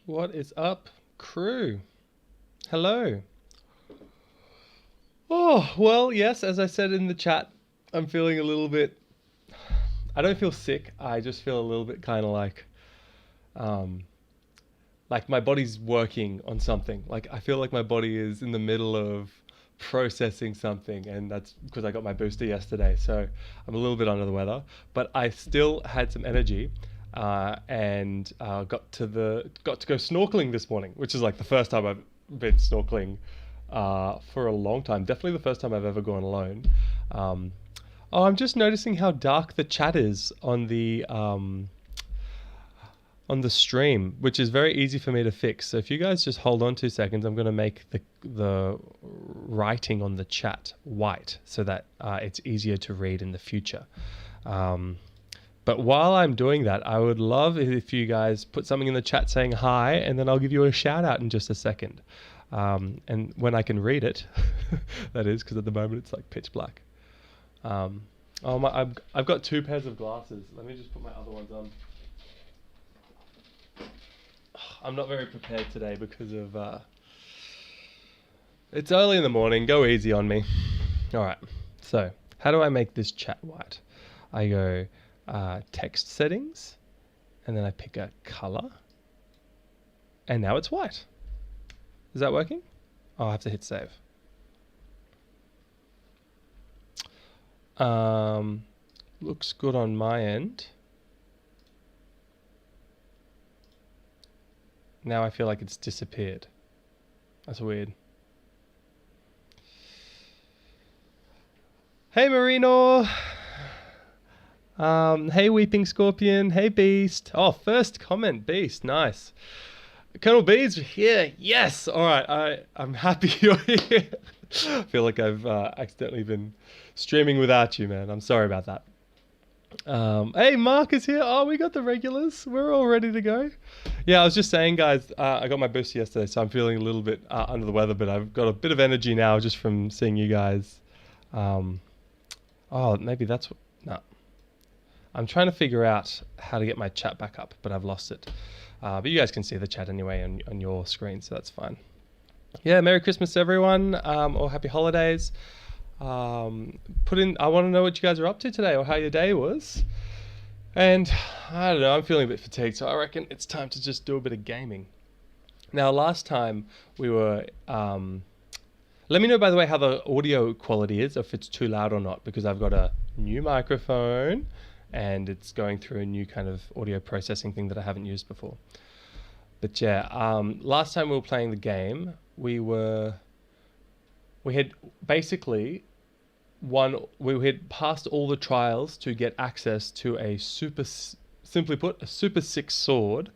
What is up, crew? Hello. Oh, well, yes, as I said in the chat, I'm feeling a little bit... I don't feel sick. I just feel a little bit kind of like my body's working on something. Like I feel like my body is in the middle of processing something, and that's because I got my booster yesterday. So I'm a little bit under the weather, but I still had some energy, and got to go snorkeling this morning, which is like the first time I've been snorkeling for a long time. Definitely the first time I've ever gone alone. Oh, I'm just noticing how dark the chat is on the stream, which is very easy for me to fix. So if you guys just hold on 2 seconds, I'm going to make the writing on the chat white so that it's easier to read in the future. But while I'm doing that, I would love if you guys put something in the chat saying hi, and then I'll give you a shout out in just a second. And when I can read it, that is, because at the moment it's like pitch black. I've got 2 pairs of glasses. Let me just put my other ones on. I'm not very prepared today because of it's early in the morning. Go easy on me. All right. So how do I make this chat white? I go text settings, and then I pick a color, and now it's white. Is that working? Oh, I have to hit save. Looks good on my end. Now I feel like it's disappeared. That's weird. Hey Marino! Hey Weeping Scorpion. Hey Beast. Oh, first comment, Beast. Nice. Colonel B's here. Yes! Alright, I'm happy you're here. I feel like I've accidentally been streaming without you, man. I'm sorry about that. Hey, Mark is here. Oh, we got the regulars. We're all ready to go. Yeah, I was just saying, guys, I got my booster yesterday, so I'm feeling a little bit under the weather, but I've got a bit of energy now just from seeing you guys. Oh, maybe that's what... No. I'm trying to figure out how to get my chat back up, but I've lost it. But you guys can see the chat anyway on your screen, so that's fine. Yeah, Merry Christmas, everyone, or Happy Holidays. I want to know what you guys are up to today, or how your day was. And I don't know, I'm feeling a bit fatigued, so I reckon it's time to just do a bit of gaming. Now, last time we were... let me know, by the way, how the audio quality is, if it's too loud or not, because I've got a new microphone and it's going through a new kind of audio processing thing that I haven't used before. But yeah, last time we were playing the game, we had basically we had passed all the trials to get access to a simply put, a super sick sword.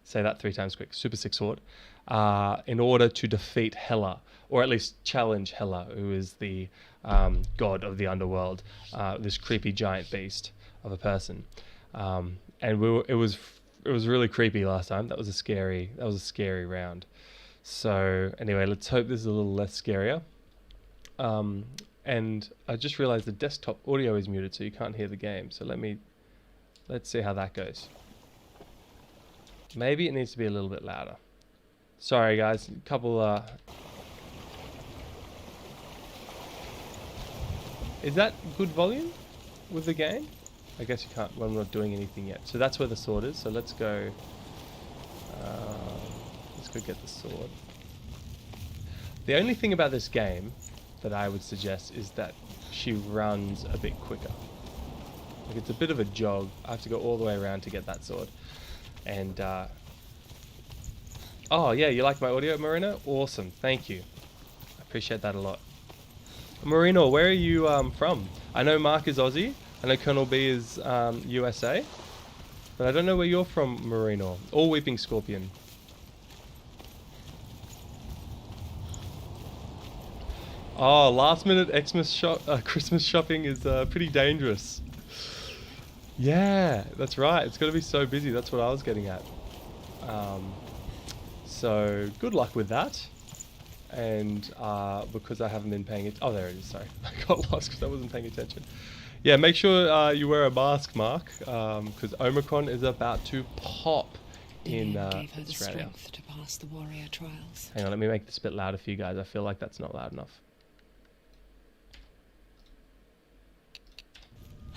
Say that 3 times quick. Super sick sword. In order to defeat Hela, or at least challenge Hela, who is the god of the underworld, this creepy giant beast of a person. And it was really creepy last time. That was a scary round. So anyway, let's hope this is a little less scarier. And I just realized the desktop audio is muted, so you can't hear the game. So let's see how that goes. Maybe it needs to be a little bit louder. Sorry guys, a couple Is that good volume with the game? I guess you can't when we're not doing anything yet. So that's where the sword is. So let's go get the sword. The only thing about this game that I would suggest is that she runs a bit quicker. Like, it's a bit of a jog. I have to go all the way around to get that sword. And oh yeah, you like my audio, Marina? Awesome, thank you. I appreciate that a lot. Marino, where are you from? I know Mark is Aussie. I know Colonel B is USA. But I don't know where you're from, Marino. Or Weeping Scorpion. Oh, last minute Christmas shopping is pretty dangerous. Yeah, that's right. It's got to be so busy. That's what I was getting at. So good luck with that. And because I haven't been paying it. Oh, there it is. Sorry, I got lost because I wasn't paying attention. Yeah, make sure you wear a mask, Mark, because Omicron is about to pop in gave her the Australia. strength to pass the warrior trials. Hang on, let me make this a bit louder for you guys. I feel like that's not loud enough.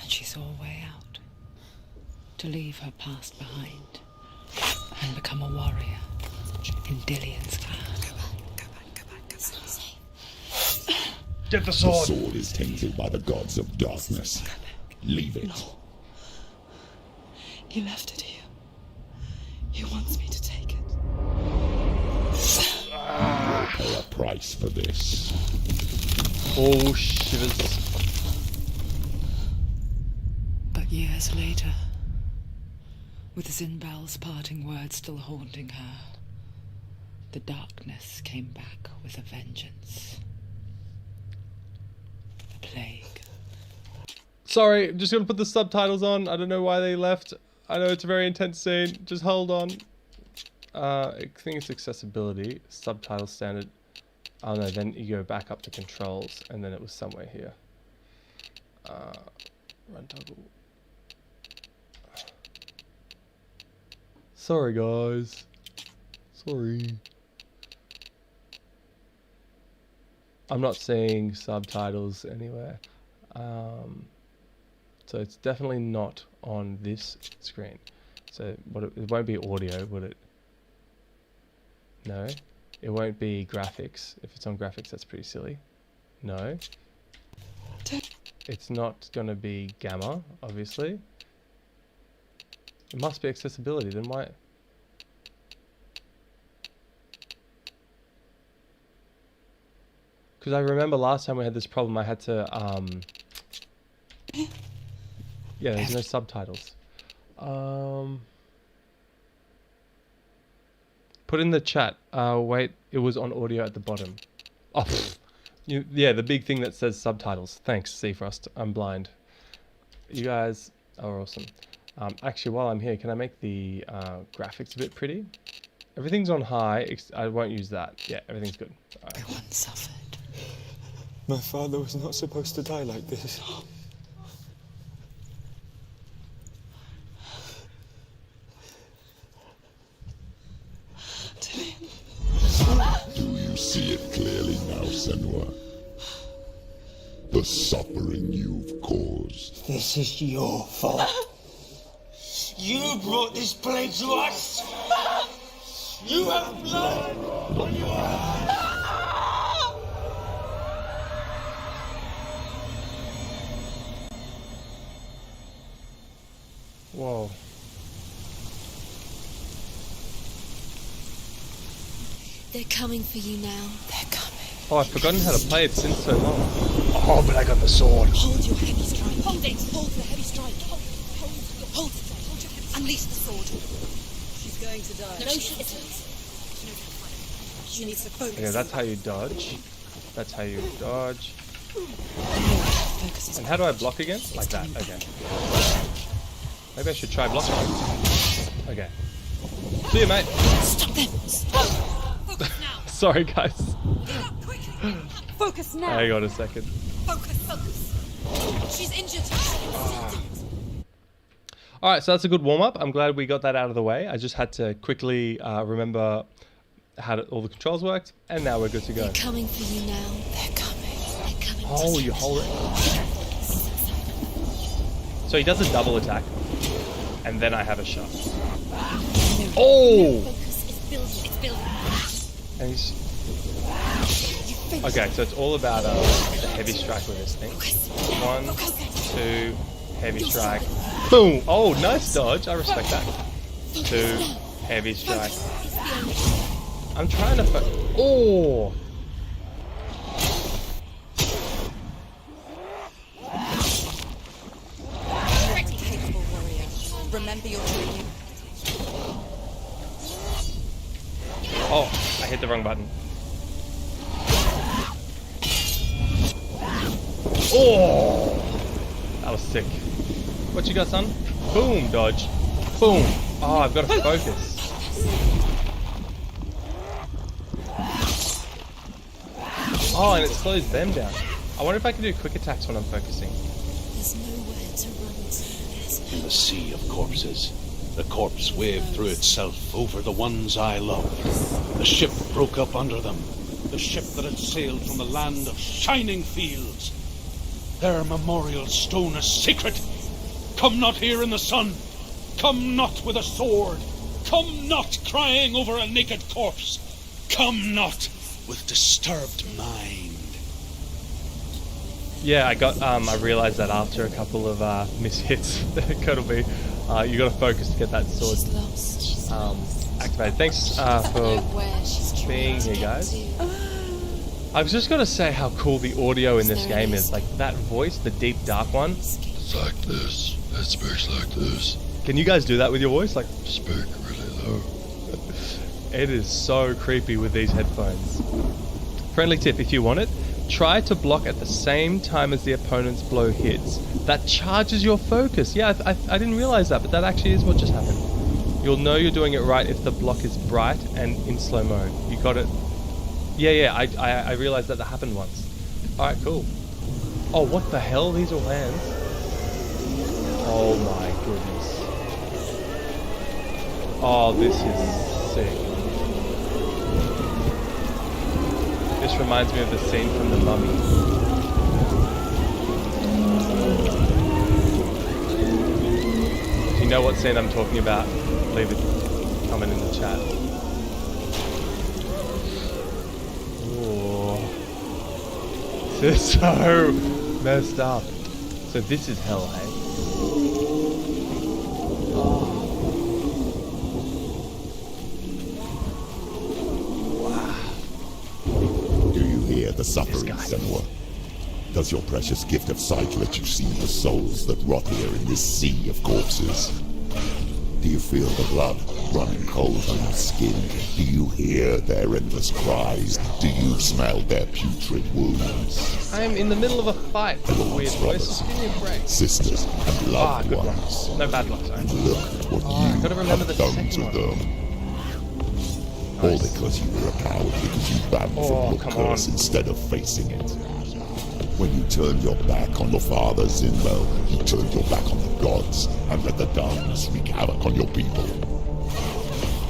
And she saw a way out. To leave her past behind. And become a warrior. In Dillion's clan. Go back. It's not safe. Get the The sword! sword is tainted by the gods of darkness. Leave it. No. He left it here. He wants me to take it. Pay a price for this. Oh, shivers. But years later, with Zinbal's parting words still haunting her, the darkness came back with a vengeance. The plague. Sorry, I'm just gonna put the subtitles on. I don't know why they left. I know it's a very intense scene. Just hold on. I think it's accessibility. Subtitle standard. Oh no, then you go back up to controls, and then it was somewhere here. Run toggle. Sorry guys. Sorry. I'm not seeing subtitles anywhere. So it's definitely not on this screen. So it won't be audio, would it? No. It won't be graphics. If it's on graphics, that's pretty silly. No. It's not going to be gamma, obviously. It must be accessibility, then why? Because I remember last time we had this problem, I had to, yeah, there's no subtitles. Put in the chat, wait, it was on audio at the bottom. Oh, yeah, the big thing that says subtitles. Thanks, Seafrost, I'm blind. You guys are awesome. Actually, while I'm here, can I make the graphics a bit pretty? Everything's on high, I won't use that. Yeah, everything's good. Right. Everyone suffered. My father was not supposed to die like this. Do you see it clearly now, Senua? The suffering you've caused. This is your fault. You brought this plague to us. You have blood on your hands. Whoa. They're coming for you now. They're coming. Oh, I've forgotten how to play it since so long. Oh, but I got the sword. Hold your heavy strike. Hold it. Hold the heavy strike. Hold it. Hold your heavy. Unleash the sword. She's going to die. No, she isn't. She needs to focus. Okay, that's how you dodge. That's how you dodge. And how do I block again? Like that. Okay. Maybe I should try blocking. Okay. See you, mate. Stop them. Focus now. Sorry, guys. Focus now. Hang on a second. Focus. She's injured. Alright, so that's a good warm-up. I'm glad we got that out of the way. I just had to quickly remember how all the controls worked, and now we're good to go. They're coming for you now. They're coming. Oh, you hold it. So he does a double attack, and then I have a shot. Oh! Focus. It's building. And he's... Okay, so it's all about the heavy strike with this thing. 1, 2, heavy strike. Boom! Oh, nice dodge. I respect that. 2, heavy strike. I'm trying to... Oh! Pretty capable warrior. Remember your training. Oh, I hit the wrong button. Oh! That was sick. What you got, son? Boom, dodge. Boom. Oh, I've got to focus. Oh, and it slows them down. I wonder if I can do quick attacks when I'm focusing. There's nowhere to run to. In the sea of corpses, The corpse waved through itself over the ones I loved. The ship broke up under them. The ship that had sailed from the land of shining fields. Their memorial stone is sacred. Come not here in the sun. Come not with a sword. Come not crying over a naked corpse. Come not with disturbed mind. Yeah, I realized that after a couple of mishits. Gotta be, you gotta focus to get that sword activated. Thanks for being here, guys. I've just got to say how cool the audio in this game is. Like that voice, the deep, dark one. It's like this. It speaks like this. Can you guys do that with your voice? Like, Speak really low. it is so creepy with these headphones. Friendly tip if you want it. Try to block at the same time as the opponent's blow hits. That charges your focus. Yeah, I didn't realize that, but that actually is what just happened. You'll know you're doing it right if the block is bright and in slow mode. You got it. Yeah, I realized that happened once. Alright, cool. Oh, what the hell? These are hands. Oh my goodness. Oh, this is sick. This reminds me of the scene from The Mummy. If you know what scene I'm talking about, leave a comment in the chat. This is so messed up. So this is Helheim. Oh. Wow. Do you hear the suffering, Senua? Does your precious gift of sight let you see the souls that rot here in this sea of corpses? Do you feel the blood running cold on your skin? Do you hear their endless cries? Do you smell their putrid wounds? I am in the middle of a fight with a weird voice. Give me a break. Sisters and loved good ones. one. No bad luck, sorry. And look at what I you gotta remember have the done second to one. them. All because you were a coward, because you ran from your curse instead of facing it. When you turned your back on your father Zinbel, you turned your back on the gods and let the darkness wreak havoc on your people.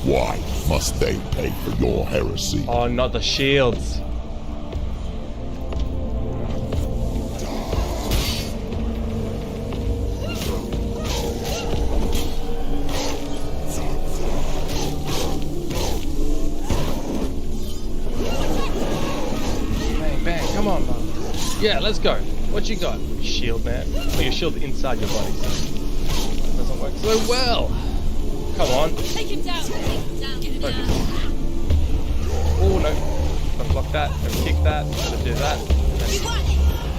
Why must they pay for your heresy? Oh, not the shields. Bang, bang, come on, man. Yeah, let's go. What you got? Shield, man. Oh, your shield's inside your body, so that doesn't work so well. Come on. Take him down. Take him down. Get him down. Oh, no. Gotta block that. Gotta kick that. Gotta do that.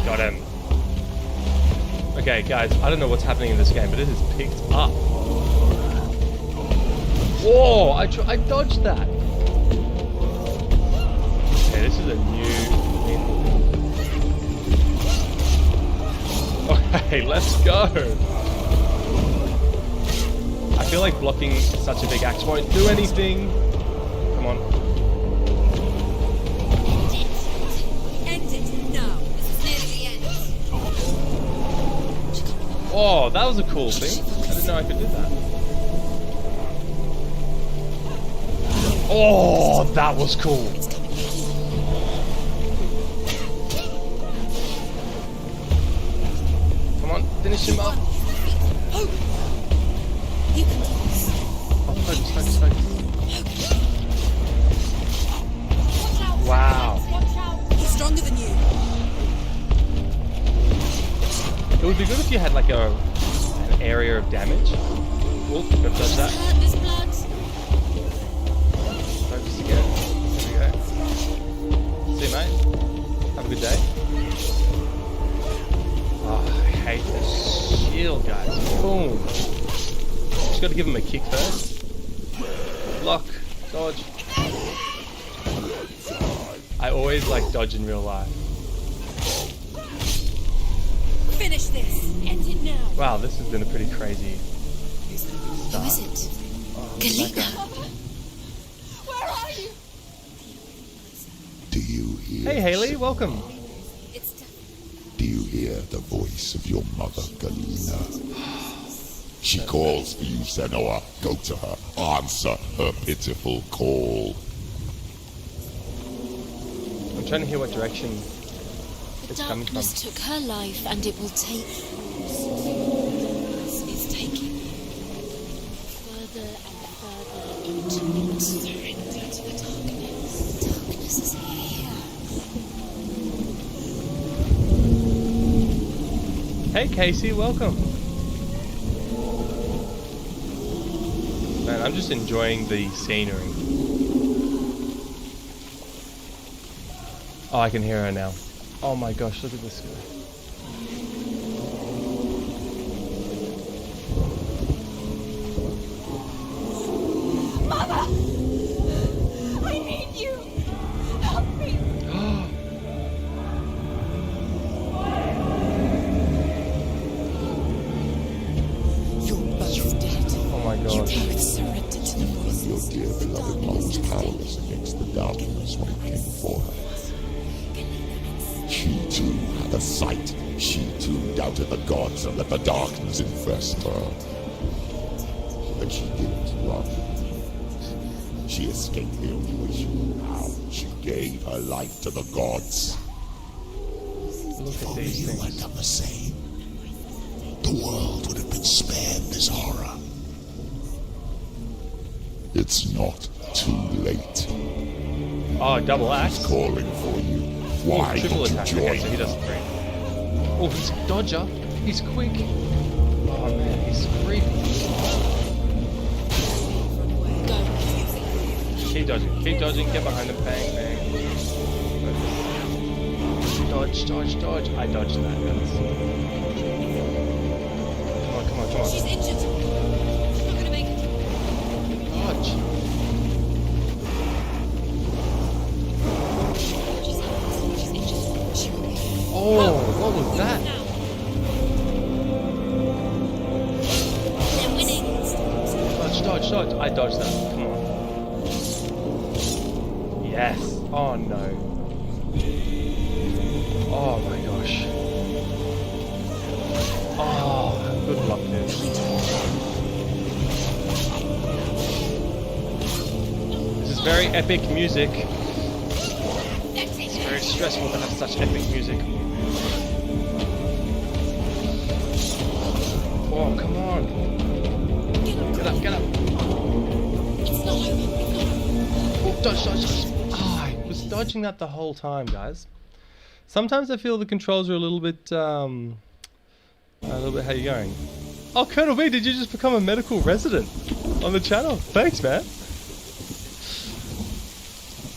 Got him. Okay, guys, I don't know what's happening in this game, but it has picked up. Whoa, I dodged that. Okay, this is a new... Okay, let's go. I feel like blocking such a big axe won't do anything. Come on. End it. No. This is nearly the end. Oh, that was a cool thing. I didn't know I could do that. Oh, that was cool. Come on, finish him up. You can do this. Focus, focus, focus. Watch out. Wow. Watch out. He's stronger than you. It would be good if you had like an area of damage. Oh, gotta touch that. There's blood. Focus again. There we go. See you, mate. Have a good day. Oh, I hate this shield, guys. Boom. Just gotta give him a kick first. Block. Dodge. I always like dodge in real life. Finish this. End it now. Wow, this has been a pretty crazy start. Who is it? Galina. Where are you? Do you hear? Hey, Haley, welcome. It's Do you hear the voice of your mother, Galina? She calls for you, Senua. Go to her. Answer her pitiful call. I'm trying to hear what direction The it's coming from. darkness took her life, and it will take... It's taking you further and further into it. Into the darkness. The darkness is here. Hey Casey, welcome. Man, I'm just enjoying the scenery. Oh, I can hear her now. Oh my gosh, look at this guy. Mother! I need you! Help me! You're both dead. Oh my You gosh. both surrendered to the voices. Your dear beloved mother was powerless against the darkness when it came for her. She too had a sight. She too doubted the gods and let the darkness infest her. But she didn't run. She escaped the only way she knew how. She gave her life to the gods. Look If at only these you had things. done the same, the world would have been spared this horror. It's not too late. Oh, double axe. Calling for you. Why Oh, triple don't you attack. join Okay, so he her? does 3. Oh, he's dodger. He's quick. Oh man, he's creepy. Go. Keep dodging, get behind him, bang, bang. Dodge, dodge, dodge. I dodged that, guys. Come on, come on, come She's on. injured. She's not gonna make it. Dodge. She's injured. She will be. Oh, what was that? Now. They're winning. Dodge, dodge, dodge. I dodged that. Come on. Yes. Oh no. Oh my gosh. Oh, good luck, dude. This is very epic music. That's it. It's very stressful to have such epic music. Oh, come on. Get up, get up. It's not over. Oh, dodge, dodge, dodge. Oh, I was dodging that the whole time, guys. Sometimes I feel the controls are a little bit, how you going? Oh, Colonel B, did you just become a medical resident on the channel? Thanks, man.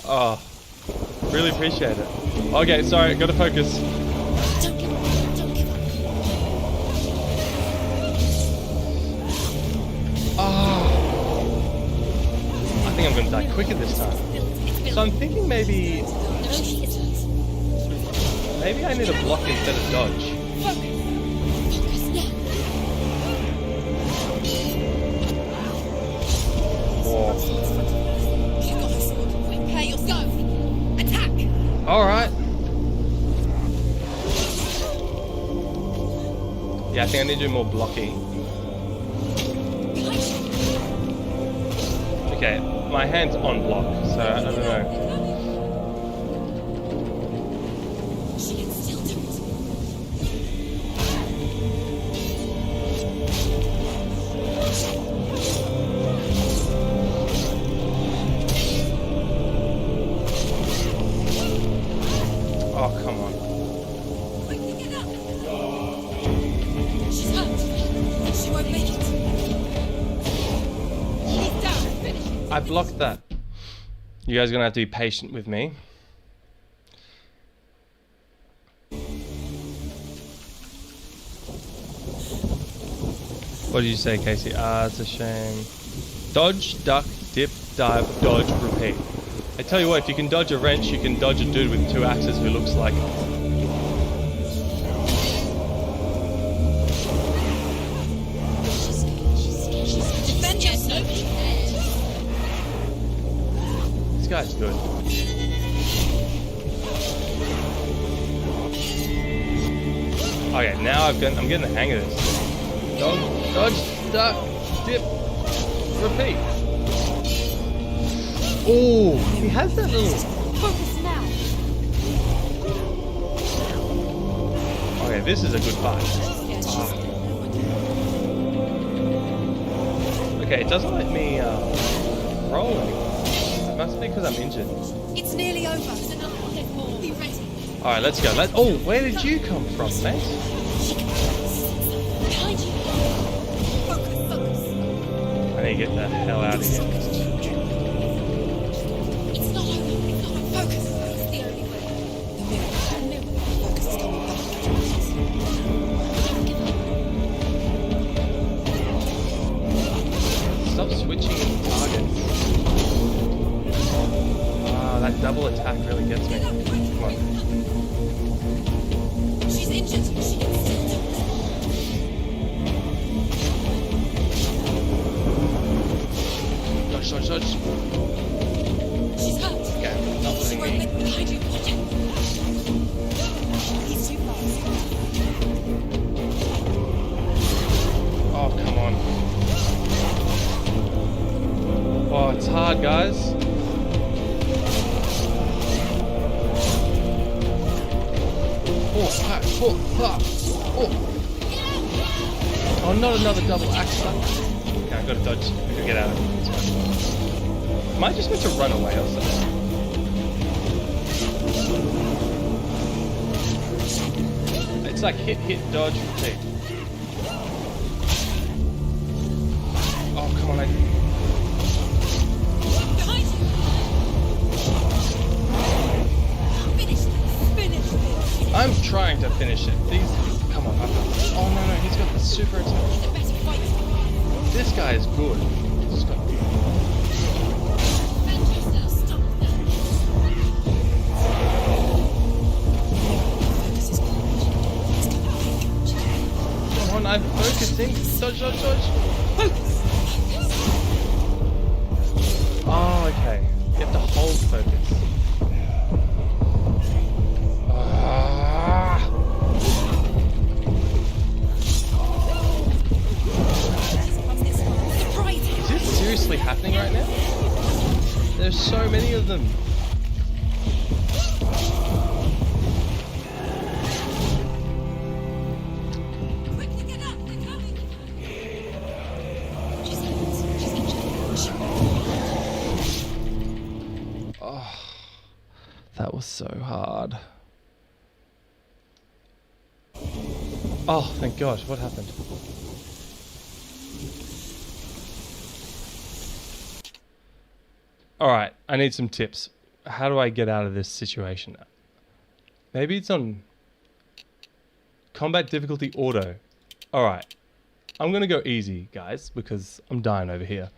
Oh, really appreciate it. Okay, sorry, gotta focus. Don't give up. Don't give up. Oh, I think I'm gonna die quicker this time. So I'm thinking maybe No, she isn't. I need a block instead of dodge. Focus. Focus now. Oh. She's got her sword. Prepare yourself. Attack. All right. Yeah, I think I need to do more blocking. Okay, my hand's on block, so I don't know. She can still do it. Oh, come on. Quickly get up. She's hurt. She won't make it. She's down. Finish it. I blocked that. You guys are gonna have to be patient with me. What did you say, Casey? Ah, it's a shame. Dodge, duck, dip, dive, dodge, repeat. I tell you what, if you can dodge a wrench, you can dodge a dude with 2 axes who looks like... Defend yourself. This guy's good. Okay, now I'm getting the hang of this. Dodge, dodge. duck, dip, repeat. Oh, he has that little... Focus now. Okay, this is a good fight. Okay, it doesn't let me roll anymore. It must be because I'm injured. It's nearly over. There's another one. Be ready. Alright, let's go. Oh, where did you come from, mate? Behind you. Focus. I need to get the hell out of here. It's not over. Focus. It's the only way. The mirror. Focus is coming back. Stop switching targets. Ah, that double attack really gets me. Come on. She's injured. Dodge. She's hurt. Okay, not She letting won't me. let behind you. Watch it. He's too fast. Oh, come on. Oh, it's hard, guys. Oh, not another double axe. Okay, I've got to dodge. I've got to get out of it. Am I just meant to run away or something? It's like hit, dodge, repeat. Oh, come on. Behind you. Finish this. I'm trying to finish it. Come on. Oh, no, he's got the super attack. The better fight. This guy is good. He's got... Defend yourself. Stop that. Focus is Come on, I'm focusing. Dodge. Focus. Oh, okay. You have to hold focus. Is this seriously happening right now? There's so many of them. Quickly get up. They're coming. She's injured. Oh, that was so hard. Oh, thank God. What happened? Alright, I need some tips. How do I get out of this situation now? Maybe it's on combat difficulty auto. Alright, I'm gonna go easy, guys, because I'm dying over here.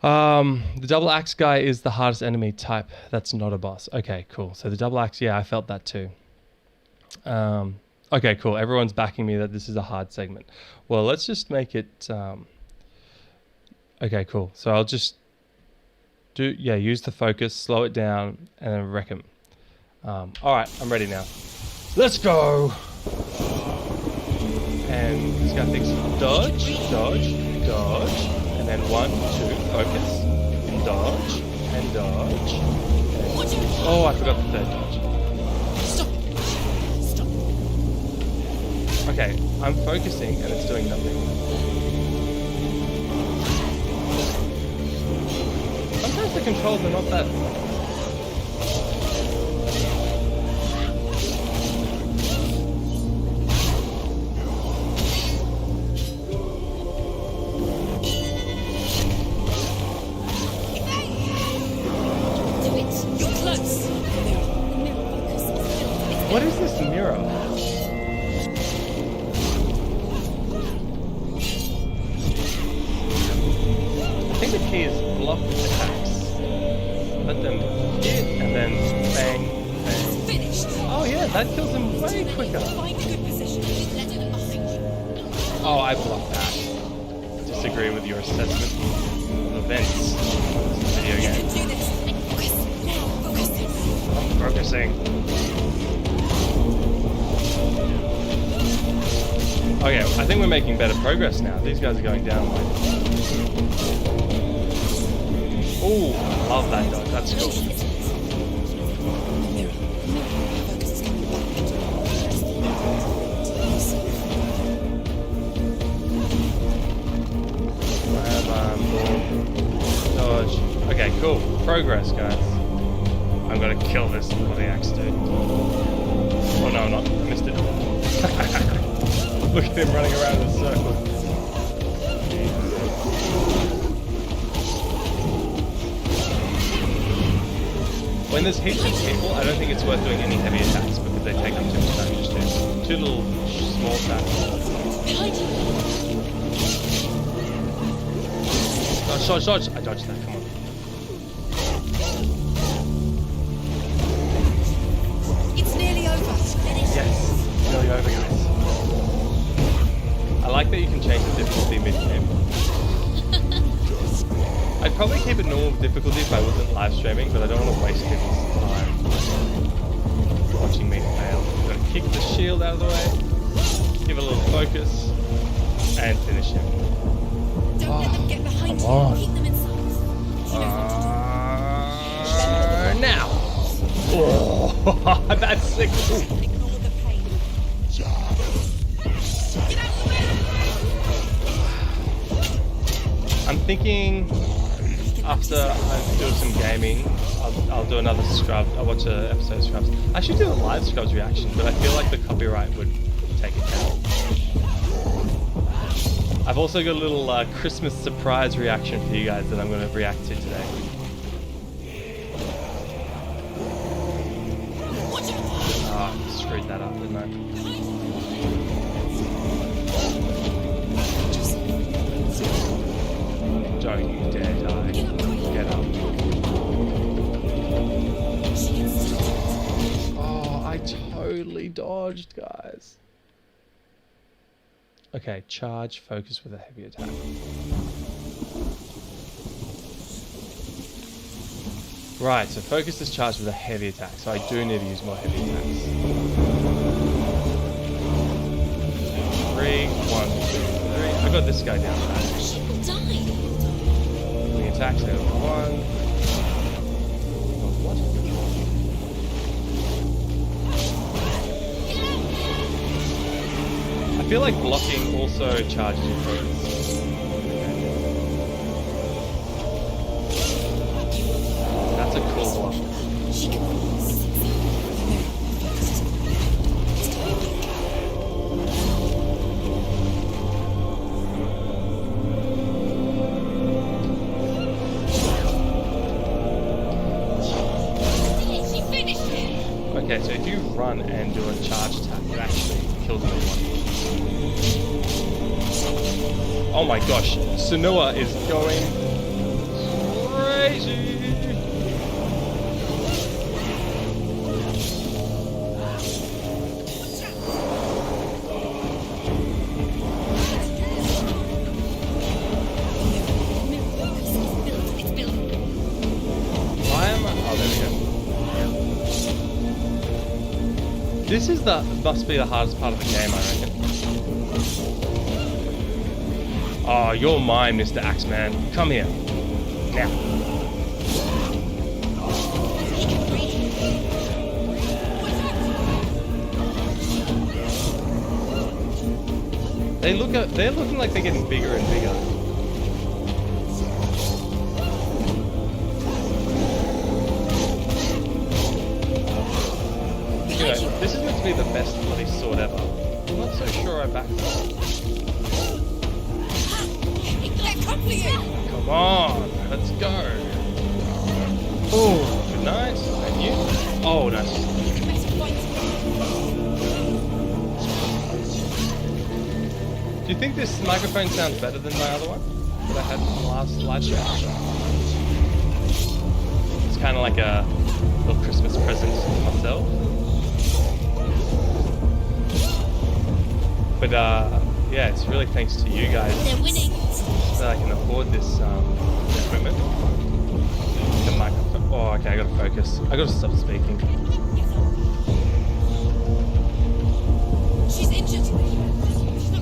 The double axe guy is the hardest enemy type. That's not a boss. Okay, cool. So the double axe, yeah, I felt that too. Okay, cool. Everyone's backing me that this is a hard segment. Well, let's just make it... okay, cool. So I'll just use the focus, slow it down, and then wreck him. Alright, I'm ready now. Let's go! And this guy thinks dodge, and then 1, 2, focus, and dodge, and dodge. Oh, I forgot the third dodge. Stop. Okay, I'm focusing and it's doing nothing. Sometimes the controls are not that... You're close. What is this mirror? I think the key is block attacks. Let them hit and then bang, bang. Finished. Oh yeah, that kills them way quicker. Find a good position. Let it behind you. Oh, I blocked that. Disagree with your assessment of events. This is a video You game. can do this. Focus. Now. Focus. I'm focusing. Okay, I think we're making better progress now. These guys are going down like... Oh, I love that dodge. That's cool. Dodge. Okay, cool. Progress, guys. I'm gonna kill this bloody axe dude. Oh no, I'm not. I missed it. Look at him running around in a circle. When there's heaps of people, I don't think it's worth doing any heavy attacks because they take up too much damage. Just two little small attacks. Dodge, dodge, dodge. I dodged that, come on. It's nearly over. Yes, it's nearly over, guys. I like that you can change the difficulty mid-game. I'd probably keep it normal difficulty if I wasn't live streaming, but I don't want to waste people's time watching me fail. I'm going to kick the shield out of the way, give it a little focus, and finish him. Don't let them get behind you. on. Keep them inside. Now! Oh, that's sick. Ooh. Ignore the pain. Get out the way! I'm thinking after I do some gaming, I'll do another scrub. I'll watch an episode of Scrubs. I should do a live Scrubs reaction, but I feel like the copyright would take it down. I've also got a little Christmas surprise reaction for you guys that I'm going to react to today. Oh, I screwed that up, didn't I? Don't you dare die. Get up. Oh, I totally dodged, guys. Okay, charge, focus with a heavy attack. Right, so focus is charged with a heavy attack, so I do need to use more heavy attacks. 3, 1, 2, 3. I got this guy down pat. The attacks over 1. What? I feel like blocking also charges your focus. That's a cool block. Okay, so if you run and do a charge attack, it actually kills them in one. Oh my gosh, Senua is going crazy! Why am I... Oh, there we go. This is must be the hardest part of the game, I reckon. Oh, you're mine, Mr. Axeman. Come here. Now. They're looking like they're getting bigger and bigger. You know, this is meant to be the best bloody sword ever. I'm not so sure I back it. Come on, let's go. Oh, good night. And you? Oh, nice. Do you think this microphone sounds better than my other one that I had in the last live stream? It's kind of like a little Christmas present to myself. But yeah, it's really thanks to you guys. They're winning. That I can afford this equipment. The microphone. Oh, okay, I gotta focus. I gotta stop speaking. She's injured. She's not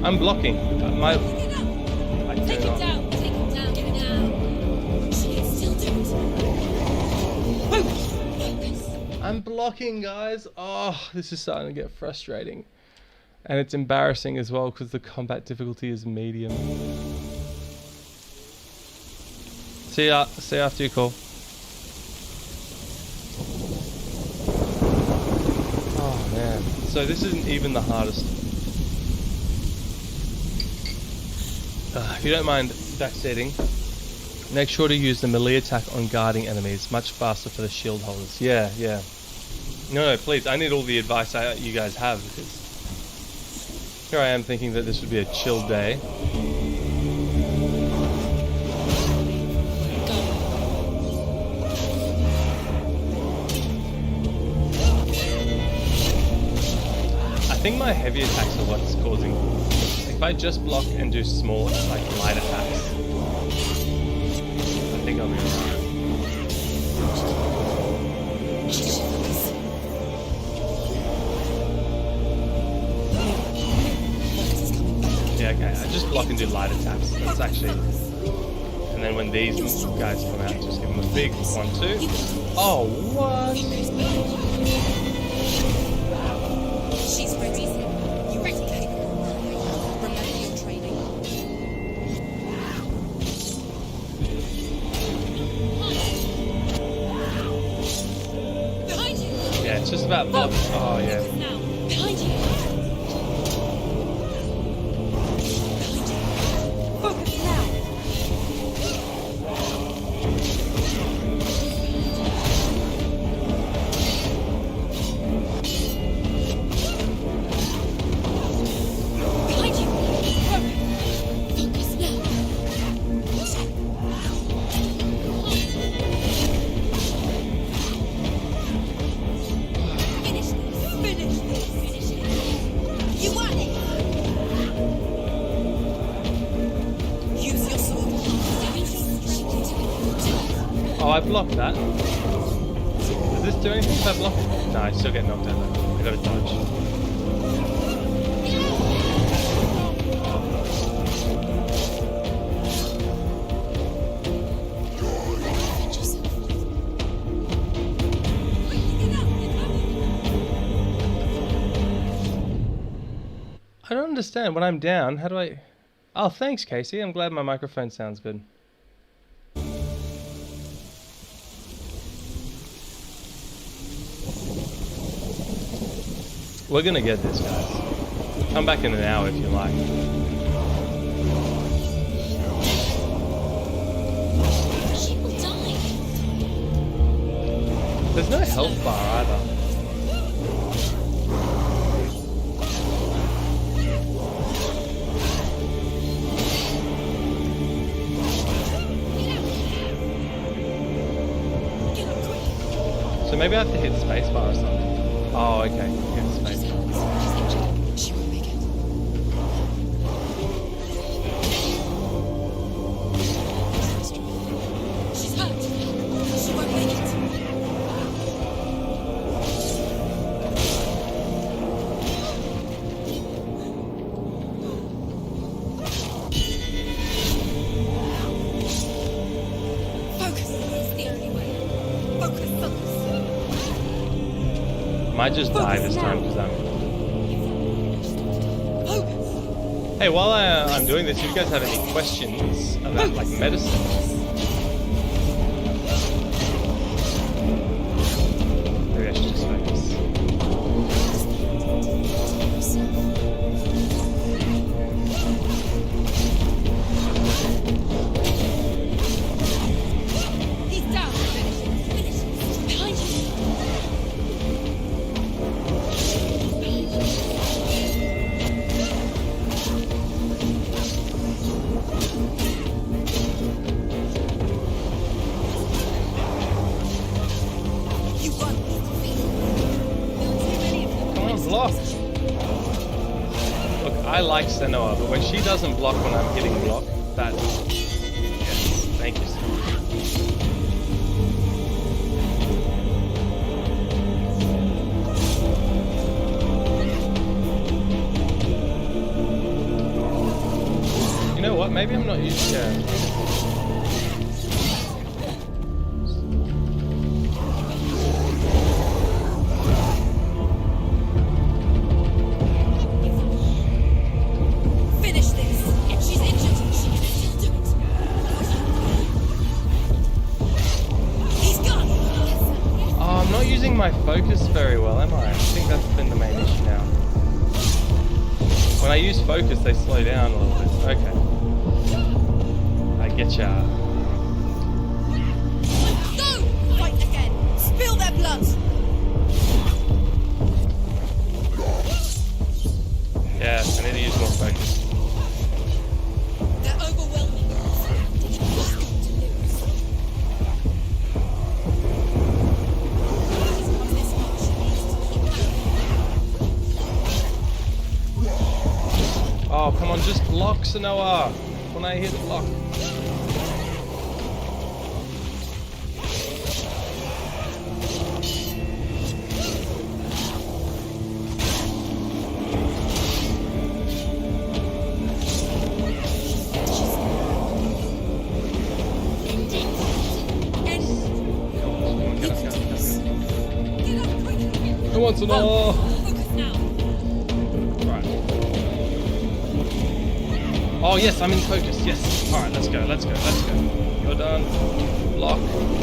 I'm blocking. My. I Take turn it on. down. Take it down. Get it down. She can still do it. Focus. I'm blocking, guys. Oh, this is starting to get frustrating. And it's embarrassing as well because the combat difficulty is medium. See you after you call. Oh man. So this isn't even the hardest. If you don't mind backseating, make sure to use the melee attack on guarding enemies. Much faster for the shield holders. Yeah. No, please. I need all the advice you guys have because here I am thinking that this would be a chill day. I think my heavy attacks are what's causing. If I just block and do small, like light attacks, I think I'll be alright. Yeah, okay. I just block and do light attacks. That's actually. And then when these guys come out, just give them a big 1-2. Oh, what? She's ready. You ready, Kate? Remember your training. Behind you. Yeah, it's just about block. Oh, yeah. Now. Behind you. Focus now. Behind you. Focus now. Finish this. Finish this. Finish it. You want it. Use your sword. Oh, I blocked that. Does this do anything if I block it? No, I still get knocked out though. I gotta dodge. I don't understand. When I'm down, how do I... Oh, thanks, Casey. I'm glad my microphone sounds good. We're gonna get this, guys. Come back in an hour if you like. She will die. There's no health bar either. So maybe I have to hit spacebar or something. Oh, okay. Hit spacebar. She won't make it. She's hurt. She won't make it. Focus. It's the only way. Focus. Might just die this time because I'm... Focus. Hey, while I'm doing this, if you guys have any questions about like medicine, maybe I should just focus. He's down. Finish. Behind you. You won. Come on, block. Look, I like Senua, but when she doesn't block when I'm hitting block, that... Yes, thank you so much. know what? Maybe I'm not used. Yeah. Finish this. She's injured. She can still do it. He's gone. Oh, I'm not using my focus very well, am I? I think that's been the main issue now. When I use focus, they slow down a little bit. Okay. I getcha. Go! Fight again. Spill their blood. Yes, I need to use more focus. They're overwhelming. Oh, come on, just block, Senua. When I hit block. Come on, Senua. Focus now. Right. Oh yes, I'm in focus. Yes. All right, let's go. Let's go. Let's go. You're done. Block.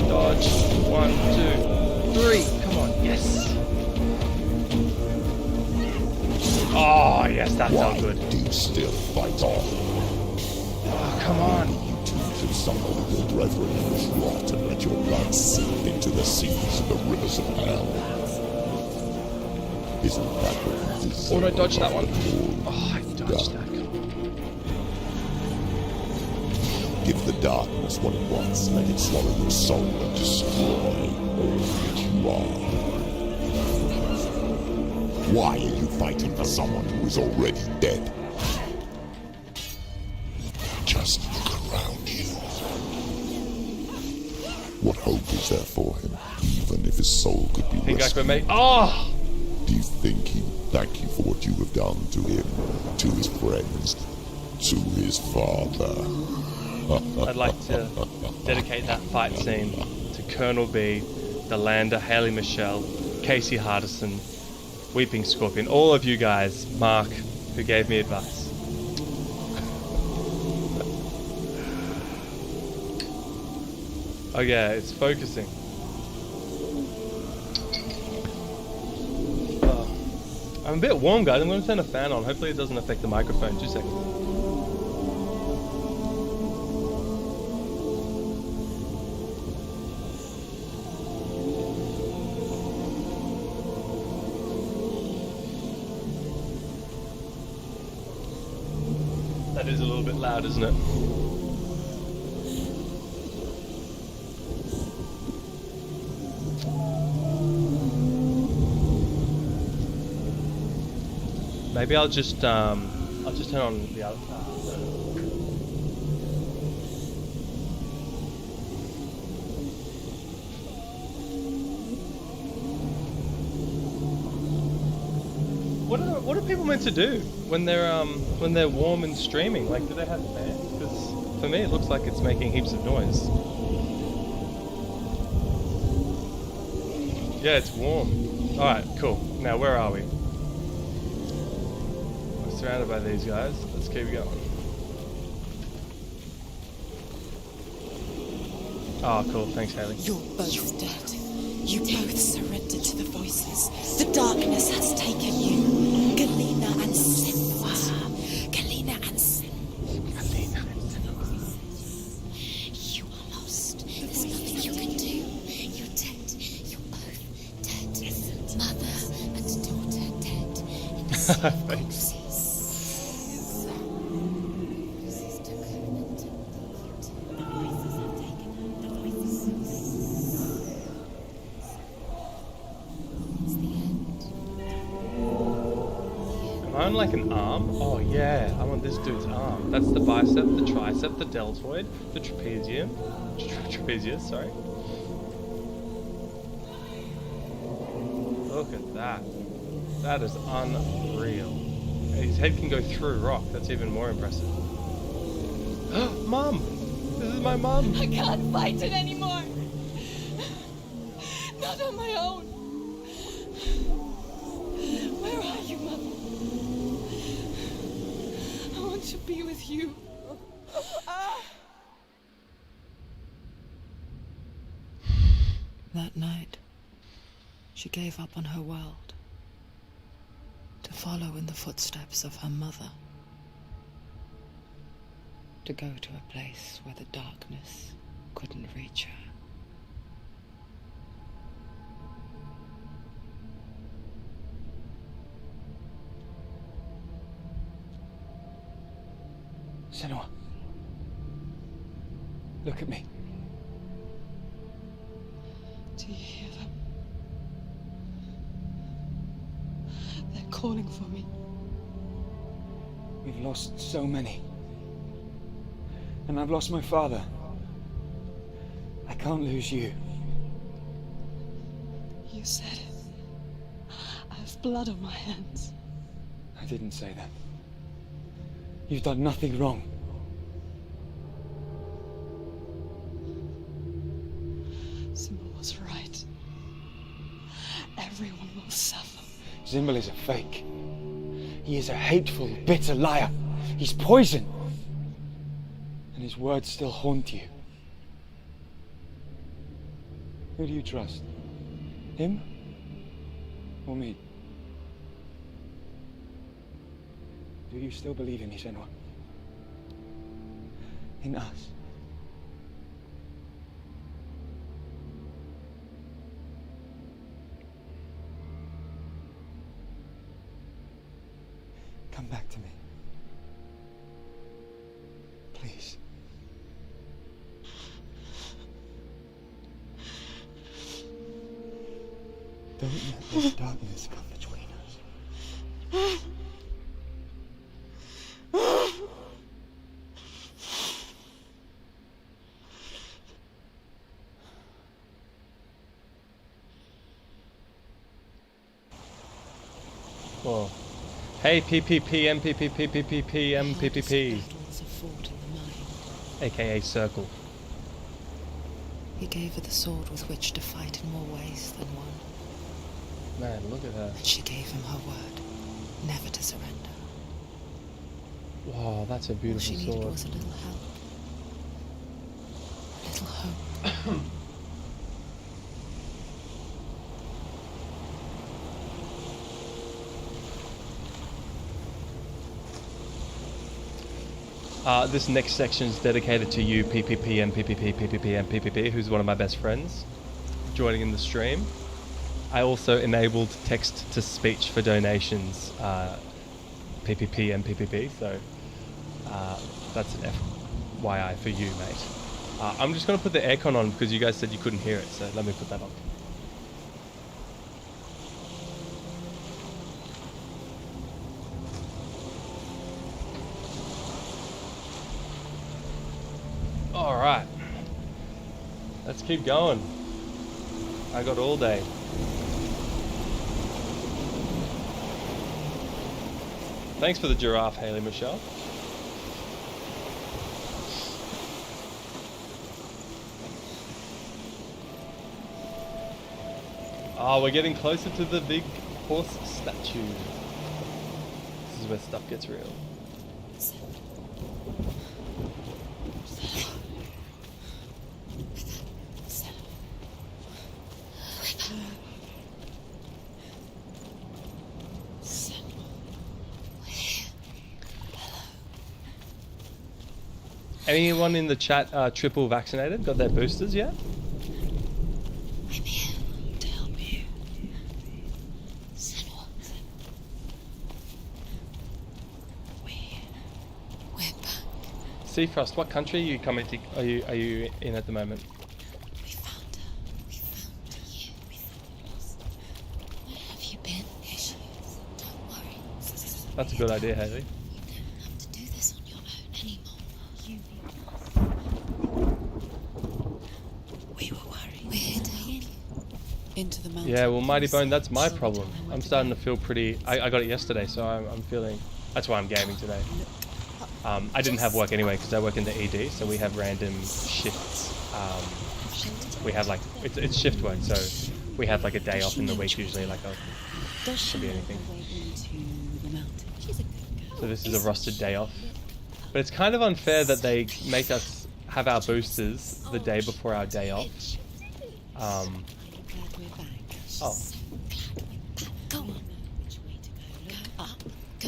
Dodge. 1, 2, 3. Come on. Yes. Oh yes, that Why felt good. do you still fight on? Oh come on. You two should summon your brethren in this rot and let your blood seep into the seas of the rivers of hell. Isn't that what you deserve? Oh, I dodged that one. Lord? Oh, I dodged that. Give the darkness what it wants, let it swallow your soul and destroy all that you are. Why are you fighting for someone who is already dead? Just look around you. What hope is there for him, even if his soul could be Think I rescued? could make. Oh. Do you think he would thank you for what you have done to him, to his friends, to his father? I'd like to dedicate that fight scene to Colonel B, the Lander, Haley Michelle, Casey Hardison, Weeping Scorpion, all of you guys, Mark, who gave me advice. Oh yeah, it's focusing. Oh. I'm a bit warm, guys. I'm going to turn a fan on. Hopefully it doesn't affect the microphone. 2 seconds. That is a little bit loud, isn't it? Maybe I'll just turn on the other. What are people meant to do when they're warm and streaming? Like, do they have fans? Because for me, it looks like it's making heaps of noise. Yeah, it's warm. All right, cool. Now, where are we? We're surrounded by these guys. Let's keep going. Oh, cool. Thanks, Haley. You're both dead. You both surrendered to the voices. The darkness has taken you. Galena and Senua. Galena and Senua. You are lost. There's nothing you can do. You're dead. You're both dead. Mother and daughter dead. In the same Thanks. I'm like an arm. Oh yeah, I want this dude's arm. That's the bicep, the tricep, the deltoid, the trapezium. Trapezius, sorry. Look at that. That is unreal. His head can go through rock. That's even more impressive. Mum! This is my mum! I can't fight it anymore. Not on my own. Where are you, Mother? I want to be with you. That night, she gave up on her world to follow in the footsteps of her mother, to go to a place where the darkness couldn't reach her. Senua. Look at me. Do you hear them? They're calling for me. We've lost so many. And I've lost my father. I can't lose you. You said it. I have blood on my hands. I didn't say that. You've done nothing wrong. Symbol was right. Everyone will suffer. Zimbel is a fake. He is a hateful, bitter liar. He's poison. And his words still haunt you. Who do you trust? Him? Or me? Do you still believe in me, Senua? In us? Come back to me. Please. Don't let this darkness come between us. Whoa. Hey, PPP, MPPP, PPP, MPPP. Battles are fought in the mind. AKA Circle. He gave her the sword with which to fight in more ways than one. Man, look at her. And she gave him her word, never to surrender. Wow, that's a beautiful All she needed sword. was a little help. A little hope. This next section is dedicated to you, PPP, MPPP, PPP, MPPP, who's one of my best friends, joining in the stream. I also enabled text-to-speech for donations, PPP, MPPP, so that's an FYI for you, mate. I'm just going to put the aircon on because you guys said you couldn't hear it, so let me put that on. Alright, let's keep going. I got all day. Thanks for the giraffe, Haley Michelle. Oh, we're getting closer to the big horse statue. This is where stuff gets real. Anyone in the chat triple vaccinated? Got their boosters yet? I'm here to help you. Senua. We're back. Seafrost, what country are you coming to? Are you in at the moment? We found her. We found you. We thought we lost her. Where have you been? Here she is. Don't worry. That's a good idea, Haley. You don't have to do this on your own anymore. You need us. We were worried. We're here to help you. Into the mountain. Yeah, well, Mighty Bone, that's my problem. I'm starting to feel pretty... I got it yesterday, so I'm feeling... That's why I'm gaming today. Look up I didn't have work anyway because I work in the ED, so we have random shifts. We have like it's shift work, so we have like a day off in the week usually. Like could be anything. So this is a rostered day off, but it's kind of unfair that they make us have our boosters the day before our day off.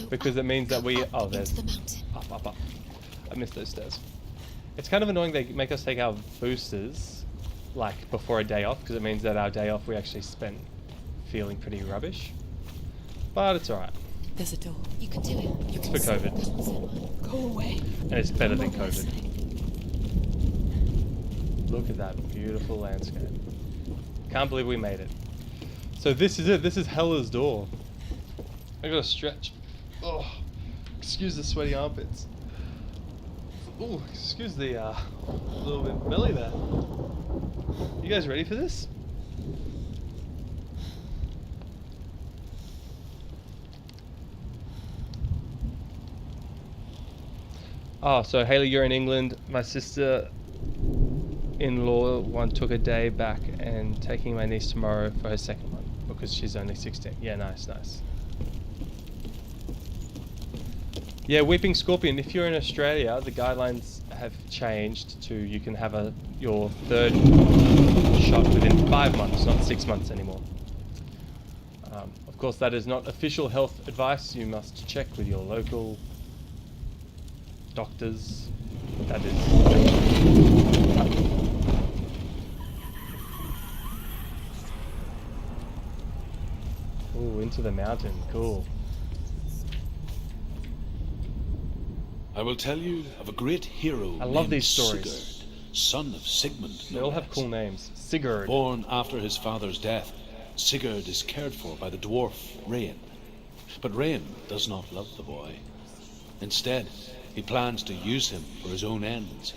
Because it means that we there's up. I missed those stairs. It's kind of annoying they make us take our boosters like before a day off, because it means that our day off we actually spent feeling pretty rubbish. But it's alright. There's a door. You can do it. It's for COVID. Go away. And it's better than COVID. Look at that beautiful landscape. Can't believe we made it. So this is it. This is Hela's door. I gotta stretch. Oh, excuse the sweaty armpits. Oh, excuse the little bit belly there. You guys ready for this? Oh, so Haley, you're in England. My sister-in-law took a day back and taking my niece tomorrow for her second one because she's only 16. Yeah, nice. Yeah, Weeping Scorpion. If you're in Australia, the guidelines have changed to you can have your third shot within 5 months, not 6 months anymore. Of course, that is not official health advice. You must check with your local doctors. That is. Ooh, into the mountain. Cool. I will tell you of a great hero. I love named these stories. Sigurd, son of Sigmund. They all have cool names. Sigurd. Born after his father's death, Sigurd is cared for by the dwarf Rain. But Rain does not love the boy. Instead, he plans to use him for his own ends.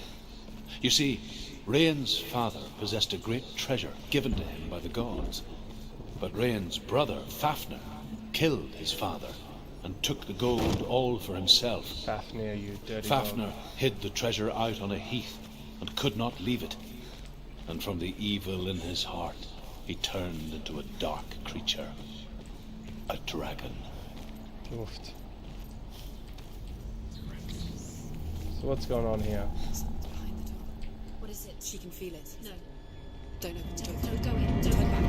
You see, Rain's father possessed a great treasure given to him by the gods. But Rain's brother, Fafnir, killed his father and took the gold all for himself. Fafnir, you dirty Fafnir dog. hid the treasure out on a heath and could not leave it. And from the evil in his heart, he turned into a dark creature. A dragon. Oofed. So what's going on here? What is it? She can feel it. No. Don't open the door. No, go in. Don't Turn back.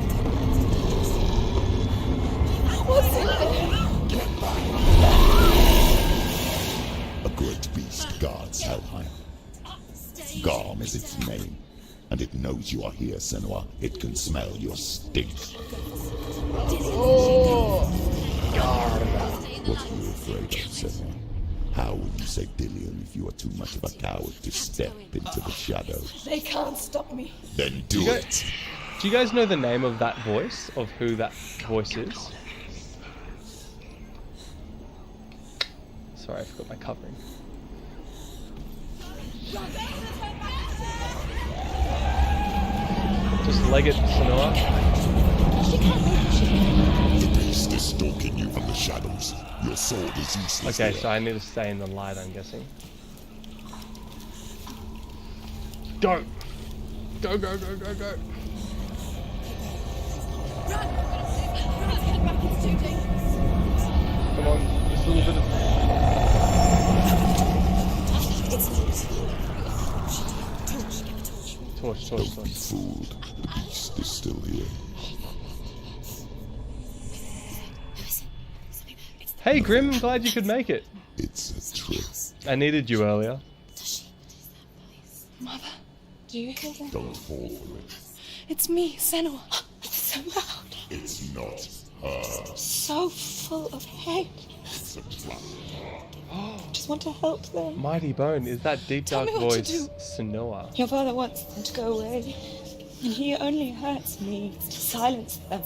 What's in there? A great beast guards Helheim. Garm is its name, and it knows you are here, Senua. It can smell your stink. What are you afraid of, Senua? How will you save Dillion if you are too much of a coward to step into the shadows? They can't stop me. Then do it! Do you guys know the name of that voice? Of who that voice is? Sorry, I forgot my covering. Just leg it, Senua. The beast is stalking you from the shadows. Your sword is useless. Okay, there. so I need to stay in the light, I'm guessing. Go! Go, go, go, go, go! Run! Get back, it's too dangerous. Come on, just a little bit of... Torch. Don't be fooled. The beast is still here. Hey Grim, I'm glad you could make it. It's a trick. I needed you earlier. Mother, do you hear that? Don't fall for it. It's me, Senua. It's so loud. It's not her. So full of hate. It's a trap. Just want to help them. Mighty Bone, is that deep Tell dark me what to voice do. Senua? Your father wants them to go away, and he only hurts me to silence them.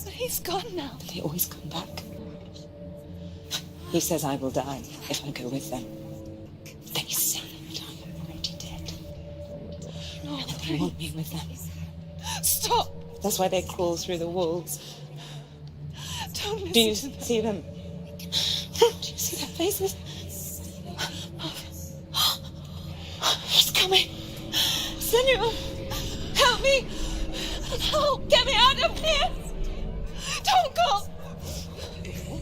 But he's gone now. They always come back. He says I will die if I go with them. They say that I'm already dead. No, they want me with them. Stop! That's why they crawl through the walls. Don't listen. Do you see them? Do you see their faces? Help me! Senua! Help me! Help! Get me out of here! Don't go!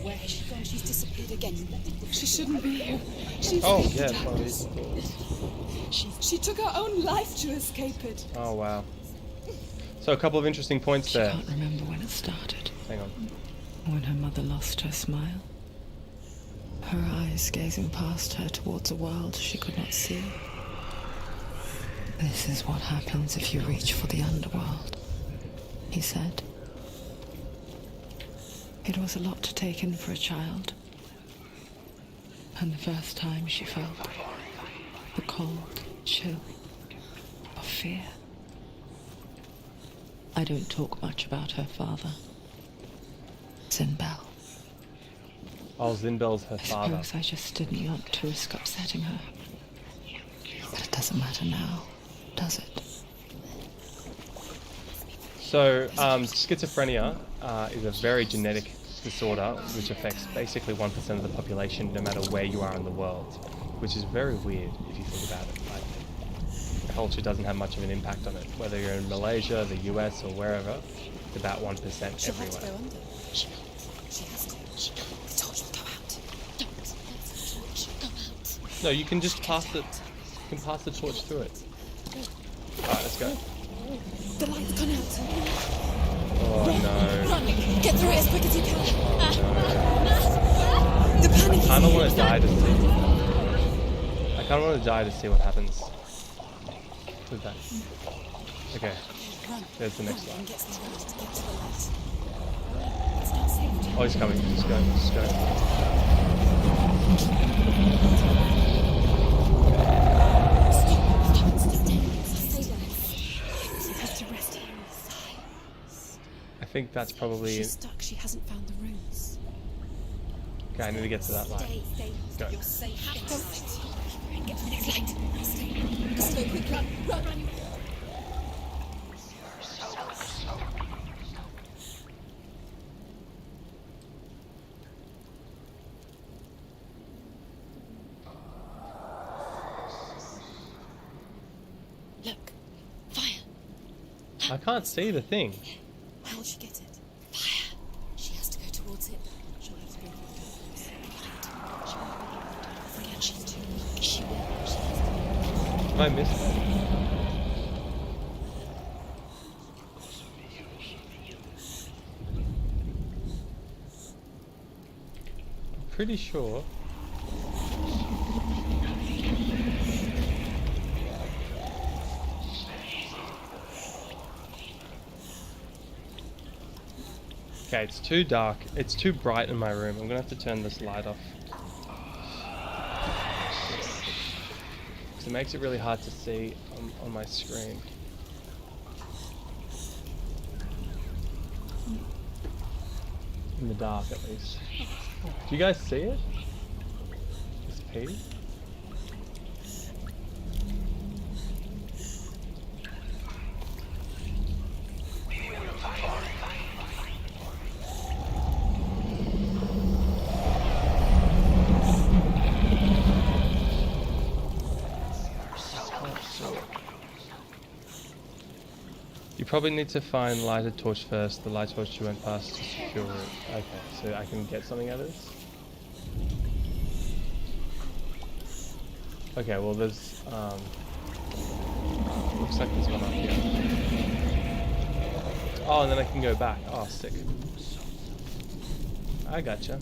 Where has she gone? She's disappeared again. She shouldn't be here. She's Oh, faked yeah, it out. probably. She took her own life to escape it. Oh, wow. So a couple of interesting points She there. can't remember when it started. Hang on. When her mother lost her smile. Her eyes gazing past her towards a world she could not see. This is what happens if you reach for the underworld, he said. It was a lot to take in for a child. And the first time she felt the cold chill of fear. I don't talk much about her father, Zinbel. Oh, Zinbel's her I father. suppose I just didn't want to risk upsetting her. But it doesn't matter now, does it? So, schizophrenia is a very genetic disorder which affects basically 1% of the population no matter where you are in the world, which is very weird if you think about it. Like, culture doesn't have much of an impact on it. Whether you're in Malaysia, the US, or wherever, it's about 1% She'll have to everywhere. go under. She has to. The torch will go out. Don't let the torch go out. No, you can just pass it. You can pass the torch through it. Alright, let's go. The light's gone out. Oh no. Run! Get through it as quick as you can. Oh, The panic I kind of want to die to see. I kind of want to die to see what happens with that. Okay, Run. there's the next And one. get to the light. Get to the light. It's not safe to Oh, he's coming. Just go. Just go. I think that's probably. She's stuck. She hasn't found the runes. Okay, I need to get to that light. Stay. Go. You're safe. Get to the next light. Stay. Just go quick. Run. Look. Fire. I can't see the thing. How will she get it? Fire. She has to go towards it. She'll have to go towards it. She won't be able to. Forget she's too weak. She will. She has to. Have I missed it? I'm pretty sure. Okay, it's too dark. It's too bright in my room. I'm gonna have to turn this light off. 'Cause it makes it really hard to see on my screen. In the dark, at least. Do you guys see it? This P? You probably need to find lighted torch first, the light torch you went past to secure it. Okay, so I can get something out of this? Okay, well there's, looks like there's one up here. Oh, and then I can go back. Oh, sick. I gotcha.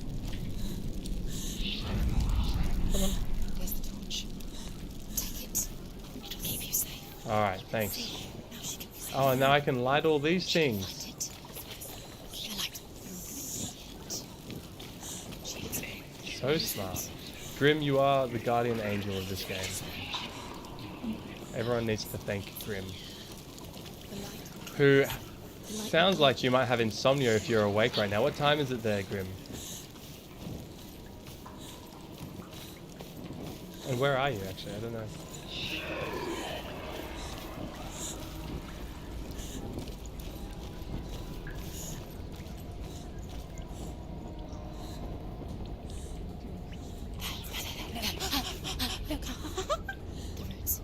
Come on. There's the torch. Take it. It'll keep you safe. Alright, thanks. Now she can be safe. Oh, and now I can light all these things. Light it. Keep the light. She has it. So smart. Grim, you are the guardian angel of this game. Everyone needs to thank Grim. Who sounds like you might have insomnia if you're awake right now. What time is it there, Grim? And where are you, actually? I don't know. Look. The roots.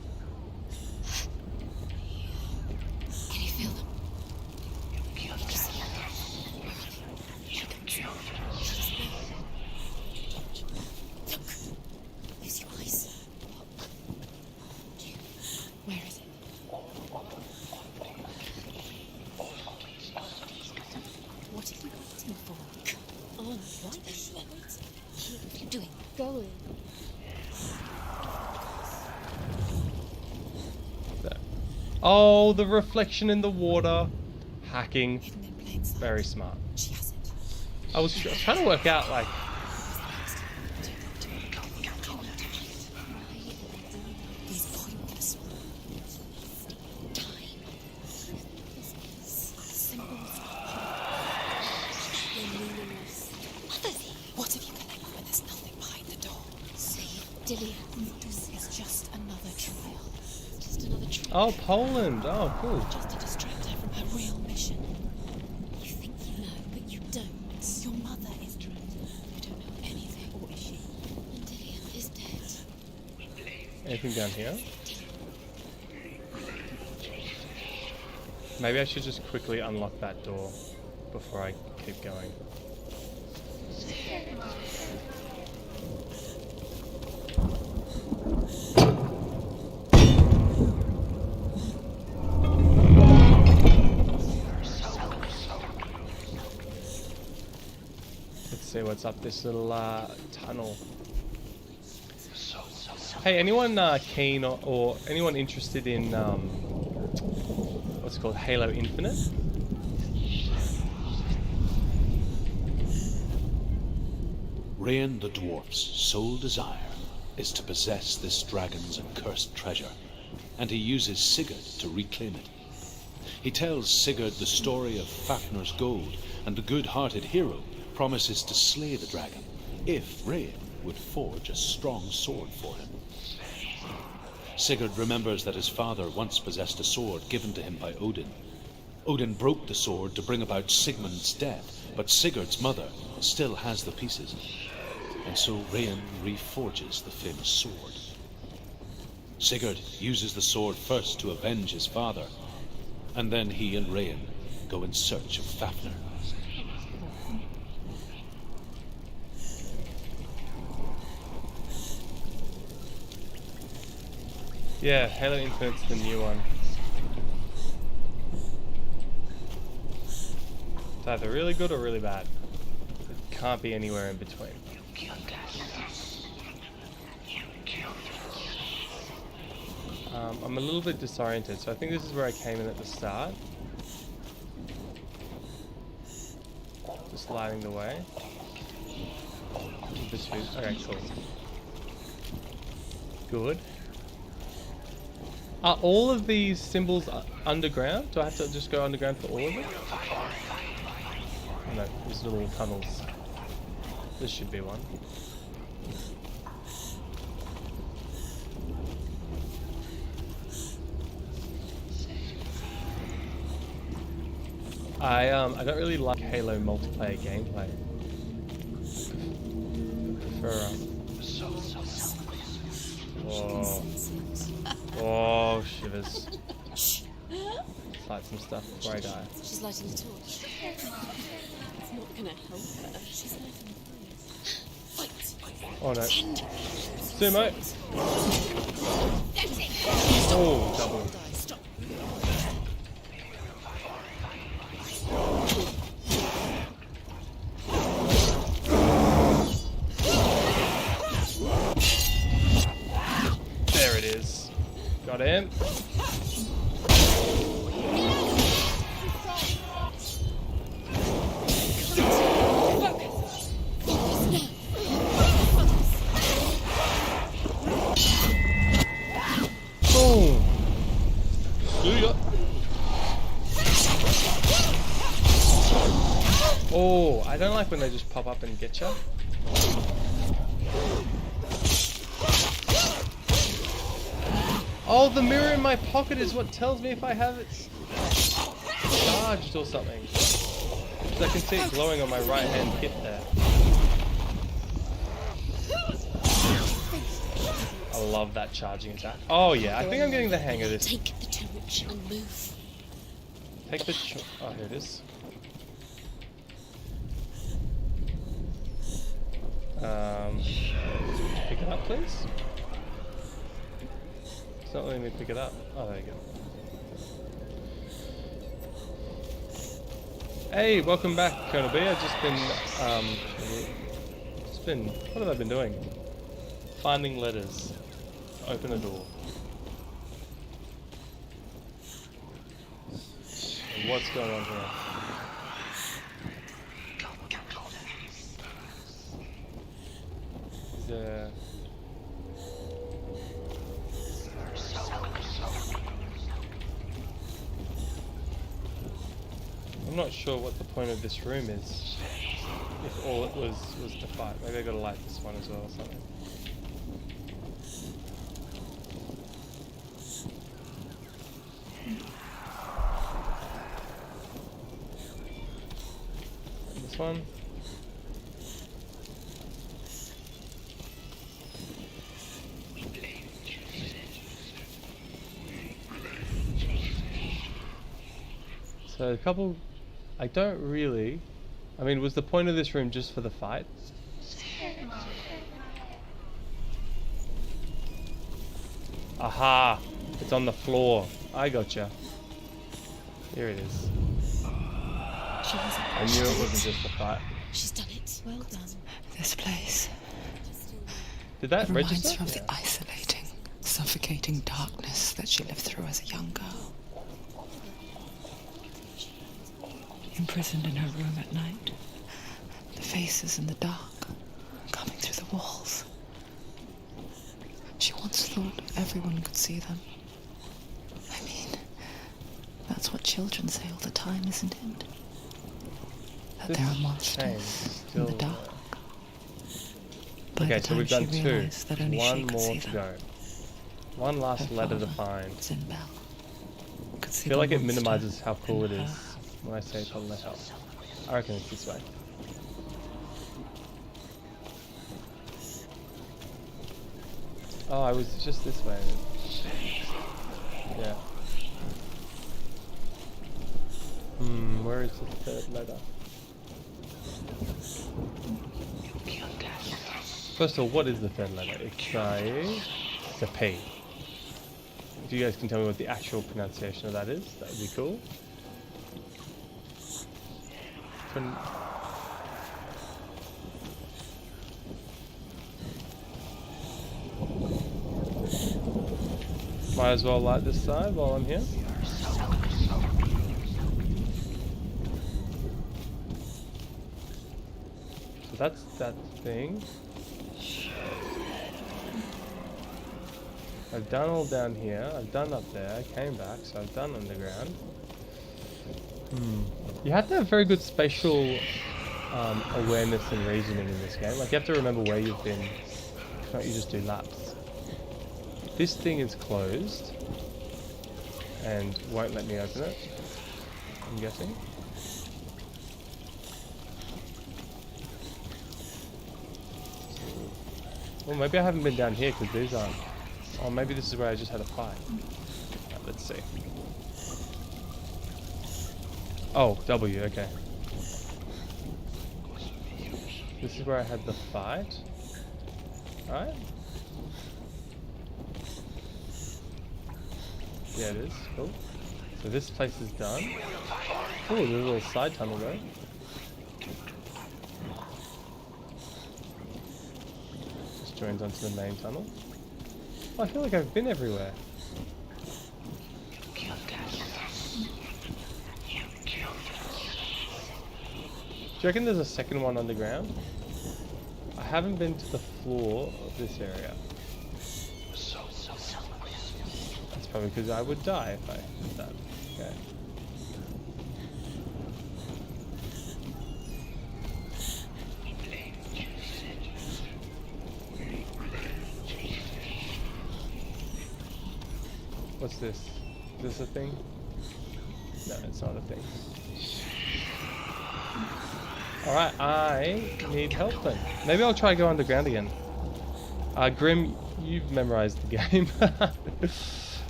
Oh, the reflection in the water. Hacking. Hidden in plain sight. Very smart. She has it. I was trying to work out, like... These pointless time. Symbols. They're meaningless. What have you come up with? There's nothing behind the door. See, Dillian. This is just another trial. Just another trial. Oh, Poland. Oh, cool. Just to distract her from her real mission. You think you know, but you don't. Your mother is trapped. You don't know anything, or is she? And Dillian is dead. Anything down here? Maybe I should just quickly unlock that door before I keep going. Let's see what's up this little tunnel. Hey, anyone keen or anyone interested in what's it called, Halo Infinite? Rain the dwarf's sole desire is to possess this dragon's accursed treasure, and he uses Sigurd to reclaim it. He tells Sigurd the story of Fafnir's gold, and the good-hearted hero promises to slay the dragon if Rain would forge a strong sword for him. Sigurd remembers that his father once possessed a sword given to him by Odin. Odin broke the sword to bring about Sigmund's death, but Sigurd's mother still has the pieces, and so Rain reforges the famous sword. Sigurd uses the sword first to avenge his father, and then he and Rain go in search of Fafnir. Yeah, Halo Infinite's the new one. It's either really good or really bad. It can't be anywhere in between. I'm a little bit disoriented, so I think this is where I came in at the start. Just lighting the way. Okay, cool. Good. Are all of these symbols underground? Do I have to just go underground for all of them? Oh, no, these little tunnels. This should be one. I don't really like Halo multiplayer gameplay. I prefer whoa. Oh, shivers. Let's light some stuff before I die. She's lighting a torch. It's not gonna help her. She's lighting a fire. Oh no. Sumo! Oh, double. Stop. There it is. Got him. Boom. Oh, I don't like when they just pop up and get you. Oh, the mirror in my pocket is what tells me if I have it charged or something. Because I can see it glowing on my right hand hip there. I love that charging attack. Oh yeah, I think I'm getting the hang of this. Take the torch and move. Take the oh, here it is. Pick it up, please. It's not letting me pick it up. Oh, there you go. Hey, welcome back, Colonel B. I've just been, what have I been doing? Finding letters. Open a door. what's going on here? Is there... I'm not sure what the point of this room is. If all it was to fight. Maybe I gotta light this one as well or something. This one. So a couple... I don't really... I mean, was the point of this room just for the fight? Aha! It's on the floor. I gotcha. Here it is. I knew it wasn't just a fight. She's done it. Well done. This place Did that reminds register? her of the isolating, suffocating darkness that she lived through as a young girl. Imprisoned in her room at night, the faces in the dark, coming through the walls. She once thought everyone could see them. I mean, that's what children say all the time, isn't it? That there are monsters in the dark. By Okay, the so time we've done she two. realized that only she One could more see to them. go. One last Her letter to father, find. Zinbel, could I see feel the like it monster minimizes how cool in it is her. when I say it's a letter. I reckon it's this way. Oh, I was just this way. Yeah. Where is the third letter? First of all, what is the third letter? It's a P. If you guys can tell me what the actual pronunciation of that is, that would be cool. Might as well light this side while I'm here. So that's that thing. I've done all down here, I've done up there, I came back, so I've done underground. You have to have very good spatial awareness and reasoning in this game. Like, you have to remember where you've been. Can't you just do laps? This thing is closed and won't let me open it, I'm guessing. Well, maybe I haven't been down here because these aren't. Oh, maybe this is where I just had a fight. Right, let's see. Oh, W, okay. This is where I had the fight. Alright. Yeah, it is. Cool. So this place is done. Oh, there's a little side tunnel there. Just joins onto the main tunnel. Oh, I feel like I've been everywhere. Do you reckon there's a second one underground? I haven't been to the floor of this area. That's probably because I would die if I did that. Okay. What's this? Is this a thing? No, it's not a thing. Alright, I need help then. Maybe I'll try to go underground again. Grim, you've memorized the game.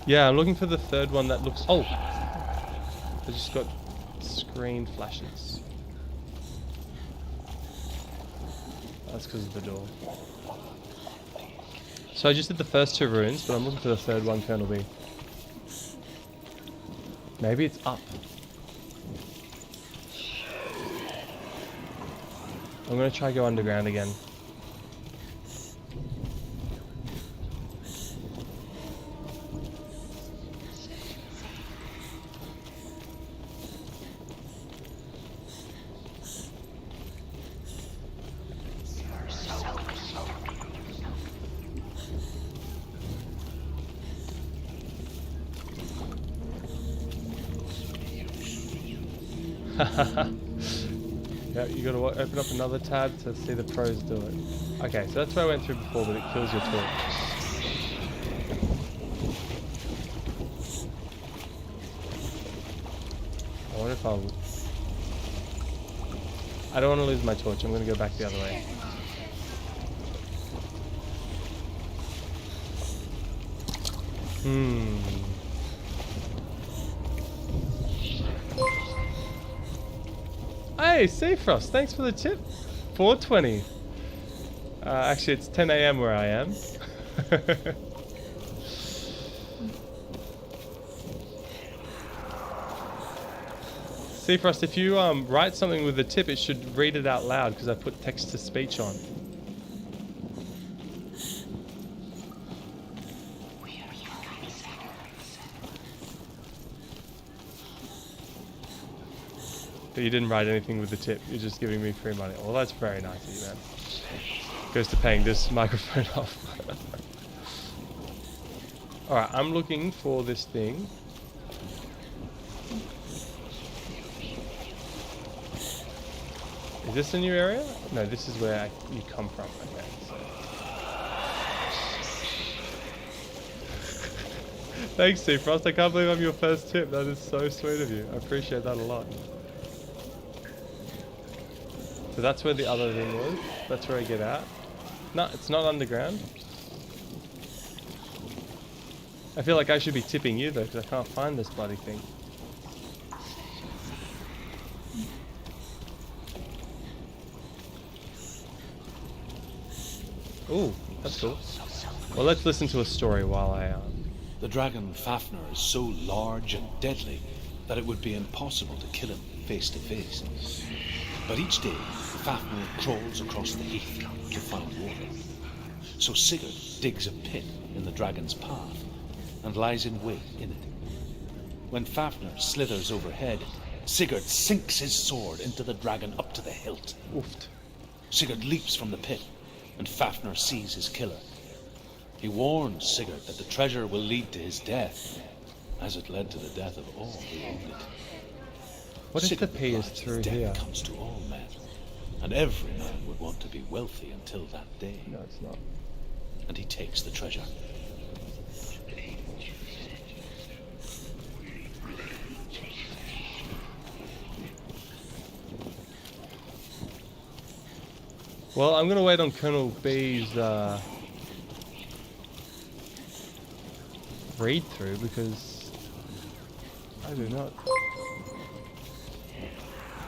Yeah, I'm looking for the third one that looks... Oh! I just got screen flashes. That's because of the door. So I just did the first two runes, but I'm looking for the third one, Colonel B. Maybe it's up. I'm gonna try go underground again. Yeah, you gotta open up another tab to see the pros do it. Okay, so that's what I went through before, but it kills your torch. I wonder if I'll... I don't want to lose my torch. I'm gonna go back the other way. Hey, Seafrost, thanks for the tip. 420. Actually, it's 10 a.m. where I am. Seafrost, if you write something with the tip, it should read it out loud because I put text to speech on. But you didn't write anything with the tip. You're just giving me free money. Well, that's very nice of you, man. Goes to paying this microphone off. Alright, I'm looking for this thing. Is this a new area? No, this is where you come from. Okay, so. Thanks, Seafrost. I can't believe I'm your first tip. That is so sweet of you. I appreciate that a lot. So that's where the other thing was. That's where I get out. No, it's not underground. I feel like I should be tipping you though, because I can't find this bloody thing. Ooh, that's cool. Well, let's listen to a story while I... The dragon Fafnir is so large and deadly that it would be impossible to kill him face to face. But each day, Fafnir crawls across the heath to find water. So Sigurd digs a pit in the dragon's path and lies in wait in it. When Fafnir slithers overhead, Sigurd sinks his sword into the dragon up to the hilt. Oofed. Sigurd leaps from the pit, and Fafnir sees his killer. He warns Sigurd that the treasure will lead to his death, as it led to the death of all who owned it. What if the P is through here? Death comes to all men, and every man would want to be wealthy until that day. No, it's not. And he takes the treasure. Well, I'm gonna wait on Colonel B's read through because I do not.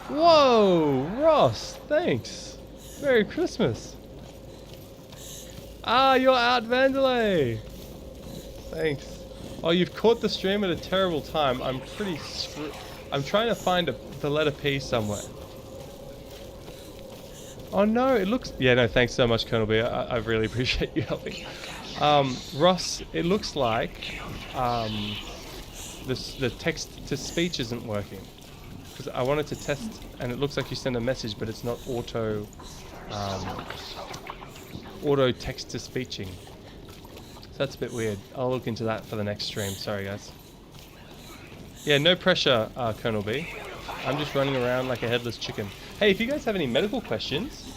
Whoa, Ross! Thanks. Merry Christmas. Ah, you're out, Vandalay. Thanks. Oh, you've caught the stream at a terrible time. I'm pretty I'm trying to find the letter P somewhere. Oh no, it looks... Yeah, no, thanks so much, Colonel B. I really appreciate you helping. Ross, it looks like the text-to-speech isn't working. Because I wanted to test, and it looks like you send a message, but it's not auto text-to-speeching. So that's a bit weird. I'll look into that for the next stream. Sorry, guys. Yeah, no pressure, Colonel B. I'm just running around like a headless chicken. Hey, if you guys have any medical questions,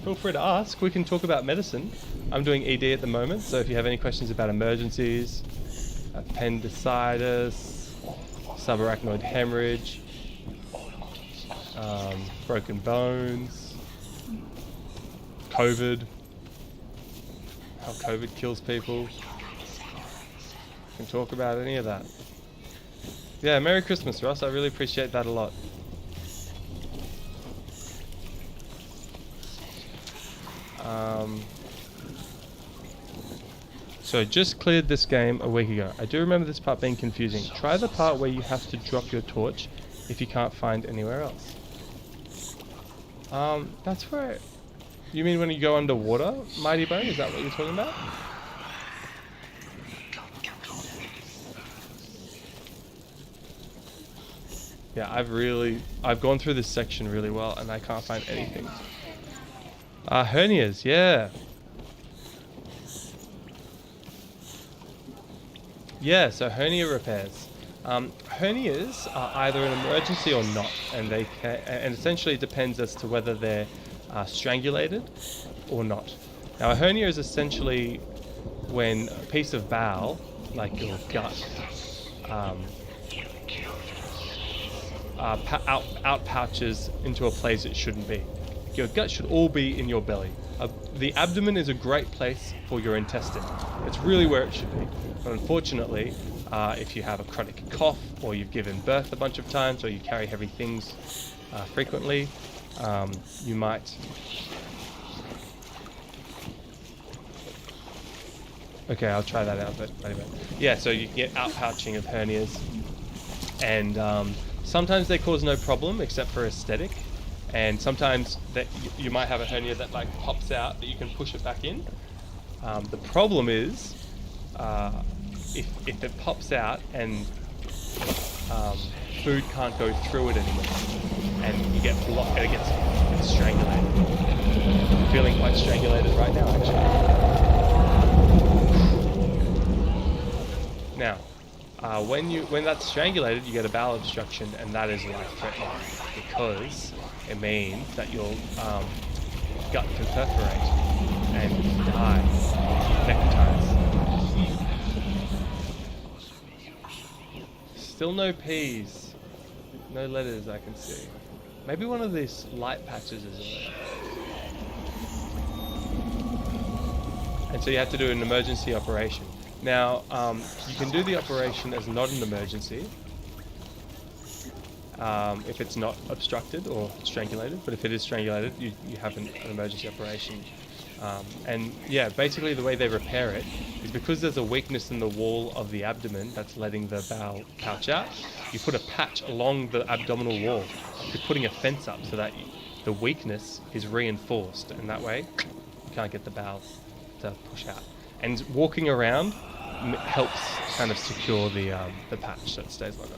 feel free to ask. We can talk about medicine. I'm doing ED at the moment, so if you have any questions about emergencies, appendicitis, subarachnoid hemorrhage, broken bones, COVID, how COVID kills people, we can talk about any of that. Yeah, Merry Christmas, Ross. I really appreciate that a lot. So just cleared this game a week ago. I do remember this part being confusing. Try the part where you have to drop your torch if you can't find anywhere else. That's where... You mean when you go underwater, Mighty Bone? Is that what you're talking about? Yeah, I've gone through this section really well and I can't find anything. Hernias, yeah. Yeah, so Hernia Repairs. Hernias are either an emergency or not, and they can, and essentially it depends as to whether they're strangulated or not. Now, a hernia is essentially when a piece of bowel, like your gut, outpouches into a place it shouldn't be. Your gut should all be in your belly. The abdomen is a great place for your intestine. It's really where it should be. But unfortunately, if you have a chronic cough, or you've given birth a bunch of times, or you carry heavy things frequently, you might... Okay, I'll try that out, but anyway. Yeah, so you get outpouching of hernias, and sometimes they cause no problem except for aesthetic, and sometimes that you might have a hernia that like pops out that you can push it back in. The problem is if it pops out and food can't go through it anymore, and you get blocked, it gets strangulated. I'm feeling quite strangulated right now, actually. Now, when that's strangulated, you get a bowel obstruction, and that is life-threatening because it means that your gut can perforate and die, necrotize. Still no P's, no letters I can see. Maybe one of these light patches is a letter. And so you have to do an emergency operation. Now, you can do the operation as not an emergency if it's not obstructed or strangulated, but if it is strangulated, you have an emergency operation. And yeah, basically the way they repair it is because there's a weakness in the wall of the abdomen that's letting the bowel pouch out, you put a patch along the abdominal wall. You're putting a fence up so that the weakness is reinforced, and that way you can't get the bowel to push out. And walking around helps kind of secure the patch so it stays longer.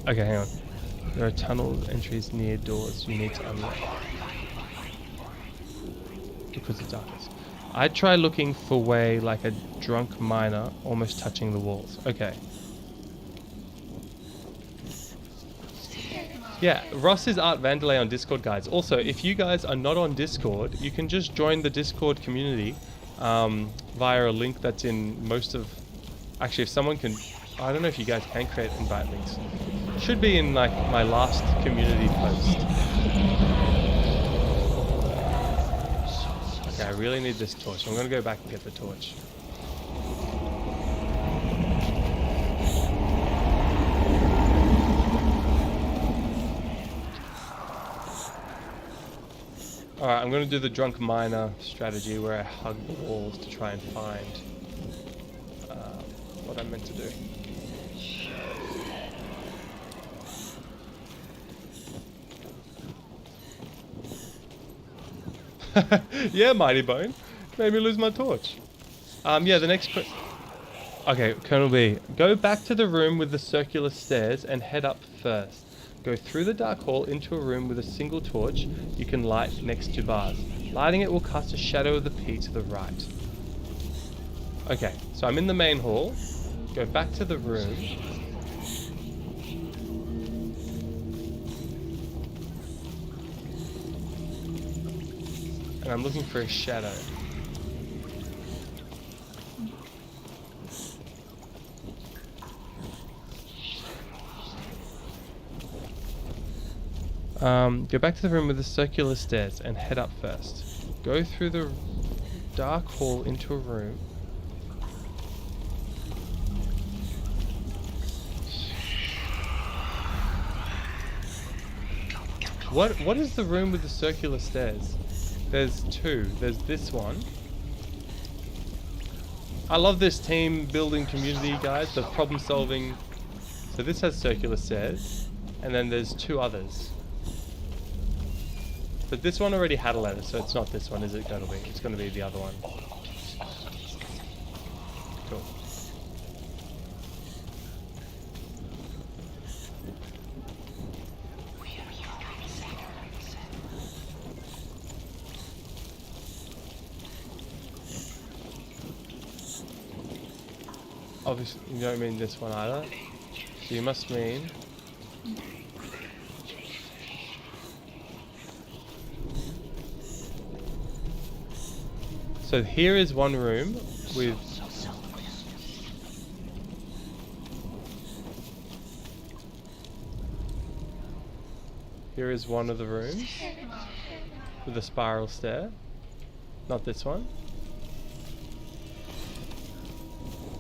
Okay, hang on. There are tunnel entries near doors you need to unlock because it's darkness. I'd try looking for way like a drunk miner almost touching the walls. Okay. Yeah, Ross is Art Vandelay on Discord, guys. Also, if you guys are not on Discord, you can just join the Discord community via a link that's in most of... Actually, if someone can... I don't know if you guys can create invite links. It should be in like my last community post. Okay, I really need this torch. I'm going to go back and get the torch. Alright, I'm going to do the drunk miner strategy where I hug the walls to try and find what I'm meant to do. Yeah, Mighty Bone. Made me lose my torch. Yeah, the next... Okay, Colonel B. Go back to the room with the circular stairs and head up first. Go through the dark hall into a room with a single torch you can light next to bars. Lighting it will cast a shadow of the P to the right. Okay, so I'm in the main hall. Go back to the room. And I'm looking for a shadow. Go back to the room with the circular stairs and head up first. Go through the dark hall into a room. What is the room with the circular stairs? There's two. There's this one. I love this team building community, guys. The problem solving. So this has circular stairs, and then there's two others. But this one already had a ladder, so it's not this one, is it going to be? It's going to be the other one. Cool. Obviously, you don't mean this one either. So you must mean... So here is one room with... Here is one of the rooms with a spiral stair. Not this one.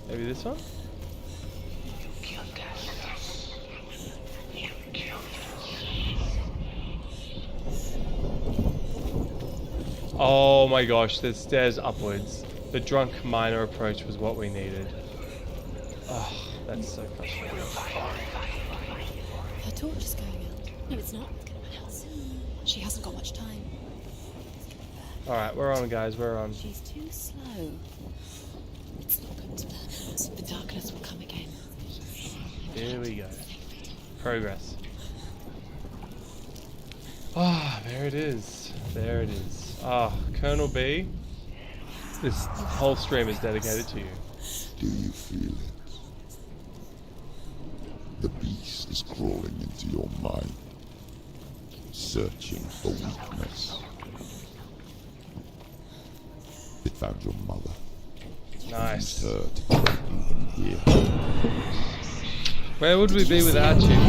Maybe this one? Oh my gosh, there's stairs upwards. The drunk miner approach was what we needed. Oh, that's so frustrating. Her torch is going out. No, it's not. It's gonna melt soon. She hasn't got much time. Alright, we're on, guys, we're on. She's too slow. It's not going to burn out. The darkness will come again. Here we go. Progress. Ah, there it is. There it is. Ah, Colonel B, this whole stream is dedicated to you. Do you feel it? The beast is crawling into your mind, searching for weakness. It found your mother. Nice. Used her to trap you in here. Where would we be without you?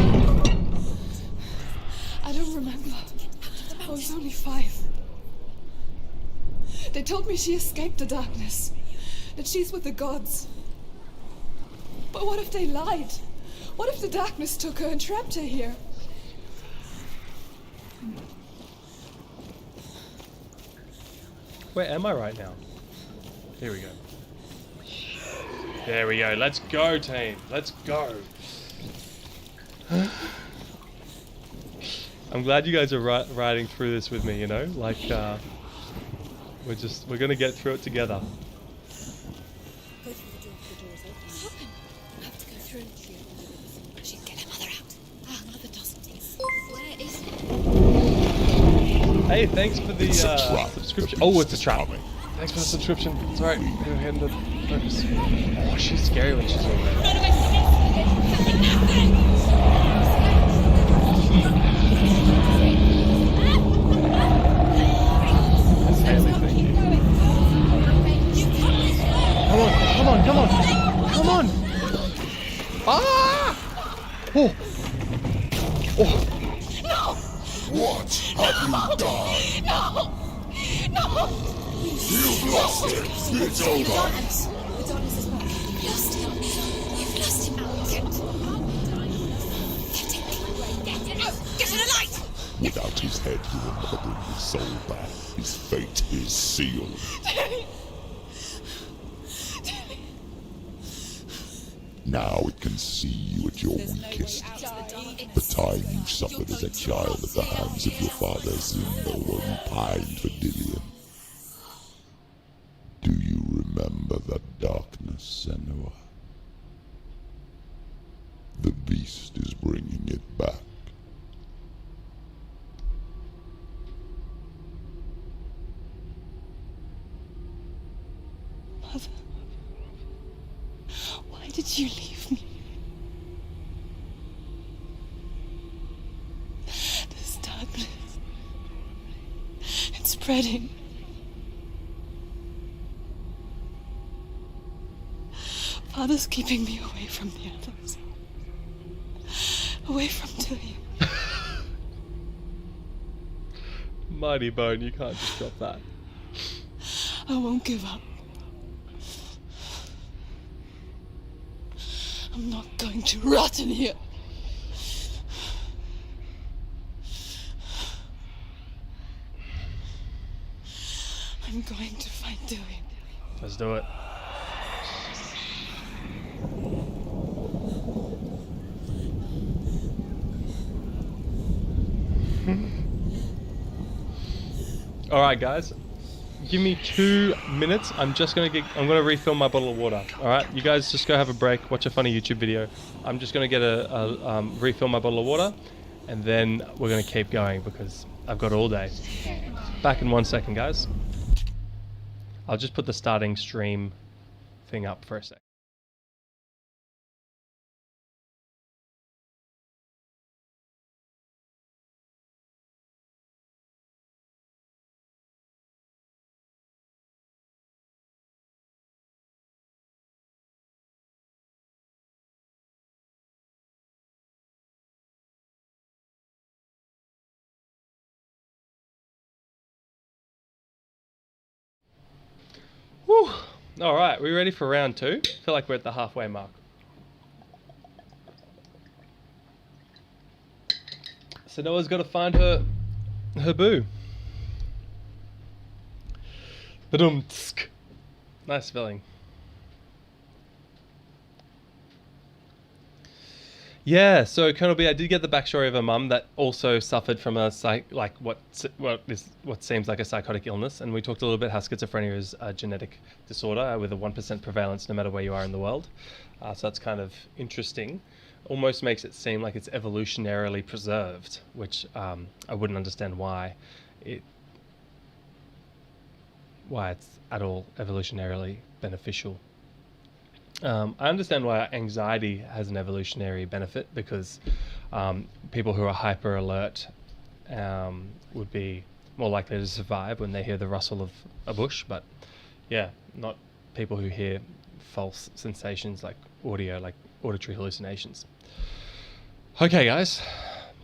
I don't remember. I was only 5. They told me she escaped the darkness, that she's with the gods. But what if they lied? What if the darkness took her and trapped her here? Where am I right now? Here we go. There we go. Let's go, team. Let's go. I'm glad you guys are riding through this with me, you know? Like, we're gonna get through it together. Go through the door. The door is open. I have to go through. She'll get her mother out. Ah, mother doesn't. Where is it? Hey, thanks for the subscription. Oh, it's a trap. Thanks for the subscription. It's alright. Go ahead and focus. Oh, she's scary when she's all there. Come on! Ah! Oh! Oh! No! What have you done? No! You've lost it! It's over! The darkness is back. You've lost him. You've lost him. Get it out! Get in the light! Without his head, he will never bring his soul back. His fate is sealed. Now it can see you at your weakest. The time you suffered as a child at the hands of your father Zinno while you pined for Dillion. Do you remember that darkness, Senua? The beast is bringing it back. Mother, why did you leave me? This darkness, it's spreading. Father's keeping me away from the others. Away from Dillion. Mighty Bone, you can't just drop that. I won't give up. I'm not going to rot in here. I'm going to find Dillion. Let's do it. All right, guys. Give me 2 minutes. I'm gonna refill my bottle of water. All right, you guys just go have a break, watch a funny YouTube video. I'm just gonna get refill my bottle of water, and then we're gonna keep going because I've got all day. Back in 1 second, guys. I'll just put the starting stream thing up for a sec. Whew. All right, we ready for round 2? I feel like we're at the halfway mark. So Noah's got to find her boo. Badumtsk. Nice spelling. Yeah, so Colonel B, I did get the backstory of a mum that also suffered from a what seems like a psychotic illness, and we talked a little bit how schizophrenia is a genetic disorder with a 1% prevalence no matter where you are in the world. So that's kind of interesting. Almost makes it seem like it's evolutionarily preserved, which I wouldn't understand why it's at all evolutionarily beneficial. I understand why anxiety has an evolutionary benefit, because people who are hyper alert would be more likely to survive when they hear the rustle of a bush, but yeah, not people who hear false sensations like audio, like auditory hallucinations. Okay guys,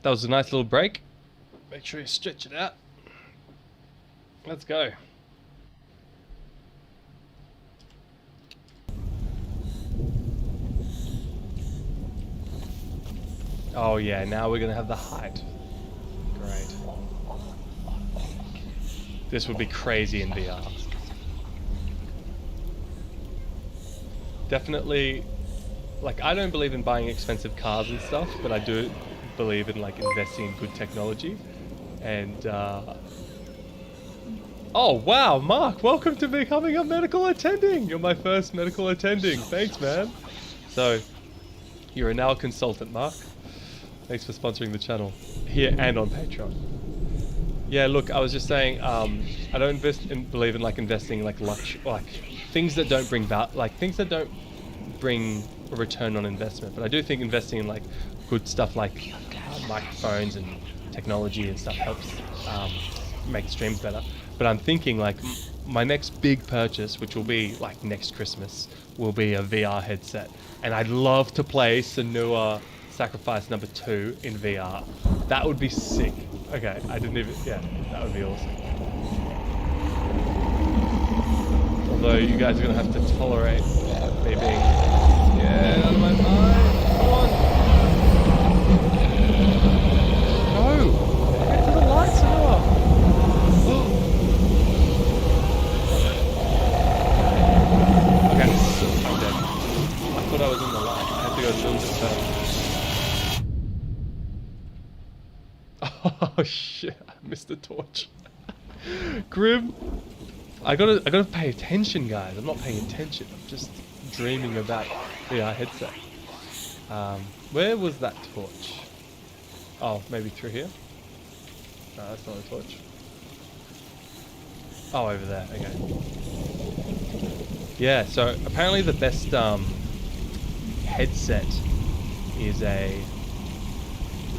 that was a nice little break. Make sure you stretch it out. Let's go. Oh yeah, now we're gonna have the height. Great. This would be crazy in VR. Definitely, like, I don't believe in buying expensive cars and stuff, but I do believe in like investing in good technology. And oh wow, Mark, welcome to becoming a medical attending. You're my first medical attending. Thanks, man. So you're a now consultant, Mark. Thanks for sponsoring the channel here and on Patreon. Yeah, look, I was just saying, I don't believe in like investing in like things that don't bring things that don't bring a return on investment. But I do think investing in like good stuff like microphones and technology and stuff helps make streams better. But I'm thinking like my next big purchase, which will be like next Christmas, will be a VR headset, and I'd love to play Senua Sacrifice number 2 in VR. That would be sick. Okay, I didn't even, yeah, that would be awesome. Although you guys are gonna have to tolerate me being, yeah, out of my mind. Come on. No! Get to the lights now! Okay, I'm dead. I thought I was in the light. I had to go film this first. Oh shit, I missed the torch. Grim. I gotta pay attention, guys. I'm not paying attention. I'm just dreaming about VR headset. Where was that torch? Oh, maybe through here? No, that's not a torch. Oh, over there, okay. Yeah, so apparently the best headset is a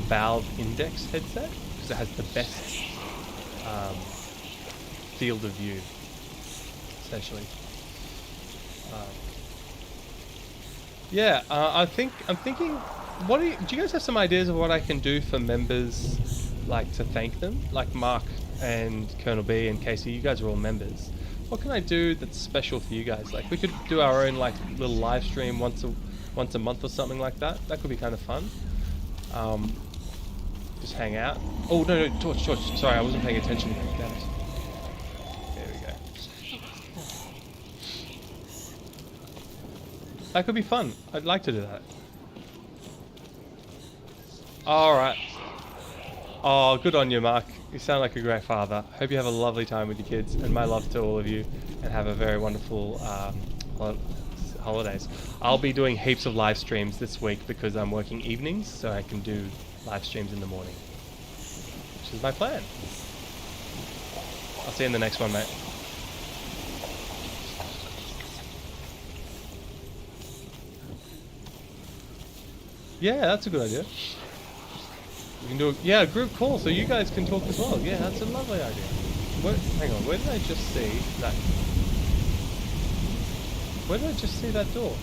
Valve Index headset, because it has the best field of view, essentially. Yeah, I'm thinking, do you guys have some ideas of what I can do for members, like to thank them? Like Mark and Colonel B and Casey, you guys are all members. What can I do that's special for you guys? Like we could do our own like little live stream once a month or something like that. That could be kind of fun. Just hang out. Oh no, torch. Sorry, I wasn't paying attention. Damn it. There we go. That could be fun. I'd like to do that. Alright. Oh, good on you, Mark. You sound like a great father. Hope you have a lovely time with your kids, and my love to all of you, and have a very wonderful holidays. I'll be doing heaps of live streams this week because I'm working evenings, so I can do live streams in the morning, which is my plan. I'll see you in the next one, mate. Yeah, that's a good idea. We can do a group call so you guys can talk as well. Yeah, that's a lovely idea. Hang on, where did I just see that? Where did I just see that door?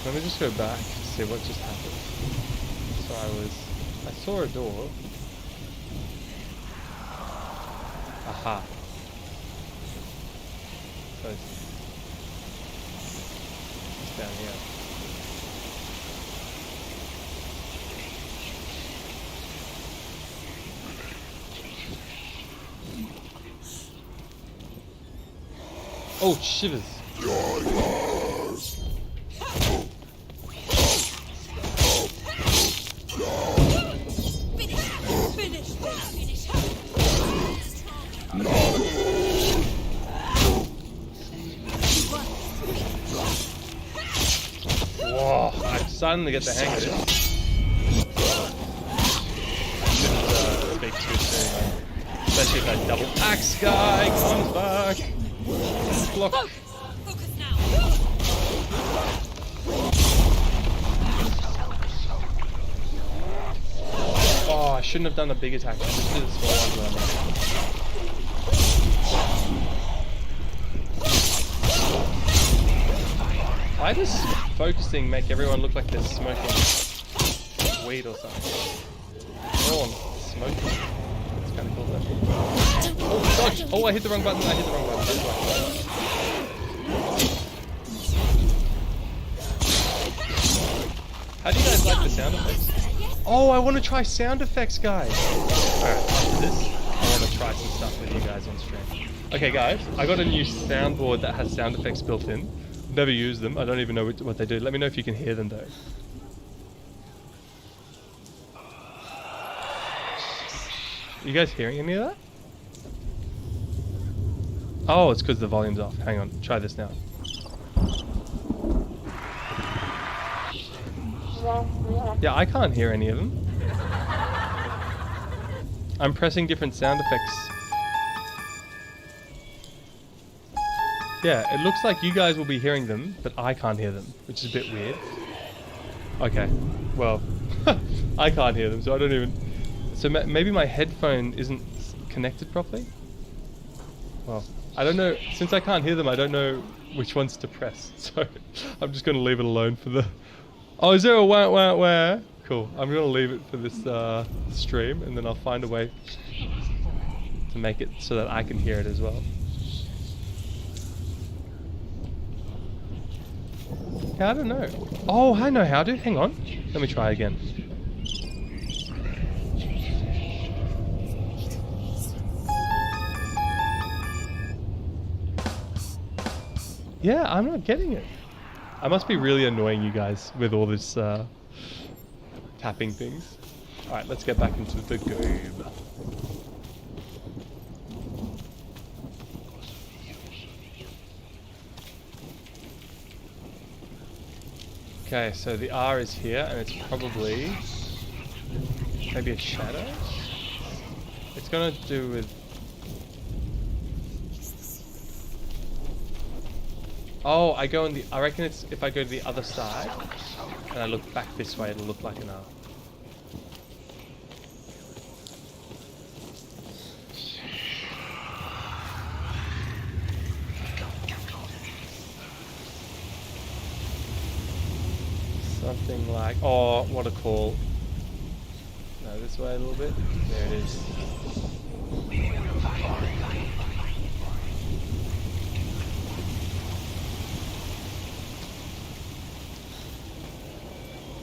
Let me just go back to see what just happened. So I saw a door. Aha. So it's down here. Oh, shivers. Whoa, I'm starting to get the hang of this. Speak too soon, especially if that double axe guy comes back. Block. Focus now. Oh, I shouldn't have done a big attack. I just did a small one. Why does focusing make everyone look like they're smoking weed or something? They're all smoking. It's kind of cool though. Oh, dodge! Oh, I hit the wrong button. I hit the wrong button. How do you guys like the sound effects? Oh, I want to try sound effects, guys. Alright, after this, I want to try some stuff with you guys on stream. Okay, guys, I got a new soundboard that has sound effects built in. Never used them. I don't even know what they do. Let me know if you can hear them, though. You guys hearing any of that? Oh, it's because the volume's off. Hang on, try this now. Yeah, I can't hear any of them. I'm pressing different sound effects. Yeah, it looks like you guys will be hearing them, but I can't hear them, which is a bit weird. Okay, well, I can't hear them, so I don't even... So maybe my headphone isn't connected properly? Well, I don't know. Since I can't hear them, I don't know which ones to press. So I'm just going to leave it alone for the... Oh, is there a wah? Cool. I'm going to leave it for this stream, and then I'll find a way to make it so that I can hear it as well. I don't know. Oh, I know how to. Hang on. Let me try again. Yeah, I'm not getting it. I must be really annoying you guys with all this tapping things. Alright, let's get back into the game. Okay, so the R is here, and it's probably maybe a shadow. It's gonna do with... Oh, I go on the... I reckon it's if I go to the other side, and I look back this way, it'll look like an R. Something like... Oh, what a call. No, this way a little bit. There it is.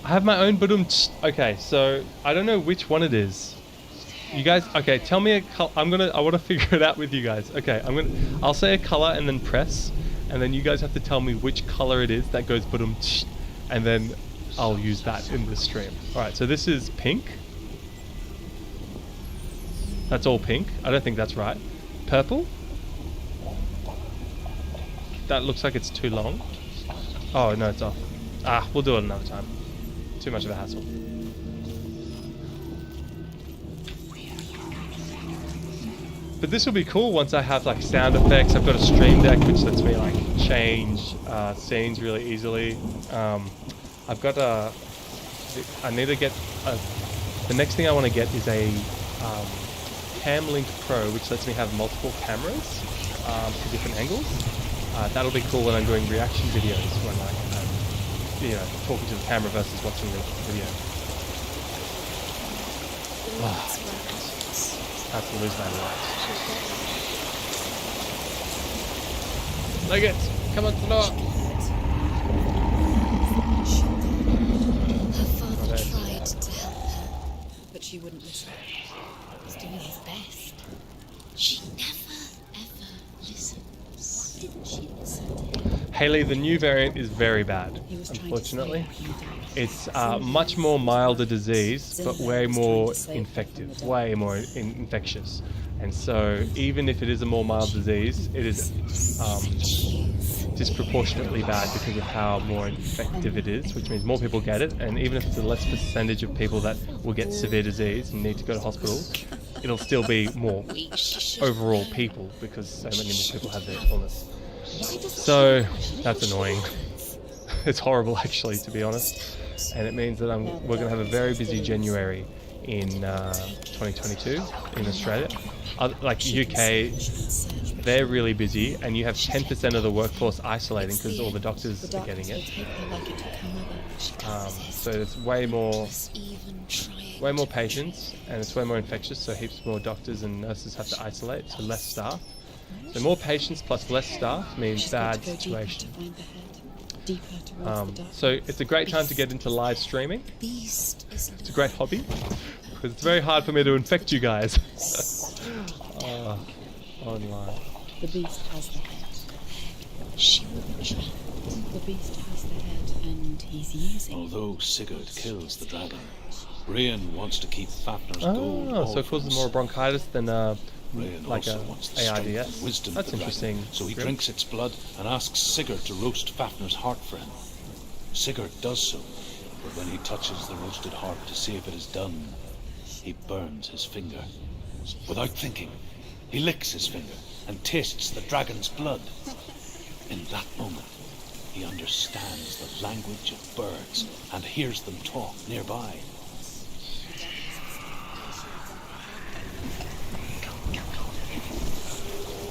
I have my own badum. Okay, so I don't know which one it is. You guys, okay, tell me a color. I want to figure it out with you guys. Okay, I'll say a color and then press, and then you guys have to tell me which color it is that goes badum, and then I'll use that in the stream. All right, so this is pink. That's all pink. I don't think that's right. Purple. That looks like it's too long. Oh no, it's off. Ah, we'll do it another time. Too much of a hassle. But this will be cool once I have like sound effects. I've got a stream deck which lets me like change scenes really easily. I've got I need to get the next thing I want to get is a Cam Link Pro, which lets me have multiple cameras to different angles. That'll be cool when I'm doing reaction videos when I you know, talking to the camera versus watching the video. I have to lose my light. Leg it! Come on, Senua! Her father tried to help her, but she wouldn't listen. He was doing his best. She never, ever listens. Didn't she listen to him? Hela, the new variant, is very bad, unfortunately. It's much more milder disease, but way more infective, way more infectious. And so, even if it is a more mild disease, it is disproportionately bad because of how more infective it is, which means more people get it. And even if it's a less percentage of people that will get severe disease and need to go to hospital, it'll still be more overall people because so many more people have the illness. So that's annoying. It's horrible, actually, to be honest. And it means that we're going to have a very busy January in 2022 in Australia. Like UK, they're really busy, and you have 10% of the workforce isolating because all the doctors are getting it. So it's way more patients, and it's way more infectious. So heaps more doctors and nurses have to isolate, so less staff. So more patients plus less staff means bad situation. So it's a great time to get into live streaming. It's a great hobby because it's very hard for me to infect you guys online. The beast has the head. She wouldn't try. The beast has the head, and he's using. Although Sigurd kills the dragon, Rian wants to keep Fafnir's gold. So it causes more bronchitis than Rian like also a wants the strength ARDS. and wisdom That's of the interesting. dragon, so he drinks its blood and asks Sigurd to roast Fafnir's heart for him. Sigurd does so, but when he touches the roasted heart to see if it is done, he burns his finger. Without thinking, he licks his finger and tastes the dragon's blood. In that moment, he understands the language of birds and hears them talk nearby.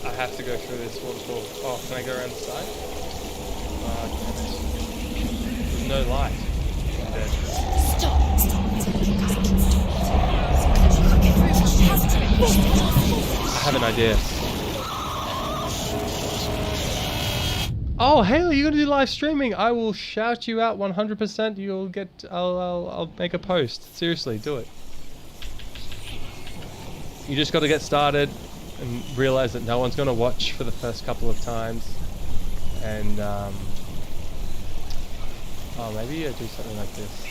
I have to go through this waterfall. Oh, can I go around the side? There's no light. I have an idea. Oh, Hela, you're gonna do live streaming. I will shout you out 100%. You'll get. I'll make a post. Seriously, do it. You just got to get started and realize that no one's gonna watch for the first couple of times, and oh, maybe I do something like this.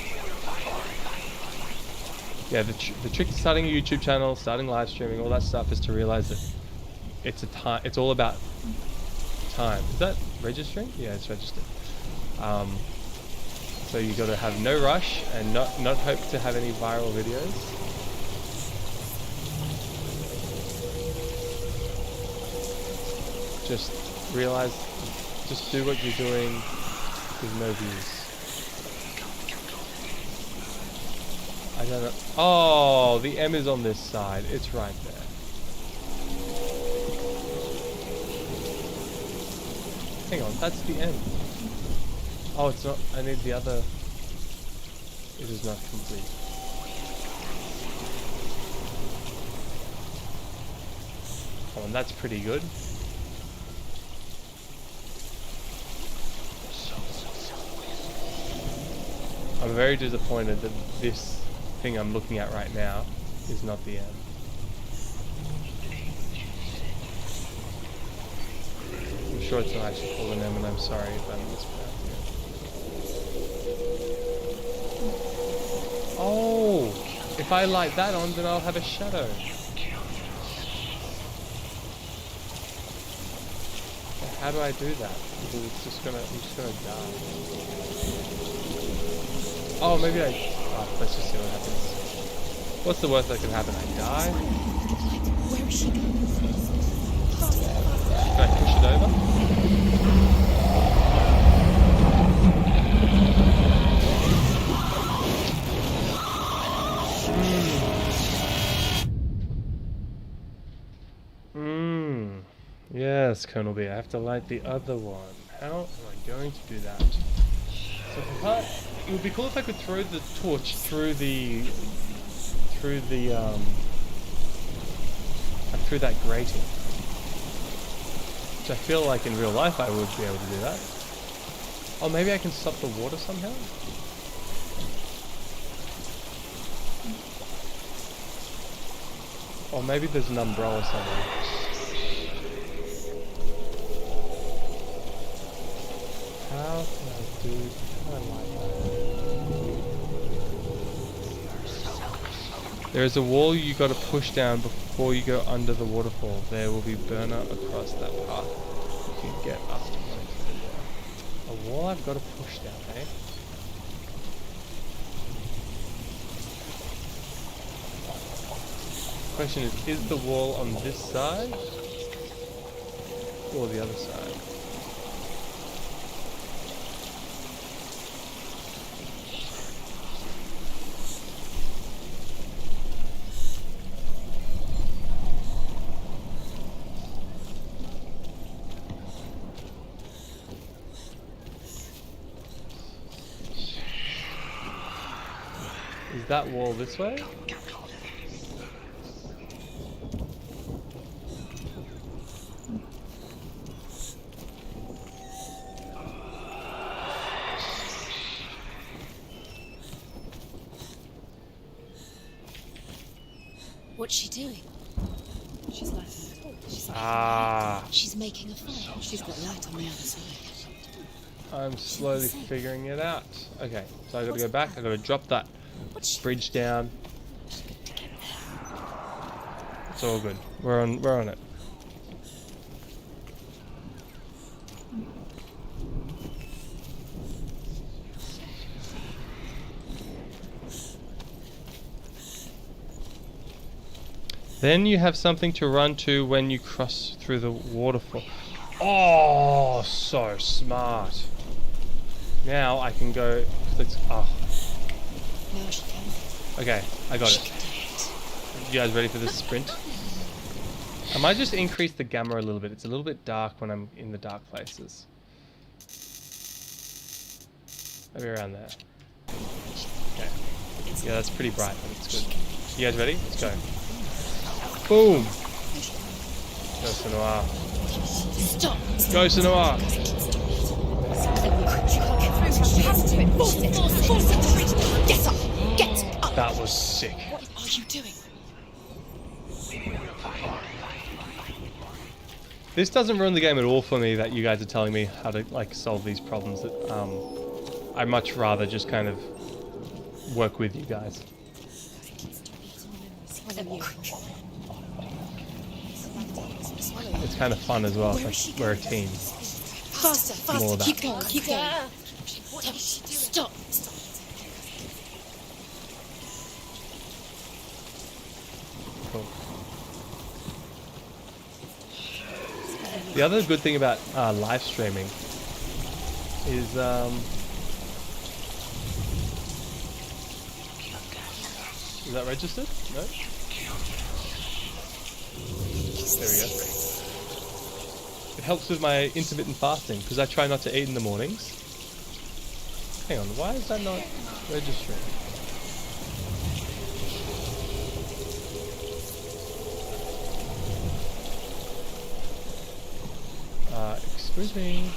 Yeah, the trick to starting a YouTube channel, starting live streaming, all that stuff is to realize that it's all about time. Is that registering? Yeah, it's registered. So you got to have no rush and not hope to have any viral videos. Just realize, just do what you're doing with no views. I don't know. Oh, the M is on this side. It's right there. Hang on, that's the end. Oh, it's not. I need the other. It is not complete. Come on, that's pretty good. I'm very disappointed that this thing I'm looking at right now is not the end. I'm sure it's not actually called an M, and I'm sorry if I'm mispronouncing it. Oh! If I light that on, then I'll have a shadow. How do I do that? Because I'm just gonna die. Oh, maybe let's just see what happens. What's the worst that could happen? I die? Where is she going? Can I push it over? Yes, Colonel B, I have to light the other one. How am I going to do that? So if I can't, it would be cool if I could throw the torch through that grating. Which I feel like in real life I would be able to do that. Oh, maybe I can stop the water somehow? Or maybe there's an umbrella somewhere. How can I do something like that? There is a wall you got to push down before you go under the waterfall. There will be burner across that path. You can get up to it. A wall I've got to push down, eh? Question is the wall on this side or the other side? Is that wall this way? What's she doing? She's lighting a torch. She's making a fire. She's got light on the other side. I'm slowly figuring it out. Okay, so I gotta go back, I gotta drop that bridge down. It's all good. We're on it. Then you have something to run to when you cross through the waterfall. Oh, so smart. Now I can go. Oh. Now she can. Okay, I got it. You guys ready for this sprint? I might just increase the gamma a little bit. It's a little bit dark when I'm in the dark places. Maybe around there. Okay. Yeah, that's pretty bright, but it's good. You guys ready? Let's go. Boom! Go Senua. Stop! Go Senua! She can't get through. She has to. Force it! Force it! Get up! Get up! That was sick. What are you doing? This doesn't ruin the game at all for me that you guys are telling me how to like solve these problems. That I'd much rather just kind of work with you guys. It's kind of fun as well. It's like we're a team. Faster, faster! Keep going, keep going. What is she doing? Stop! Cool. The other good thing about live streaming is that registered? No? There we go. It helps with my intermittent fasting because I try not to eat in the mornings. Hang on, why is that not registering? Excuse me.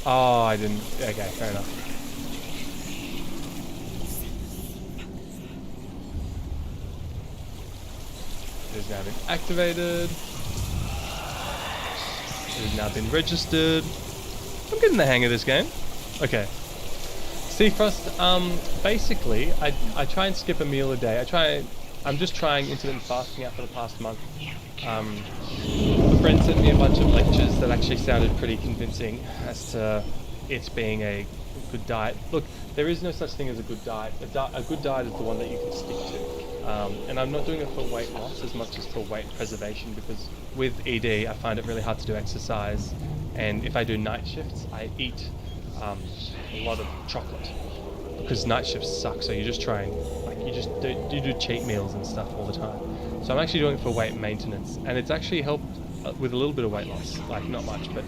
Oh, I didn't. Okay, fair enough. It has now been activated. It has now been registered. I'm getting the hang of this game. Okay. See, Frost, basically, I try and skip a meal a day. I'm just trying intermittent fasting out for the past month. A friend sent me a bunch of lectures that actually sounded pretty convincing as to it being a good diet. Look, there is no such thing as a good diet. A good diet is the one that you can stick to. And I'm not doing it for weight loss as much as for weight preservation, because with ED, I find it really hard to do exercise. And if I do night shifts, I eat a lot of chocolate because night shifts suck. So you just try and you do cheat meals and stuff all the time. So I'm actually doing it for weight maintenance, and it's actually helped with a little bit of weight loss, like not much, but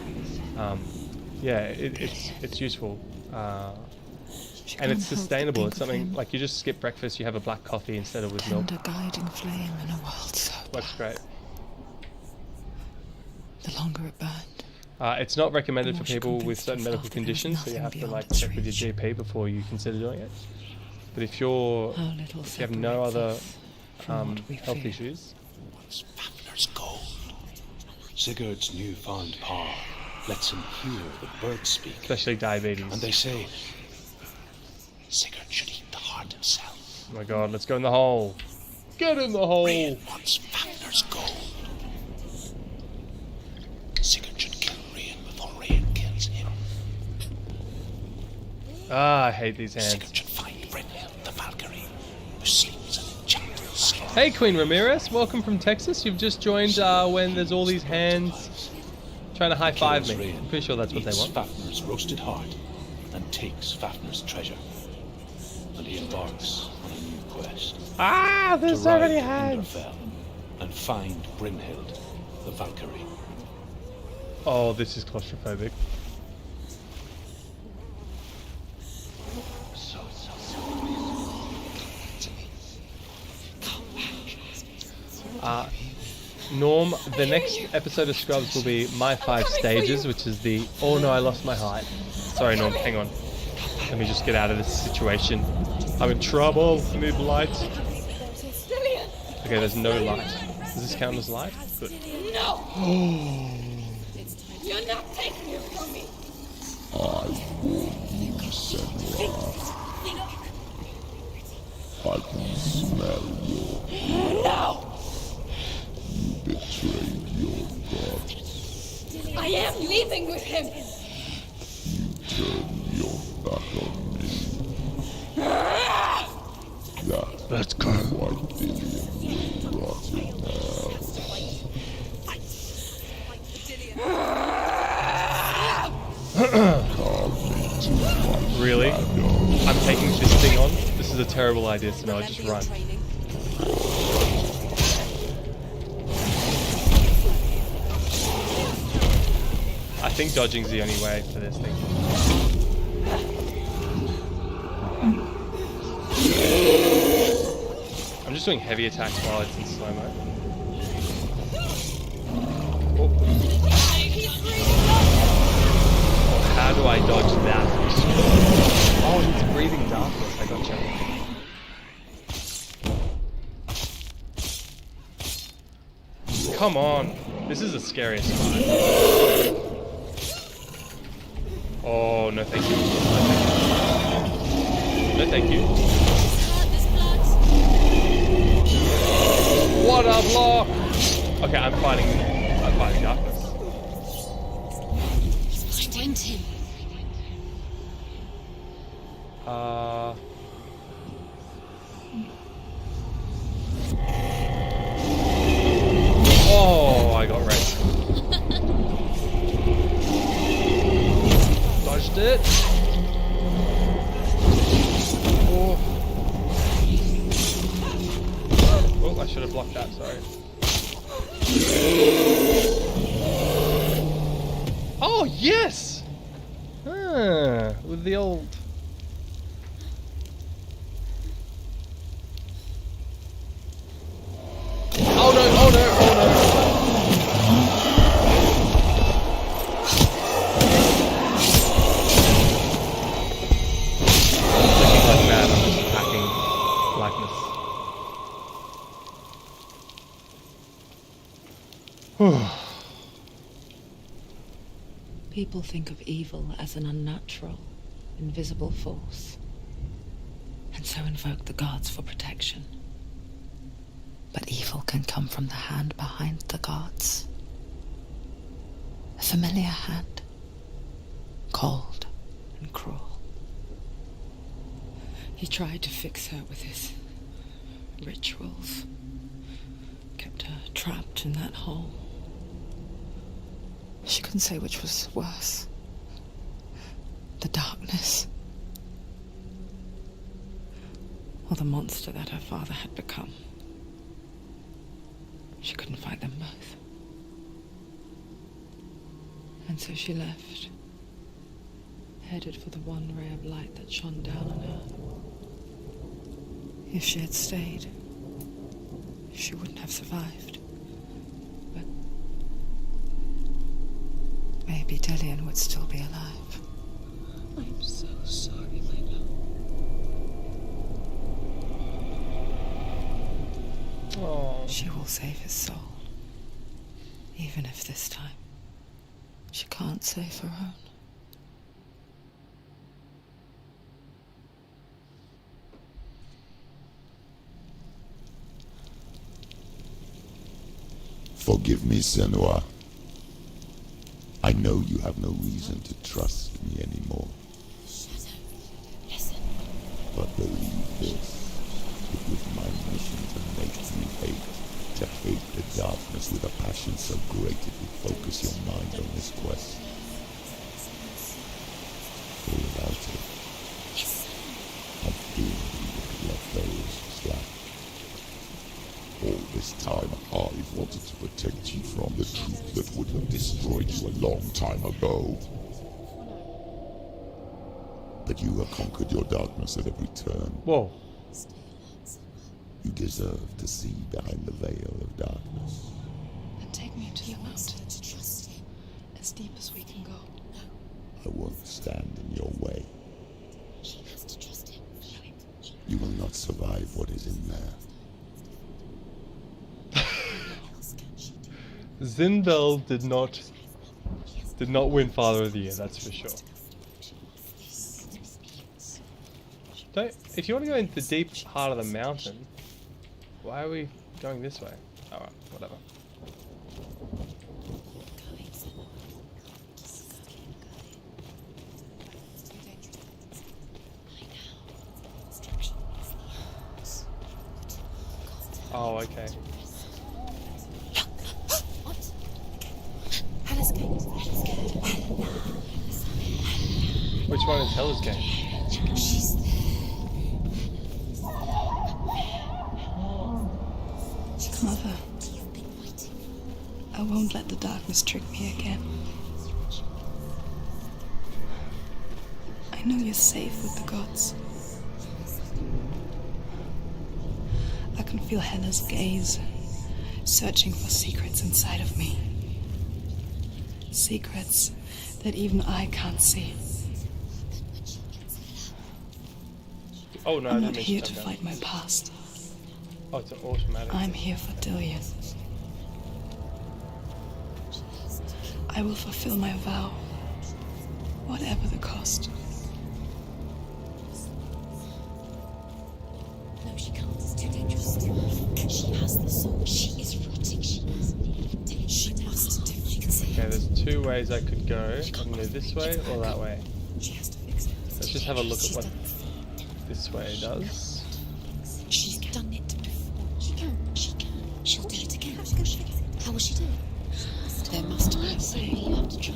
yeah, it's useful. And it's sustainable. It's something like you just skip breakfast, you have a black coffee instead of with milk. Tender guiding flame in a world so Works great. the longer it burned. It's not recommended The for more she people with convinced certain herself medical that there was conditions, so you nothing have to beyond like its check with your reach. GP before you consider doing it. But if How little you have no separates other us from what we health fear. issues, Once Fafnir's gold. Sigurd's newfound power lets him hear the birds speak. especially diabetes. And they say Sigurd should eat the heart himself. Oh my god, let's go in the hole. Get in the hole. Rian wants Fafnir's gold. Sigurd should kill Rian before Rian kills him. Ah, I hate these hands. Sigurd should find Brynhild, the Valkyrie, who sleeps in enchanted sleep. Hey Queen Ramirez, welcome from Texas. You've just joined when there's all these hands trying to high five me. I'm pretty sure that's what they eats want. Fafnir's roasted heart and takes Fafnir's treasure. And he embarks on a new quest. Ah, there's to so ride many to hands. Inderfell and find Brynhild, the Valkyrie. Oh, this is claustrophobic. Norm, the next episode of Scrubs will be My 5 Stages, which is the oh no, I lost my height. Sorry, Norm, hang on. Let me just get out of this situation. I'm in trouble. I need light. Okay, there's no light. Does this count as light? Good. No! You're not taking it from me! I warn you, Senua. I can smell your No! betrayed your god. I am leaving with him! Turn your back on me. Let's go. White Dillion will rot your now. Really? I'm taking this thing on? This is a terrible idea, so no, I just run. I think dodging's the only way for this thing. I'm just doing heavy attacks while it's in slow-mo. Oh. How do I dodge that? Oh, he's breathing darkness. I gotcha. Come on. This is the scariest fight. Oh, no thank you. No thank you. What a block! Okay, I'm fighting darkness. Find him. Oh, I got wrecked. Dodged it. Oh. Oh, I should have blocked that, sorry. Oh, yes! Ah, with the old... Oh no, oh no, oh no! Looking like mad, I'm just attacking blackness. People think of evil as an unnatural, invisible force, and so invoke the gods for protection. But evil can come from the hand behind the gods. A familiar hand, cold and cruel. He tried to fix her with his rituals, kept her trapped in that hole. She couldn't say which was worse. The darkness, or the monster that her father had become. She couldn't fight them both. And so she left, headed for the one ray of light that shone down on her. If she had stayed, she wouldn't have survived. But maybe Delian would still be alive. I'm so sorry, my love. Oh. She will save his soul. Even if this time she can't save her own. Forgive me, Senua. I know you have no reason to trust me anymore. Shadow, listen. But believe this. It was my mission to make you hate. To hate the darkness with a passion so great it would focus your mind on this quest. For without it, I fear you would have left those slack. All this time, I wanted to protect you from the truth that would have destroyed you a long time ago. But you have conquered your darkness at every turn. Whoa. You deserve to see behind the veil of darkness. And take me to the mountain to trust him, as deep as we can go. I won't stand in your way. She has to trust him. You will not survive what is in there. Zindel did not win Father of the Year, that's for sure. If you want to go into the deep heart of the mountain, why are we going this way? Alright, whatever. Oh, okay. Hela's gate. Which one is Hela's Gate? She's there. Mother, I won't let the darkness trick me again. I know you're safe with the gods. I can feel Hela's gaze, searching for secrets inside of me. Secrets that even I can't see. Oh no, I I'm didn't not mean here to to come fight my past. down. Oh, it's an automatic. I'm here for Delian. I will fulfill my vow, whatever the cost. No, she can't. It's too dangerous. She has the soul. She is rotting. She must do. She can see. Okay, there's two ways I could go. I can go this way or that way. She has to fix it. Let's just have a look at what this way does. She's done it before. She can. She'll do it again. How will she do it? There must be a way. You have to try.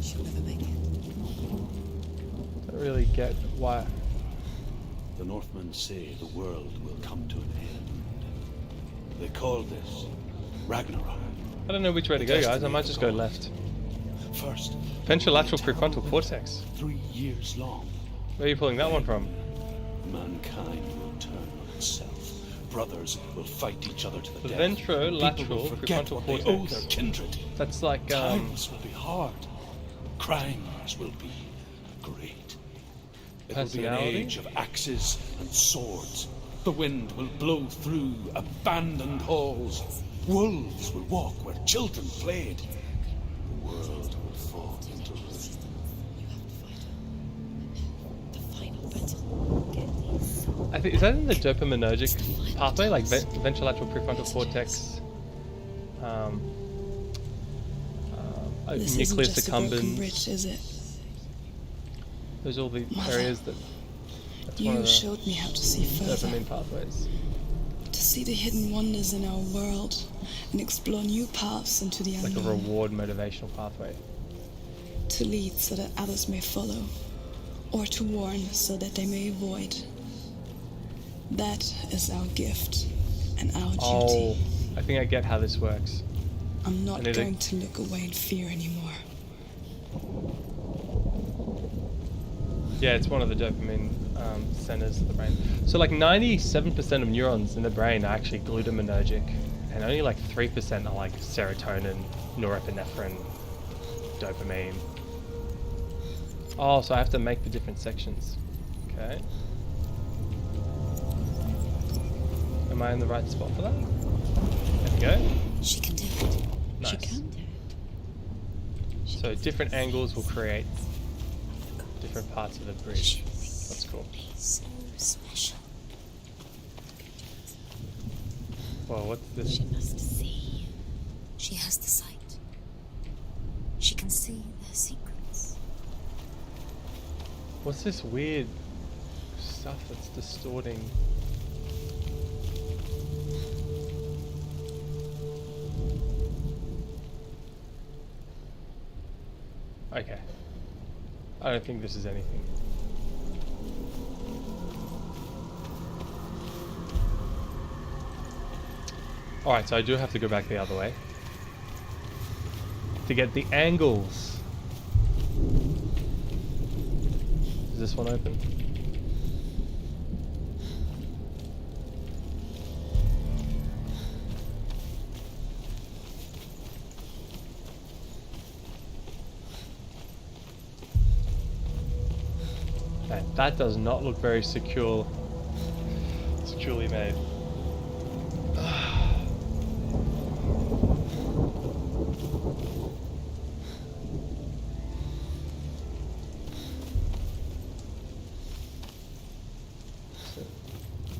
She'll never make it. Don't really get why. The Northmen say the world will come to an end. They call this Ragnarok. I don't know which way to go, guys. I might just go left. First, Ventrolateral prefrontal cortex. 3 years long. Where are you pulling that one from? Mankind will turn on itself. Brothers will fight each other to the death. Ventrolateral People will forget prefrontal what they owe cortex. their kindred. That's like Times will be hard. Crimes will be great. It will be an Personality? age of axes and swords. The wind will blow through abandoned halls. Wolves will walk where children played. The world will fall into ruin. I think, is that in the dopaminergic pathway, like ventrolateral prefrontal cortex, This isn't nucleus just a broken bridge, accumbens? is it? Those are all the Mother, areas that. That's one You of the showed me how to see further, dopamine pathways. to see the hidden wonders in our world, and explore new paths into the Like a unknown. reward motivational pathway. To lead so that others may follow, or to warn so that they may avoid. That is our gift and our duty. Oh, I think I get how this works. I'm not I need to- going to look away in fear anymore. Yeah, it's one of the dopamine centers of the brain. So like 97% of neurons in the brain are actually glutaminergic, and only like 3% are like serotonin, norepinephrine, dopamine. Oh, so I have to make the different sections. Okay. Am I in the right spot for that? There we go. She can do it. Nice. She can do it. So different angles will create different parts of the bridge. That's cool. So special. Well, what's this? She must see. She has the sight. She can see their secrets. What's this weird stuff that's distorting? Okay. I don't think this is anything. Alright, so I do have to go back the other way to get the angles. Is this one open? Okay, that does not look very securely made.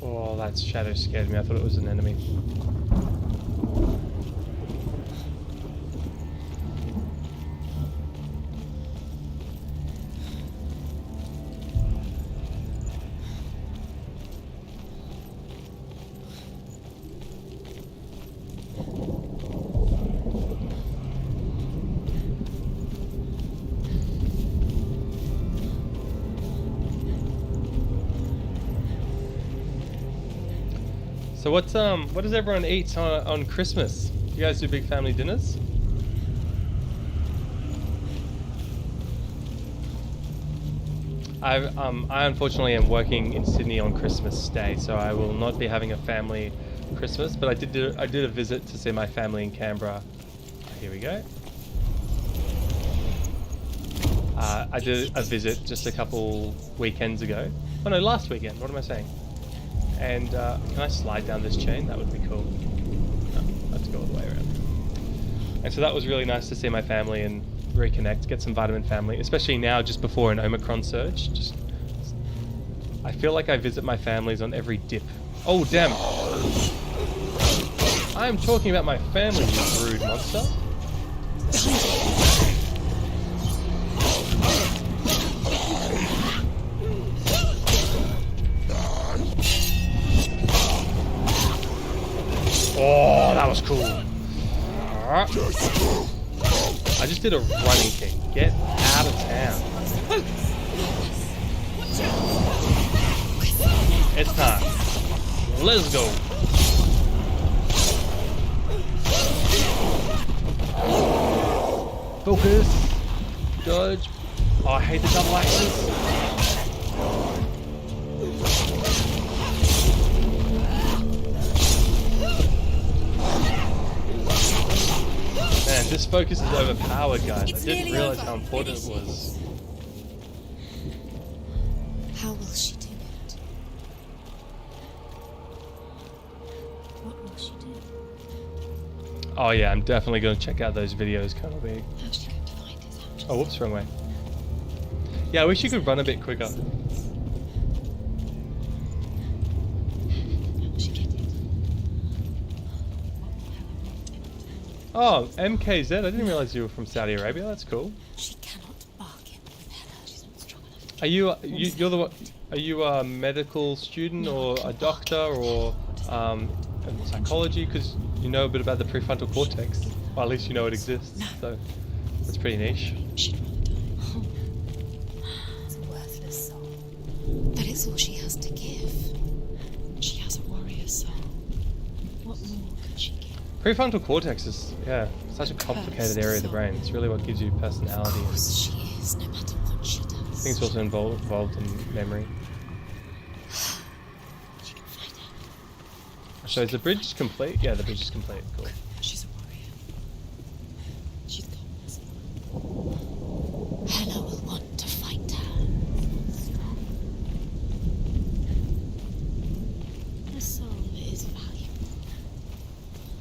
Oh, that shadow scared me. I thought it was an enemy. So what does everyone eat on Christmas? You guys do big family dinners? I unfortunately am working in Sydney on Christmas Day, so I will not be having a family Christmas. But I did a visit to see my family in Canberra. Here we go. I did a visit just a couple weekends ago. Oh no, last weekend. What am I saying? And can I slide down this chain? That would be cool. No, I have to go all the way around. And so that was really nice to see my family and reconnect, get some vitamin family, especially now just before an Omicron surge. Just, I feel like I visit my families on every dip. Oh damn! I am talking about my family, you rude monster. Oh, that was cool. Alright. I just did a running kick. Get out of town. It's time. Let's go. Focus. Dodge. Oh, I hate the double axes. Man, this focus is overpowered, guys. I didn't realize how important it was. How will she do it? What will she do? Oh yeah, I'm definitely going to check out those videos, Colonel B. How's she going to find it? Oh, whoops, wrong way. Yeah, I wish you could run a bit quicker. How will she get it? Oh, MKZ, I didn't realize you were from Saudi Arabia. That's cool. She cannot bargain with Hela. She's not strong enough. Are you're the one? Are you a medical student or a doctor or psychology? Because you know a bit about the prefrontal cortex, or at least you know it exists. So that's pretty niche. She'd rather die. It's a worthless soul. But it's all she has to give. She has a warrior soul. What more could she give? Prefrontal cortex is, such a complicated area of the brain. It's really what gives you personality. Of course she is, no matter what she I does. think it's also involved in memory. She can find out. So is the bridge complete? Yeah, the bridge is complete. Cool. She's a warrior. She's got this. Hela will want to fight her. Her soul is valuable.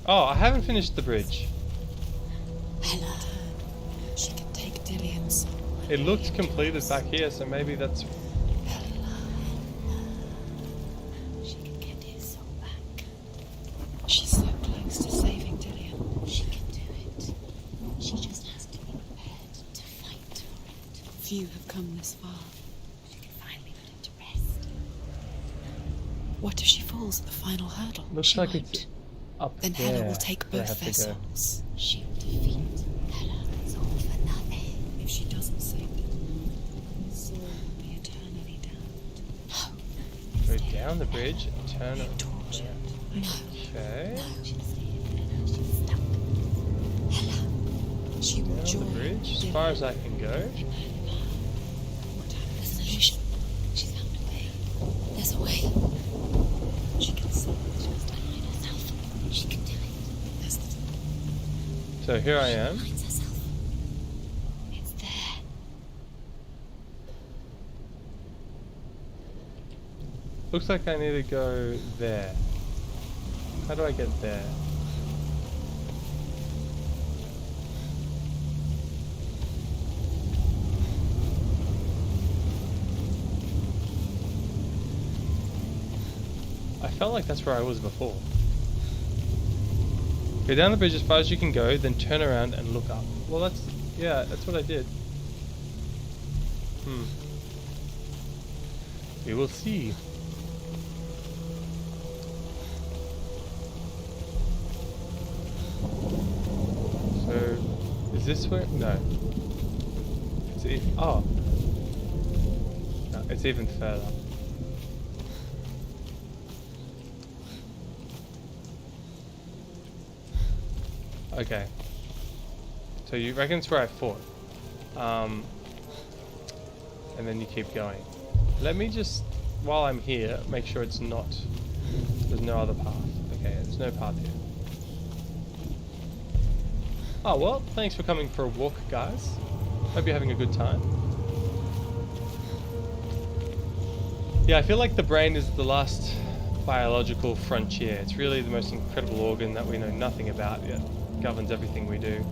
Oh, I haven't finished the bridge. Hela, she can take Dillion's soul. It looks completed back here, so maybe that's... She can get his soul back. She's so close to saving Dillion. She can do it. She just has to be prepared to fight for it. Few have come this far. She can finally put it to rest. What if she falls at the final hurdle? Looks She like won't. it's up Then there. Hela will take where I both have their to go. souls. She'll defeat Hela. It's all for nothing. If she doesn't save it, his soul will be eternally damned. No. Go down the bridge and turn it. Tortured. No. Okay. She's stuck. Hela. She will Down join the bridge, as Dillion. far as I can go. What happens? There's a solution. She's found a way. There's a way. She can see it. She must align herself. She can do it. There's the So here I am. finds herself. It's there. Looks like I need to go there. How do I get there? I felt like that's where I was before. Go down the bridge as far as you can go, then turn around and look up. Well, that's what I did. We will see. So, is this where? No. Oh. No, it's even further. Okay. So you reckon it's where I fought. And then you keep going. Let me just, while I'm here, make sure it's not, there's no other path. Okay, there's no path here. Oh, well, thanks for coming for a walk, guys. Hope you're having a good time. Yeah, I feel like the brain is the last biological frontier. It's really the most incredible organ that we know nothing about yet. It governs everything we do.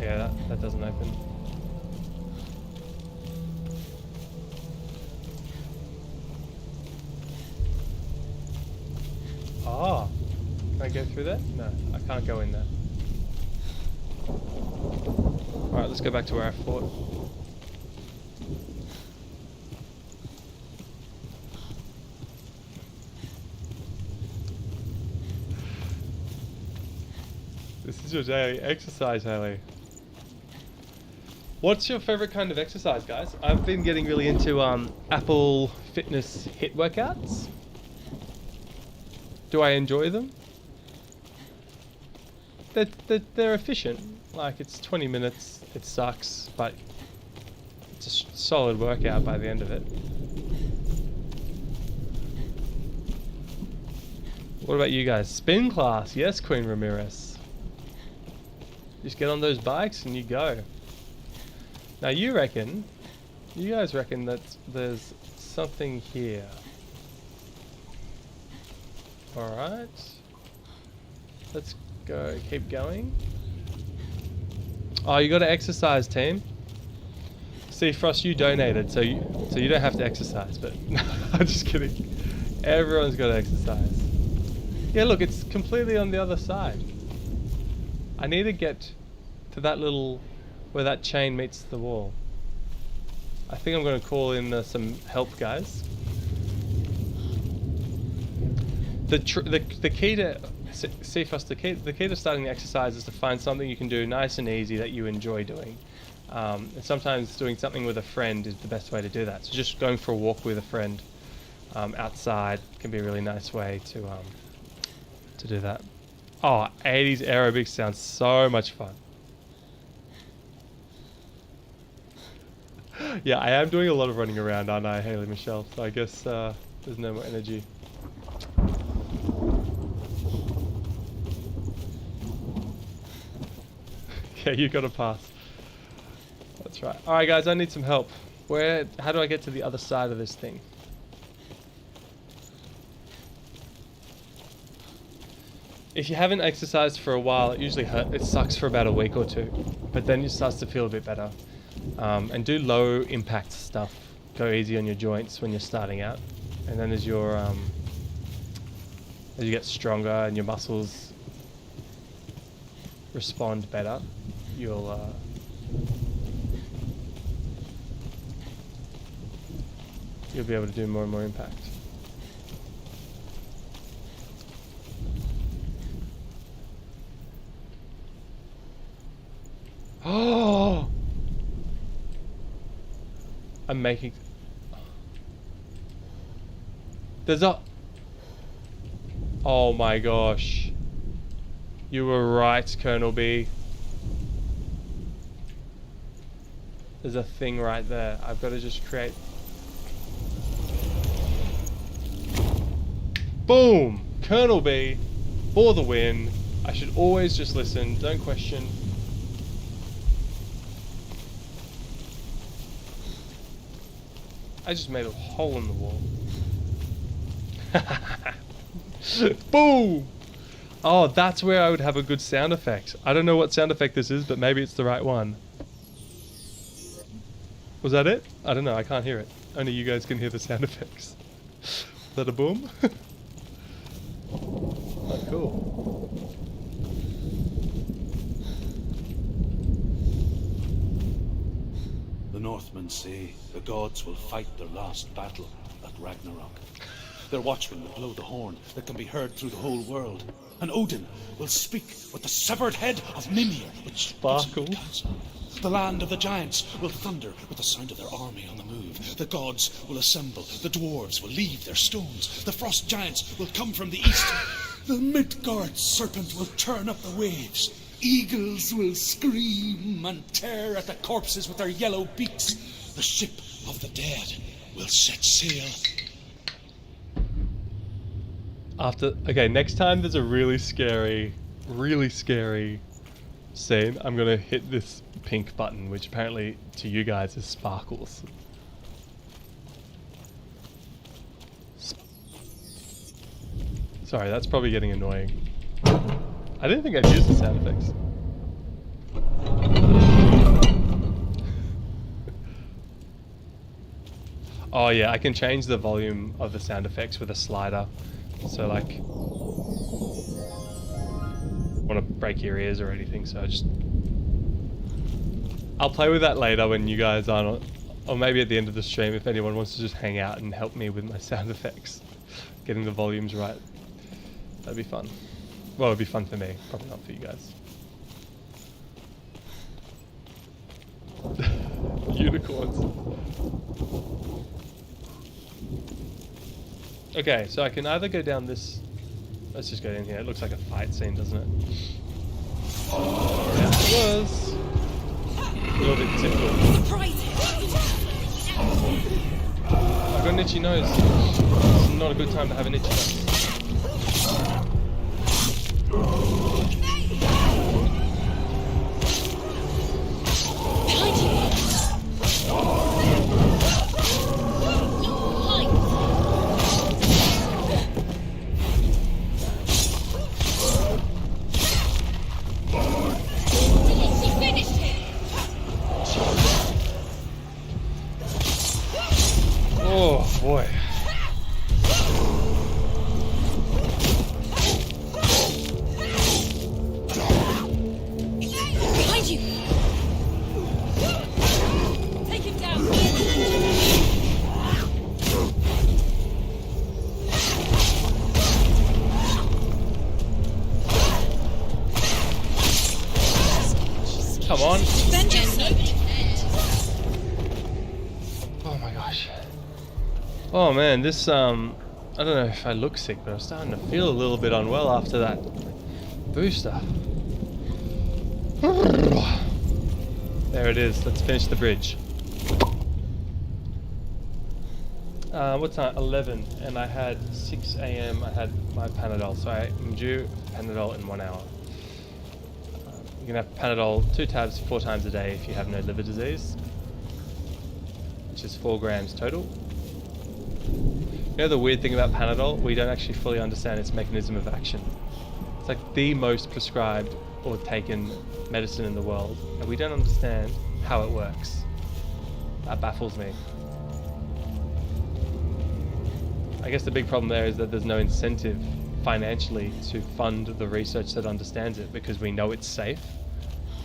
Yeah, that doesn't open. Ah, can I go through there? No, I can't go in there. Alright, let's go back to where I fought. This is your daily exercise, Haley. What's your favorite kind of exercise, guys? I've been getting really into Apple Fitness HIIT workouts. Do I enjoy them? They're efficient. Like, it's 20 minutes, it sucks, but it's a solid workout by the end of it. What about you guys? Spin class, yes, Queen Ramirez. Just get on those bikes and you go. Now you guys reckon that there's something here. Alright. Let's go, keep going. Oh, you gotta exercise, team. See, Frost, you donated, so you don't have to exercise, but I'm just kidding. Everyone's gotta exercise. Yeah, look, it's completely on the other side. I need to get to that little, where that chain meets the wall. I think I'm gonna call in some help, guys. The key to see Frost, the key to starting the exercise is to find something you can do nice and easy that you enjoy doing. And sometimes doing something with a friend is the best way to do that. So just going for a walk with a friend outside can be a really nice way to do that. Oh, 80s aerobics sounds so much fun. Yeah, I am doing a lot of running around, aren't I, Haley Michelle? So I guess there's no more energy. Yeah, you got to pass. That's right. All right, guys, I need some help. How do I get to the other side of this thing? If you haven't exercised for a while, it usually hurts. It sucks for about a week or two, but then it starts to feel a bit better. And do low impact stuff. Go easy on your joints when you're starting out, and then as you get stronger and your muscles respond better, you'll be able to do more and more impact. Oh! I'm making... There's a... Oh my gosh. You were right, Colonel B. There's a thing right there. I've got to just create... Boom! Colonel B for the win. I should always just listen, don't question. I just made a hole in the wall. Boom! Oh, that's where I would have a good sound effect. I don't know what sound effect this is, but maybe it's the right one. Was that it? I don't know, I can't hear it. Only you guys can hear the sound effects. Is that a boom? Oh, cool. The Northmen say the gods will fight their last battle at Ragnarok. Their watchmen will blow the horn that can be heard through the whole world. And Odin will speak with the severed head of Mimir, which sparkles. The land of the giants will thunder with the sound of their army on the move. The gods will assemble. The dwarves will leave their stones. The frost giants will come from the east. The Midgard serpent will turn up the waves. Eagles will scream and tear at the corpses with their yellow beaks. The ship of the dead will set sail. Okay, next time there's a really scary scene, I'm gonna hit this pink button, which apparently to you guys is sparkles. Sorry, that's probably getting annoying. I didn't think I'd use the sound effects. Oh yeah, I can change the volume of the sound effects with a slider. So like, want to break your ears or anything, so I'll play with that later when you guys aren't, or maybe at the end of the stream if anyone wants to just hang out and help me with my sound effects. Getting the volumes right. That'd be fun. Well, it'd be fun for me, probably not for you guys. Unicorns. Okay, so I can either go down this... Let's just go in here. It looks like a fight scene, doesn't it? Yeah, it was. A little bit typical. I've got an itchy nose. It's not a good time to have an itchy nose. Oh boy. Behind you! Take him down! Come on. Vengeance! Oh my gosh. Oh man, this I don't know if I look sick, but I'm starting to feel a little bit unwell after that Booster. There it is. Let's finish the bridge. What time? 11, and I had 6 a.m. I had my Panadol, so I'm due Panadol in 1 hour. You can have Panadol 2 tabs 4 times a day if you have no liver disease, which is 4 grams total. You know the weird thing about Panadol? We don't actually fully understand its mechanism of action. It's like the most prescribed or taken medicine in the world, and we don't understand how it works. That baffles me. I guess the big problem there is that there's no incentive financially to fund the research that understands it, because we know it's safe.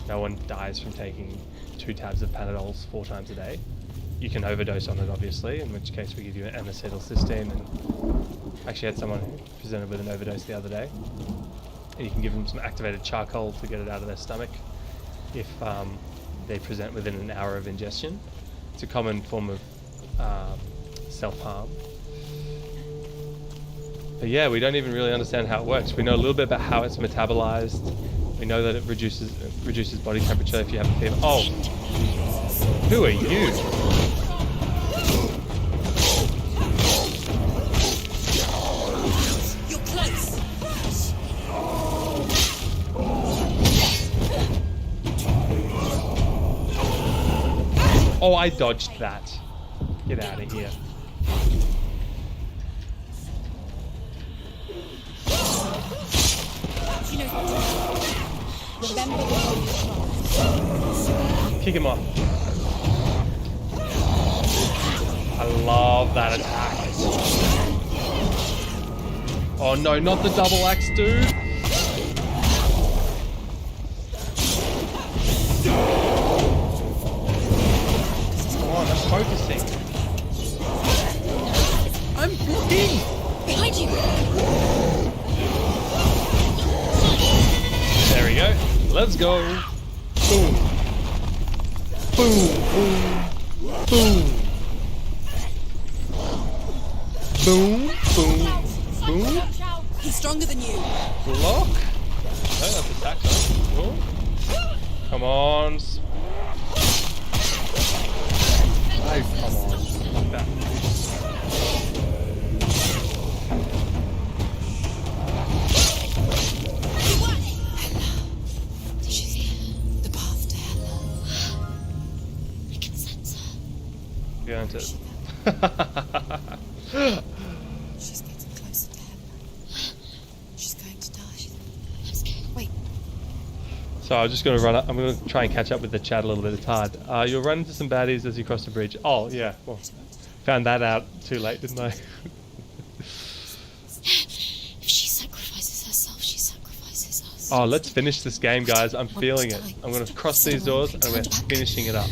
No one dies from taking 2 tabs of Panadols 4 times a day. You can overdose on it, obviously, in which case we give you an acetylcysteine. And actually had someone who presented with an overdose the other day. And you can give them some activated charcoal to get it out of their stomach if they present within an hour of ingestion. It's a common form of self-harm. But yeah, we don't even really understand how it works. We know a little bit about how it's metabolized. We know that it reduces body temperature if you have a fever. Oh, who are you? You're close. Oh, I dodged that. Get out of here. Kick him off. I love that attack. Oh no, not the double axe, dude. Come on, I'm focusing. I'm blocking. Behind you. There we go. Let's go. Boom. Boom. Boom. Boom. Boom. Boom. Boom. He's stronger than you. Block. No, that's attack. Cool. Come on. Oh, come on. Like that. The path to Hela. I can sense her. Go into it. She's getting closer to Hela. She's going to die. I'm scared. Wait. So I'm just going to run up. I'm going to try and catch up with the chat a little bit. It's hard. You'll run into some baddies as you cross the bridge. Oh, yeah. Well, found that out too late, didn't I? If she sacrifices herself, she sacrifices us. Oh, let's finish this game, guys. I'm feeling it. I'm going to cross these doors and we're finishing it up.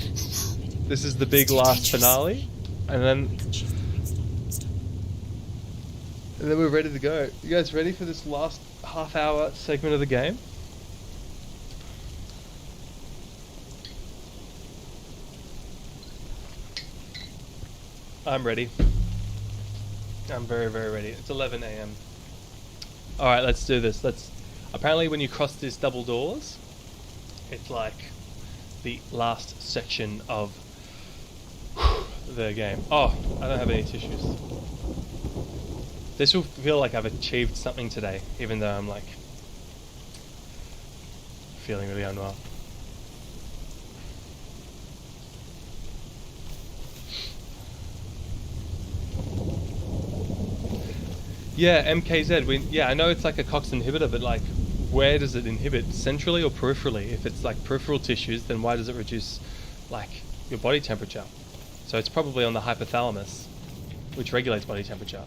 This is the big last finale. And then we're ready to go. You guys ready for this last half-hour segment of the game? I'm ready. I'm very, very ready. It's 11 a.m. Alright, let's do this. Apparently when you cross these double doors, it's like the last section of the game. Oh, I don't have any tissues. This will feel like I've achieved something today, even though I'm like feeling really unwell. Yeah, MKZ. I know it's like a COX inhibitor, but like, where does it inhibit? Centrally or peripherally? If it's like peripheral tissues, then why does it reduce like your body temperature? So it's probably on the hypothalamus, which regulates body temperature,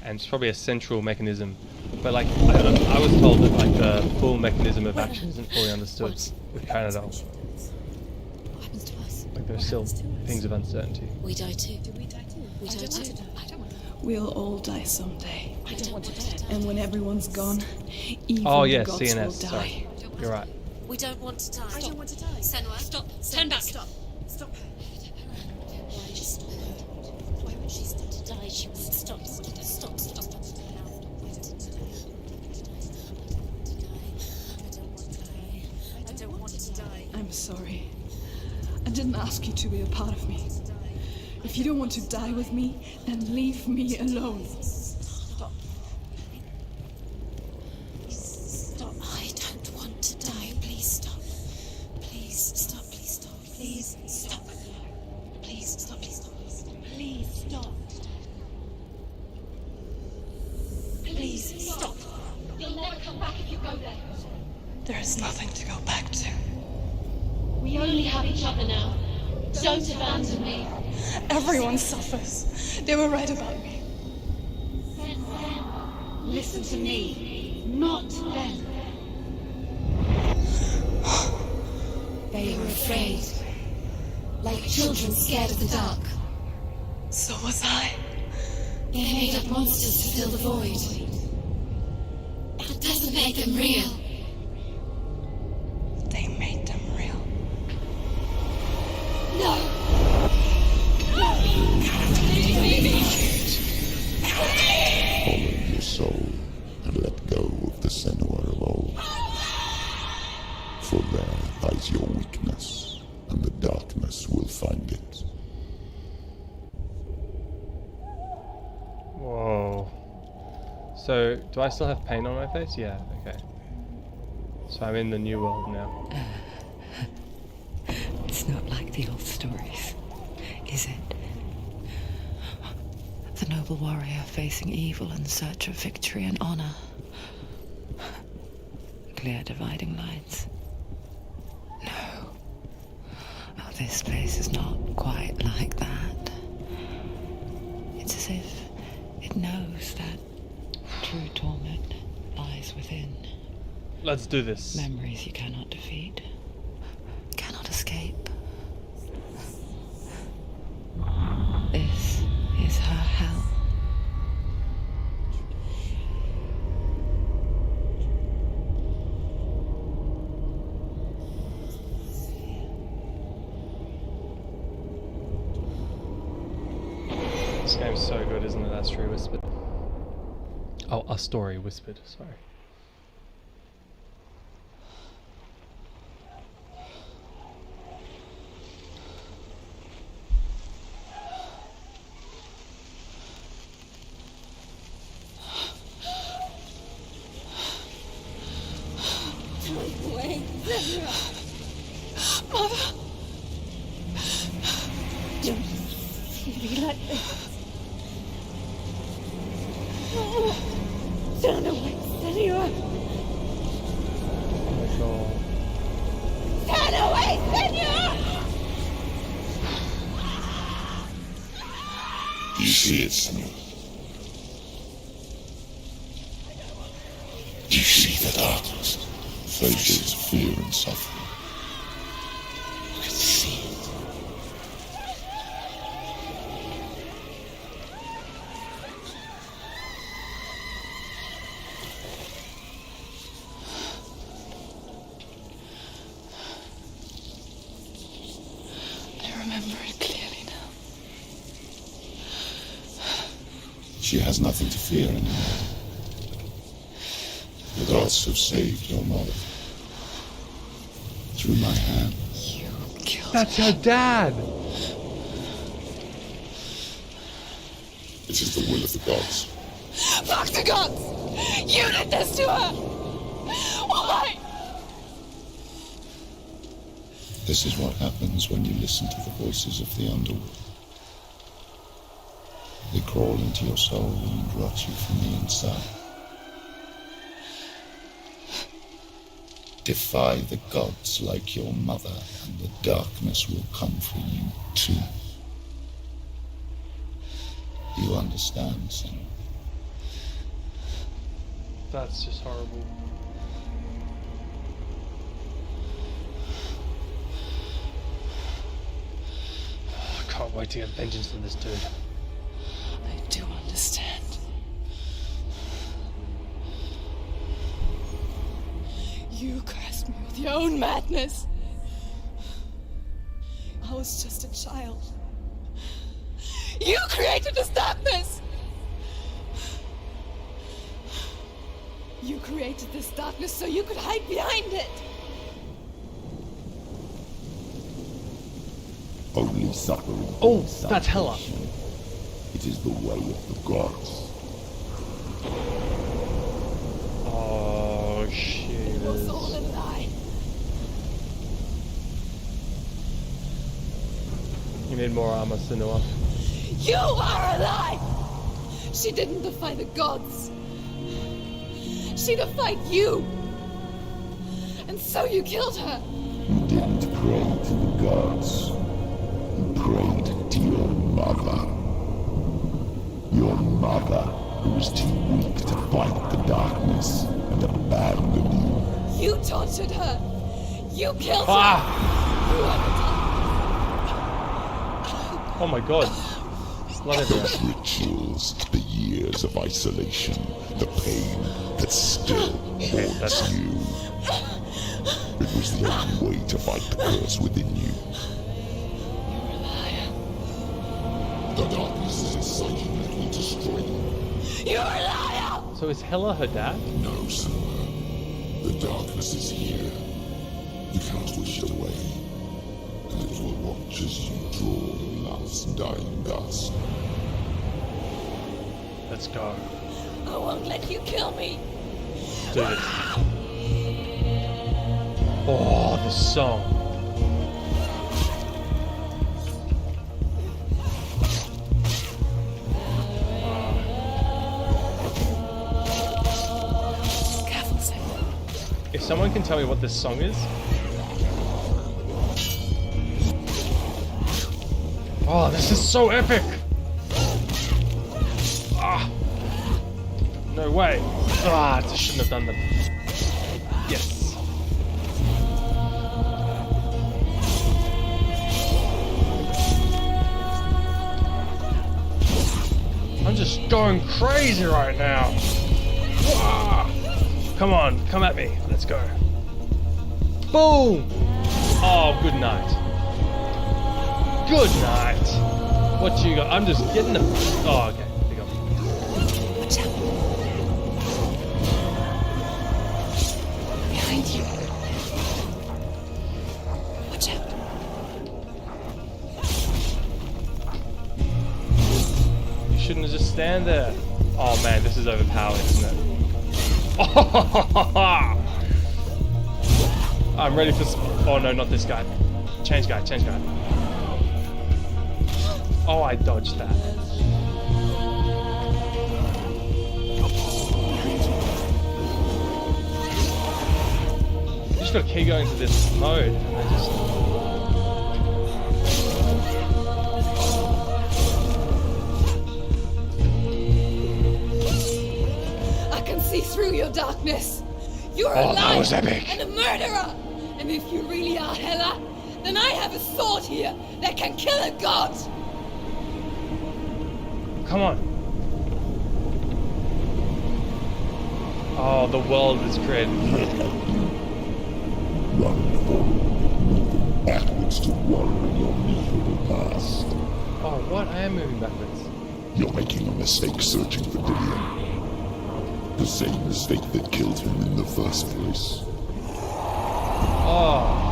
and it's probably a central mechanism. But like, I was told that like the full mechanism of action isn't fully understood with Panadol. What happens to us? Like there's still things of uncertainty. We die too. Do we die too? We die too. I don't want to. We'll all die someday. I don't want to die. And when everyone's gone, even Oh yeah, the gods CNS. will die. Sorry, you're right. We don't want to die. I don't want to die. Senua, stop. Turn back. Stop. Stop her. Why would she stop? Why would she stop to die? She would stop. Stop. I'm sorry. I didn't ask you to be a part of me. If you don't want to die with me, then leave me alone. Stop. Stop. I don't want to die. Please stop. Please stop. Please stop. Please stop. Please stop. Please stop. Please stop. Please stop. You'll never come back if you go there. There is nothing to go back to. We only have each other now. Don't abandon me. Everyone suffers. They were right about me. Listen to me, not them. They were afraid. Like children scared of the dark. So was I. They made up monsters to fill the void. That doesn't make them real. They made them real. No! Follow your soul and let go of the Senua of old. For there lies your weakness, and the darkness will find it. Whoa. So, do I still have paint on my face? Yeah, okay. So I'm in the new world now. It's not like the old stories, is it? The noble warrior facing evil in search of victory and honor. Clear dividing lines. No. Oh, this place is not quite like that. It's as if it knows that true torment lies within. Let's do this. Memories you cannot defeat, cannot escape. This is her hell. This game's so good, isn't it? That's true. Whispered. Oh, a story whispered. Sorry. Wait, Mother! don't see me like this. Turn away, Senua! Turn away, Senua! Do you see it, Senua? Do you see the darkness? Faces of fear and suffering. You can see it. I remember it clearly now. She has nothing to fear anymore. The gods have saved your mother. Through my hand. You killed That's her dad! It is the will of the gods. Fuck the gods! You did this to her! Why? This is what happens when you listen to the voices of the underworld. They crawl into your soul and rot you from the inside. Defy the gods like your mother, and the darkness will come for you too. You understand, Senua? That's just horrible. I can't wait to get vengeance on this dude. I do understand. You cursed me with your own madness. I was just a child. You created this darkness! You created this darkness so you could hide behind it! Only suffering. Oh, brings that's Hela. salvation. It is the way of the gods. Oh, shit. It was all a lie. You need more armor, Senua. You are a lie! She didn't defy the gods. She defied you. And so you killed her. You didn't pray to the gods. You prayed to your mother. Your mother, who was too weak to fight the darkness and abandoned you. You tortured her. You killed Ah! her. Oh my god. Blood everywhere. Those rituals, the years of isolation, the pain that still haunts you. It was the only way to fight the curse within you. You're a liar. The darkness is inside you that will destroy you. You're a liar! So is Hela her dad? No, Senua. The darkness is here. You cannot wish it away. And it will watch as you draw the last dying gasp. Let's go. I won't let you kill me. Do this. Oh, the song. Careful, Sam. If someone can tell me what this song is. Oh, this is so epic! Ah! No way! Ah, I shouldn't have done that. Yes. I'm just going crazy right now. Ah! Come on, come at me. Let's go. Boom! Oh, good night. Good night. What you got? I'm just getting them. Oh, okay. There you go. Watch out. Behind you. Watch out. You shouldn't just stand there. Oh man, this is overpowered, isn't it? I'm ready for. Oh no, not this guy. Change guy, change guy. Oh, I dodged that. You just gotta keep going to this mode and then just. I can see through your darkness. You're a Oh, liar that was epic. and a murderer. And if you really are Hela, then I have a sword here that can kill a god. Come on. Oh, the world is created. Run forward, moving backwards to warrant your miserable past. Oh, what? I am moving backwards. You're making a mistake searching for Dillion. The same mistake that killed him in the first place. Oh.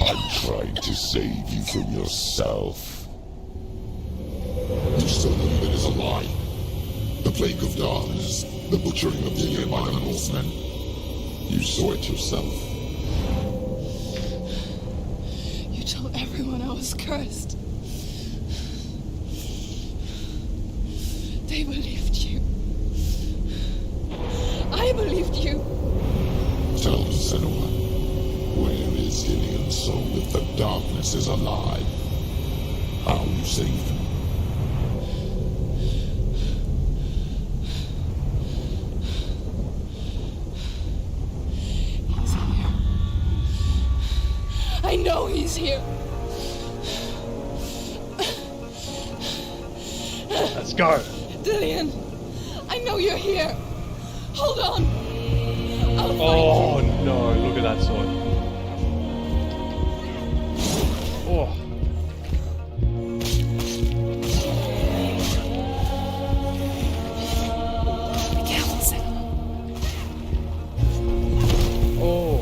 I'm trying to save you from yourself. You still believe it is a lie. The plague of darkness, the butchering of Dillion by the Norsemen. You saw it yourself. You told everyone I was cursed. They believed you. I believed you. Tell me, Senua, where is Dillion so that the darkness is alive? How you saved him? He's here. I know he's here. Let's go. Dillion, I know you're here. Hold on. I'll find Oh no, look at that sword. Oh. you. Be careful, Senua. Oh.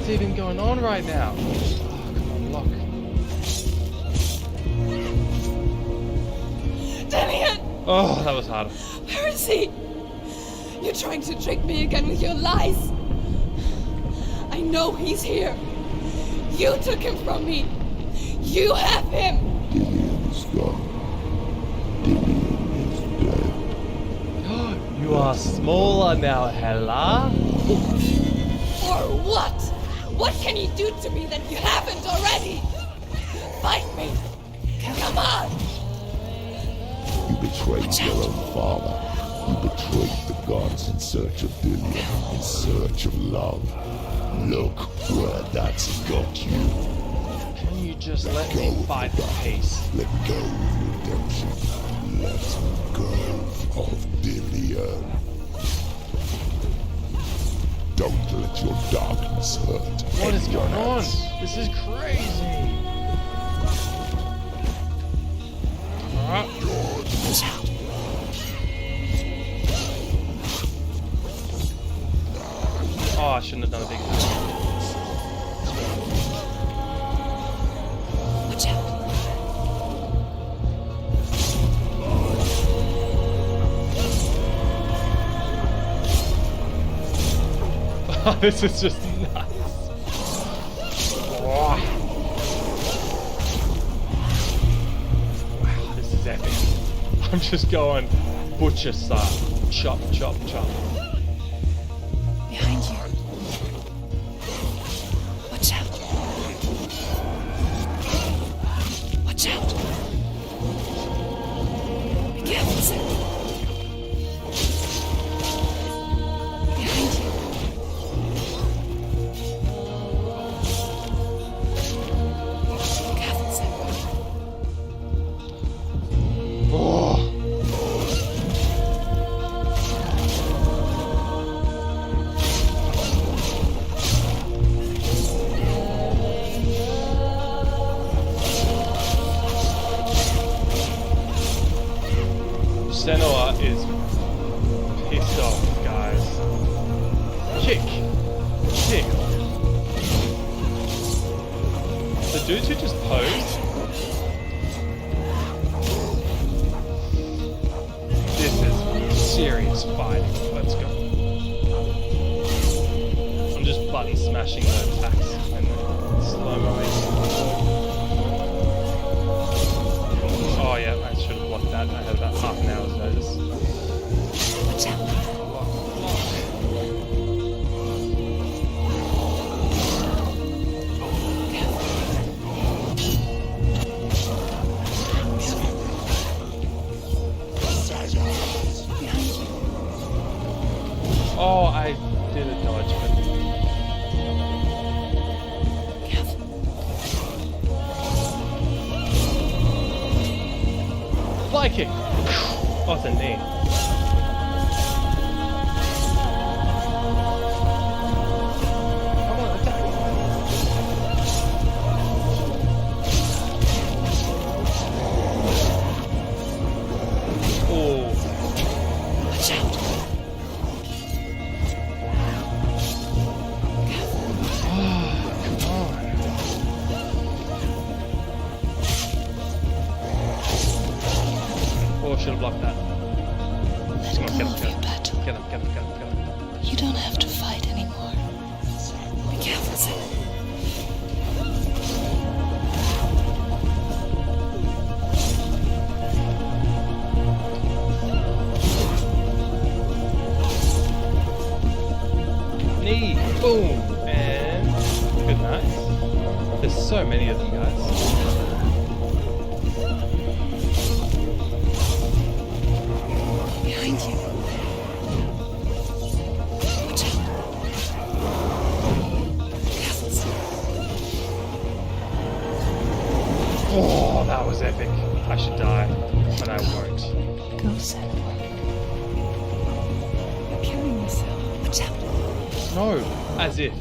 What's even going on right now? Oh, come on, lock. Dillian! Oh, that was harder. Where is he? You're trying to trick me again with your lies. I know he's here. You took him from me. You have him. Dillian is gone. Dillian is dead. You are smaller now, Hela. Or what? What can you do to me that you haven't already? Fight me. Come on. You betrayed your own father. You betrayed the gods in search of Dillian, in search of love. Look where that's got you. Can you just let me fight in peace? Let go of redemption. Let go of Dillian. Don't let your darkness hurt. What is anyone going on? else. This is crazy. Oh, I shouldn't have done a big Watch out. This is just nuts. Wow, this is epic. I'm just going butcher style. Chop, chop, chop. Behind you. Watch out. Watch out. Be careful, sir. Behind you. Careful, sir. Oh. Senua is pissed off, guys. Kick. Kick. The dudes who just posed. This is serious fighting. Let's go. I'm just button smashing the attacks and slow-moing. Oh yeah, I should have blocked that. I had about half an hour's notice. Watch out. Oh, I did a dodge, but fly kick. Oh, it's a knee. Come on, attack. Oh. Watch out. Oh, should have blocked that. Let Come on, go of your battle. Get up, get up, get up, get up. You don't have to fight anymore. Be careful, sir. Knee, boom, and good night. There's so many of them, guys. Behind you. Watch out. Careful, sir. Oh, that was epic. I should die, but I won't. Go, sir. You're killing yourself. Watch out. No, as if.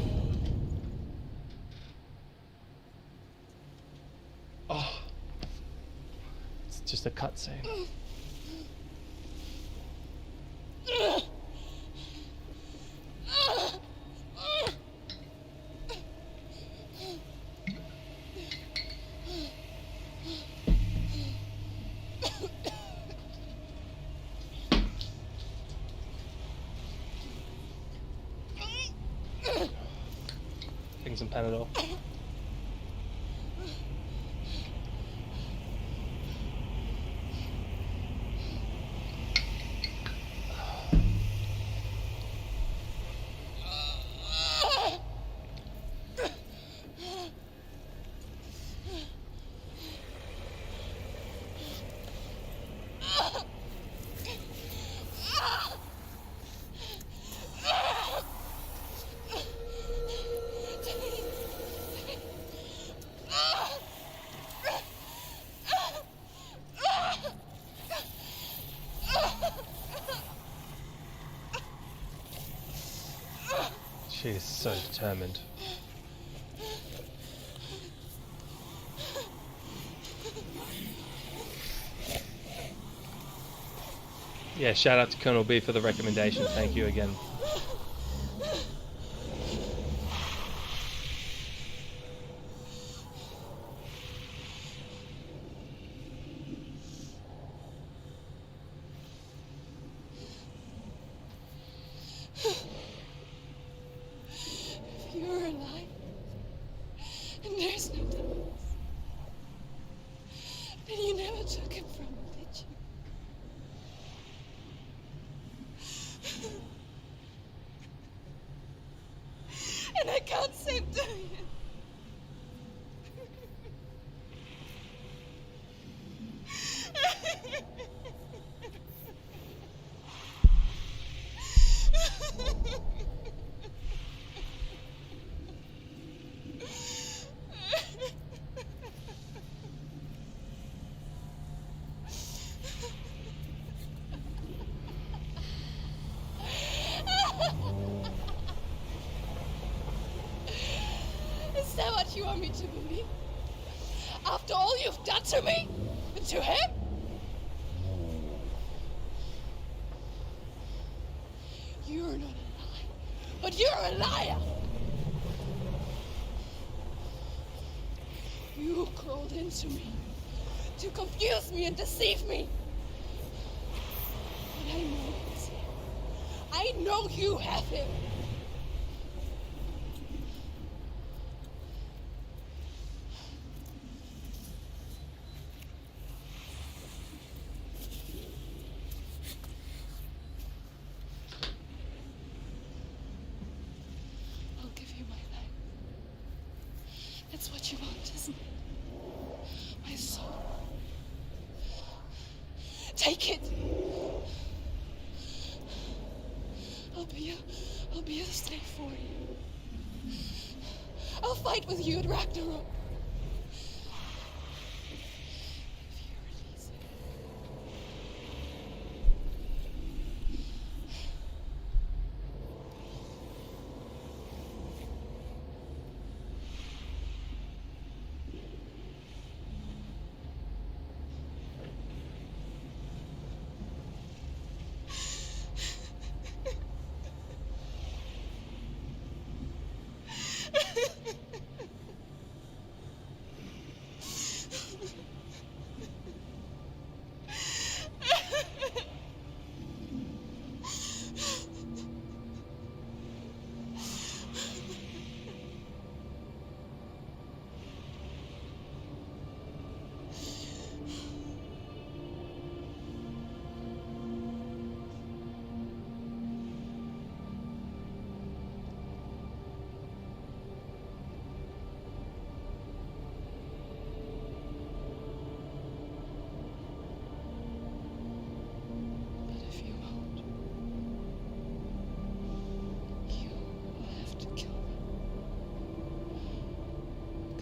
Oh, it's just a cutscene. some Panadol. She is so determined. Yeah, shout out to Colonel B for the recommendation. Thank you again. You're alive. And there's no difference. Then you never took him from me, did you? And I can't save Dorian. Is that what you want me to believe? After all you've done to me? And to him? You're not a liar, but you're a liar! You crawled into me to confuse me and deceive me. But I know he's here. I know you have him. I'll give you my life. That's what you want, isn't it? My soul. Take it. I'll be a slave for you. I'll fight with you at Ragnarok. If you release it.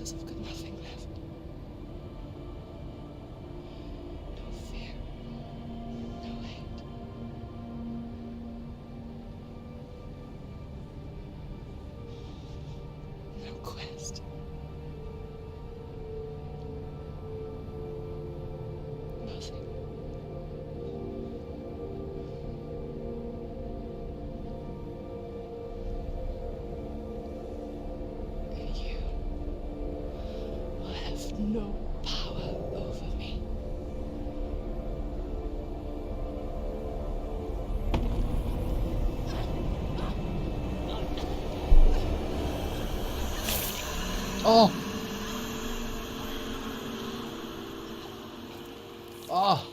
I've got nothing left. No fear. No hate. No quest. Nothing. No power over me. Oh! Oh!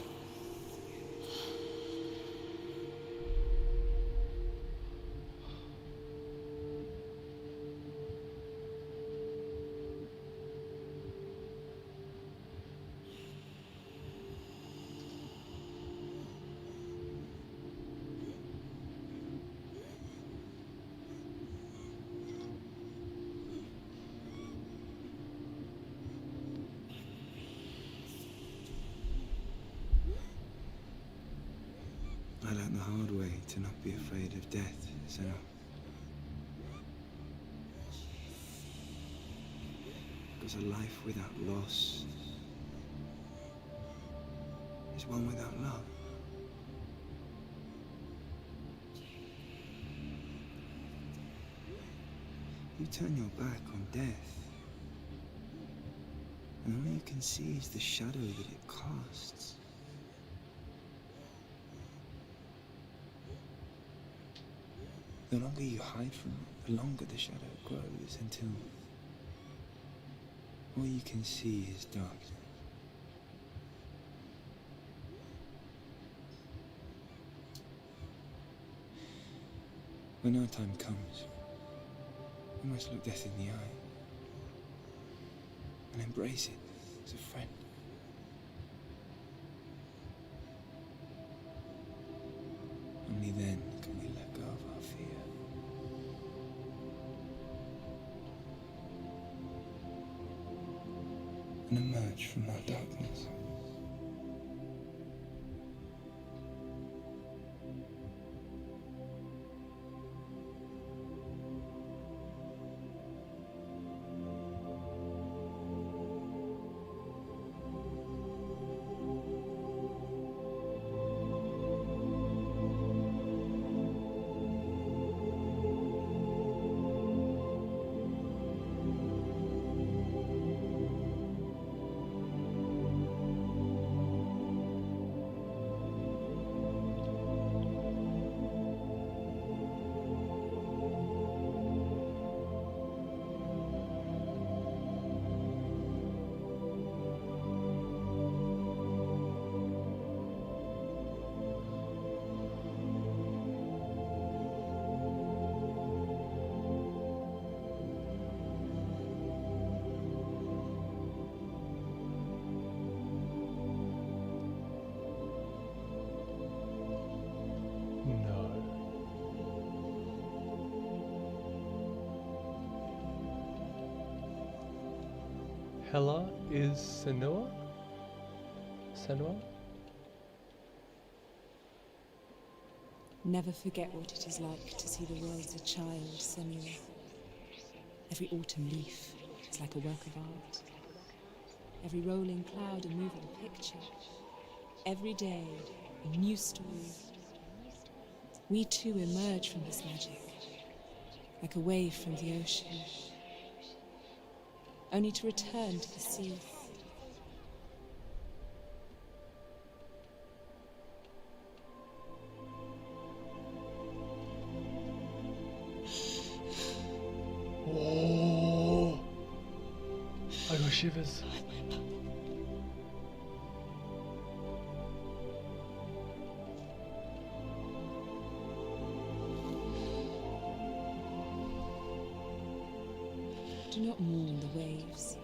I learned the hard way to not be afraid of death, Senua. Because a life without loss is one without love. You turn your back on death, and all you can see is the shadow that it casts. The longer you hide from it, the longer the shadow grows until all you can see is darkness. When our time comes, we must look death in the eye and embrace it as a friend. Only then can we let go of our fear. And emerge from our darkness. Hela is Senua? Senua? Never forget what it is like to see the world as a child, Senua. Every autumn leaf is like a work of art. Every rolling cloud a moving picture. Every day a new story. We too emerge from this magic, like a wave from the ocean, only to return to the sea. Oh, I got shivers. Do not mourn the waves,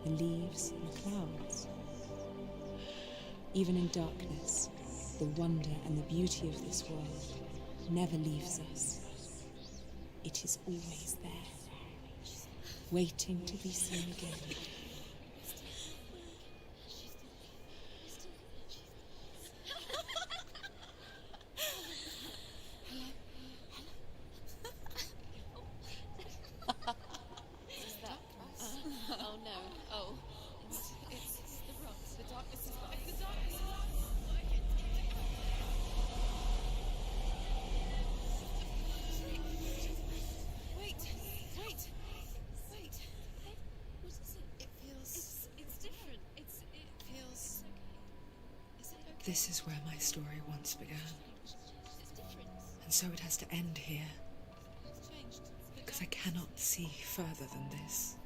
the leaves and the clouds. Even in darkness, the wonder and the beauty of this world never leaves us. It is always there, waiting to be seen again. This is where my story once began. And so it has to end here. Because I cannot see further than this.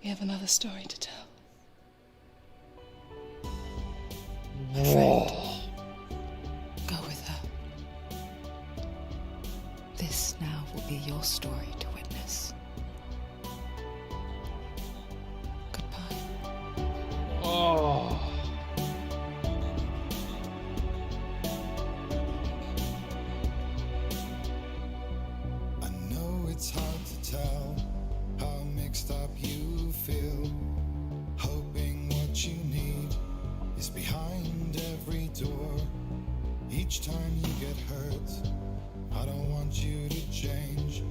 We have another story to tell. Go with her. This now will be your story to witness. Goodbye. Oh. I know it's hard to tell how mixed up you feel, hoping what you need is behind every door. Each time you get hurt, I don't want you to change,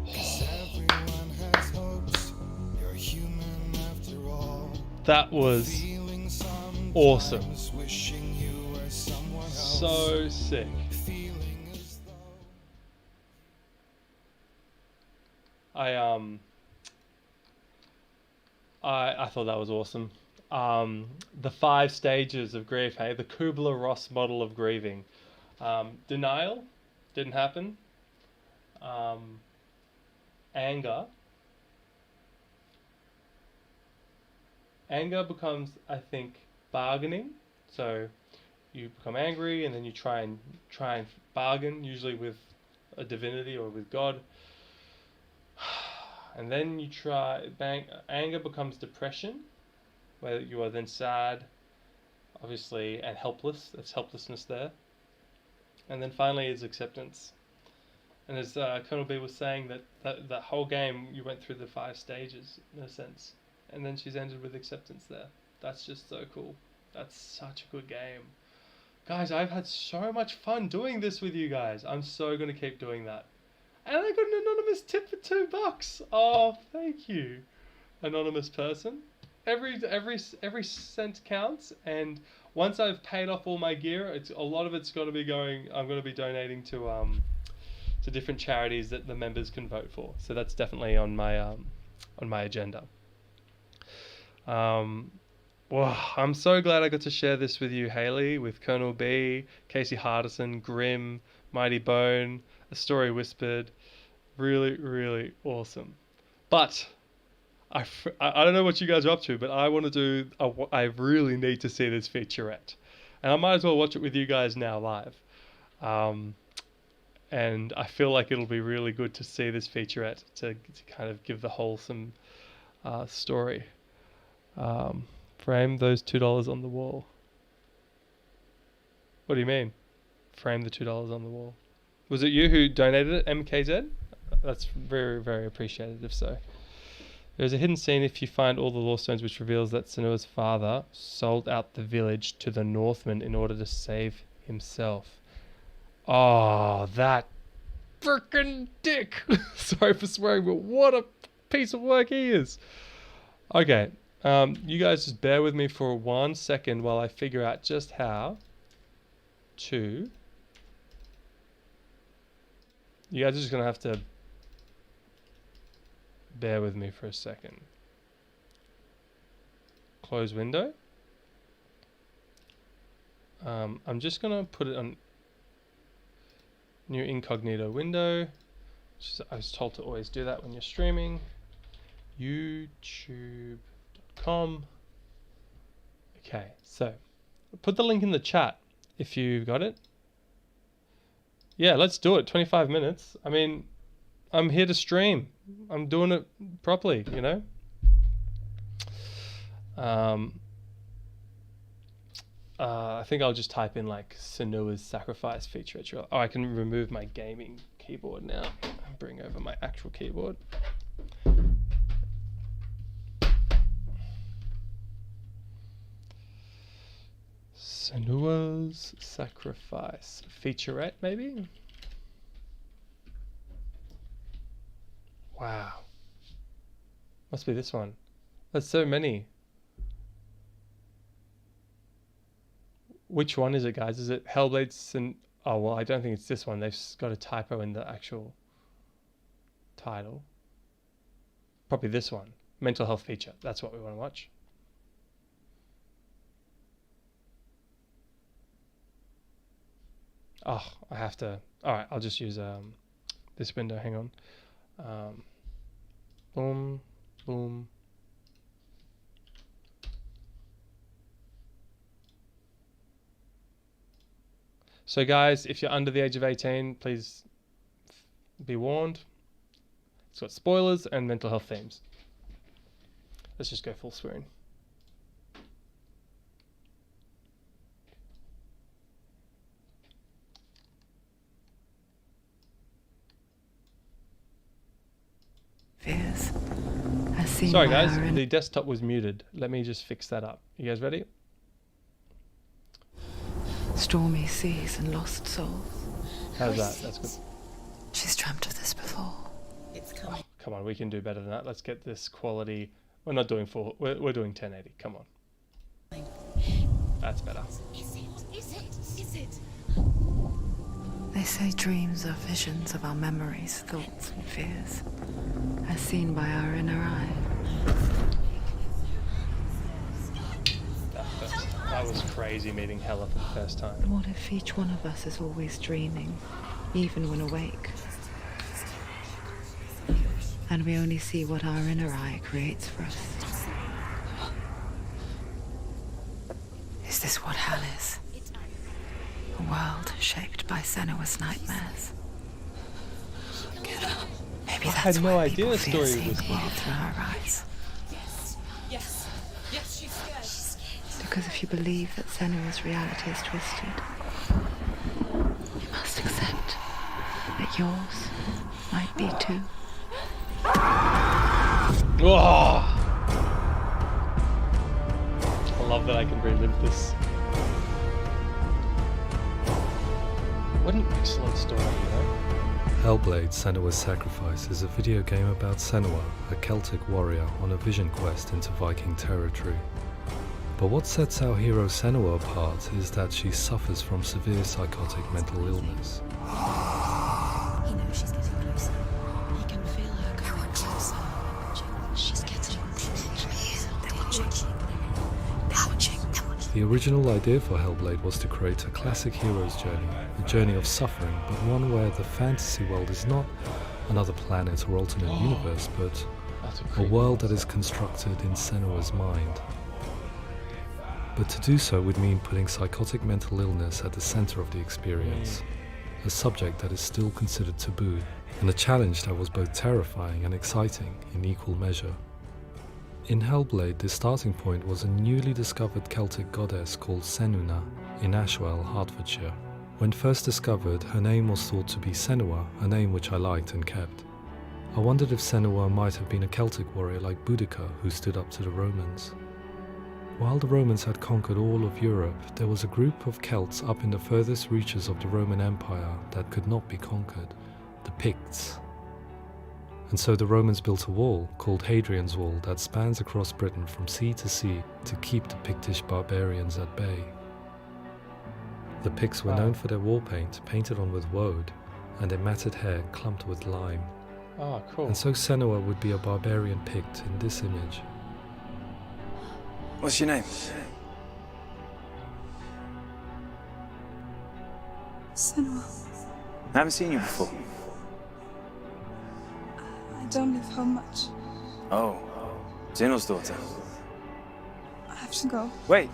'cause everyone has hopes. You're human after all. That was Feeling sometimes awesome. wishing you were someone else. So sick. Feeling as though I thought that was awesome. The 5 stages of grief, hey, the Kubler-Ross model of grieving. Denial, didn't happen. Anger. Anger becomes, I think, bargaining. So you become angry and then you try and bargain, usually with a divinity or with God. And then anger becomes depression, where you are then sad, obviously, and helpless. There's helplessness there. And then finally is acceptance. And as Colonel B was saying, that whole game, you went through the 5 stages, in a sense. And then she's ended with acceptance there. That's just so cool. That's such a good game. Guys, I've had so much fun doing this with you guys. I'm so going to keep doing that. And I got an anonymous tip for $2. Oh, thank you, anonymous person. Every cent counts, and once I've paid off all my gear, a lot of it's got to be going. I'm going to be donating to different charities that the members can vote for. So that's definitely on my agenda. Wow, I'm so glad I got to share this with you, Haley, with Colonel B, Casey Hardison, Grim, Mighty Bone, A Story Whispered. Really, really awesome. But I don't know what you guys are up to, but I want to do. I really need to see this featurette, and I might as well watch it with you guys now live. And I feel like it'll be really good to see this featurette to kind of give the wholesome story. Frame those $2 on the wall. What do you mean? Frame the $2 on the wall. Was it you who donated it, MKZ? That's very, very appreciated if so. There's a hidden scene if you find all the law stones which reveals that Senua's father sold out the village to the Northmen in order to save himself. Oh, that frickin' dick! Sorry for swearing, but what a piece of work he is. Okay, you guys just bear with me for 1 second while I figure out just how to... You guys are just going to have to bear with me for a second. Close window. I'm just going to put it on new incognito window. I was told to always do that when you're streaming. YouTube.com. Okay, so put the link in the chat if you got it. Yeah, let's do it. 25 minutes. I mean, I'm here to stream. I'm doing it properly, you know? I think I'll just type in like Senua's sacrifice feature. Oh, I can remove my gaming keyboard now and bring over my actual keyboard. Senua's sacrifice featurette, maybe? Wow. Must be this one. There's so many. Which one is it, guys? Is it Hellblade? Oh, well, I don't think it's this one. They've got a typo in the actual title. Probably this one. Mental health feature. That's what we want to watch. Oh, I have to... Alright, I'll just use this window. Hang on. Boom, boom, So guys, if you're under the age of 18, please be warned. It's got spoilers and mental health themes. Let's just go full swearing. Fears. As seen Sorry by guys, our the desktop was muted. Let me just fix that up. You guys ready? stormy seas and lost souls. How's that? That's good. She's dreamt of this before. It's coming. Come on, we can do better than that. Let's get this quality. We're not doing full. We're doing 1080. Come on. That's better. Is it? Is it? Is it? They say dreams are visions of our memories, thoughts and fears, as seen by our inner eye. That was crazy meeting Hela for the first time. What if each one of us is always dreaming, even when awake? And we only see what our inner eye creates for us. Is this what hell is? A world shaped by Senua's nightmares. Maybe I that's had no why idea people the fear story seeing was evil through our eyes. Yes. Yes, she's scared. Because if you believe that Senua's reality is twisted, you must accept that yours might be too. Oh! I love that I can relive this. What an excellent story, you know? Hellblade: Senua's Sacrifice is a video game about Senua, a Celtic warrior on a vision quest into Viking territory. But what sets our hero Senua apart is that she suffers from severe psychotic mental illness. He knows she's getting closer. He can feel her coming closer. She's getting closer. They're watching. The original idea for Hellblade was to create a classic hero's journey, a journey of suffering, but one where the fantasy world is not another planet or alternate universe, but a world that is constructed in Senua's mind. But to do so would mean putting psychotic mental illness at the center of the experience, a subject that is still considered taboo, and a challenge that was both terrifying and exciting in equal measure. In Hellblade, the starting point was a newly discovered Celtic goddess called Senua in Ashwell, Hertfordshire. When first discovered, her name was thought to be Senua, a name which I liked and kept. I wondered if Senua might have been a Celtic warrior like Boudica who stood up to the Romans. While the Romans had conquered all of Europe, there was a group of Celts up in the furthest reaches of the Roman Empire that could not be conquered, the Picts. And so the Romans built a wall, called Hadrian's Wall, that spans across Britain from sea to sea to keep the Pictish barbarians at bay. The Picts were known for their war paint, painted on with woad, and their matted hair clumped with lime. Oh, cool. And so Senua would be a barbarian Pict in this image. What's your name? Senua. I haven't seen you before. I don't live home much. Oh, Zeno's daughter. I have to go. Wait.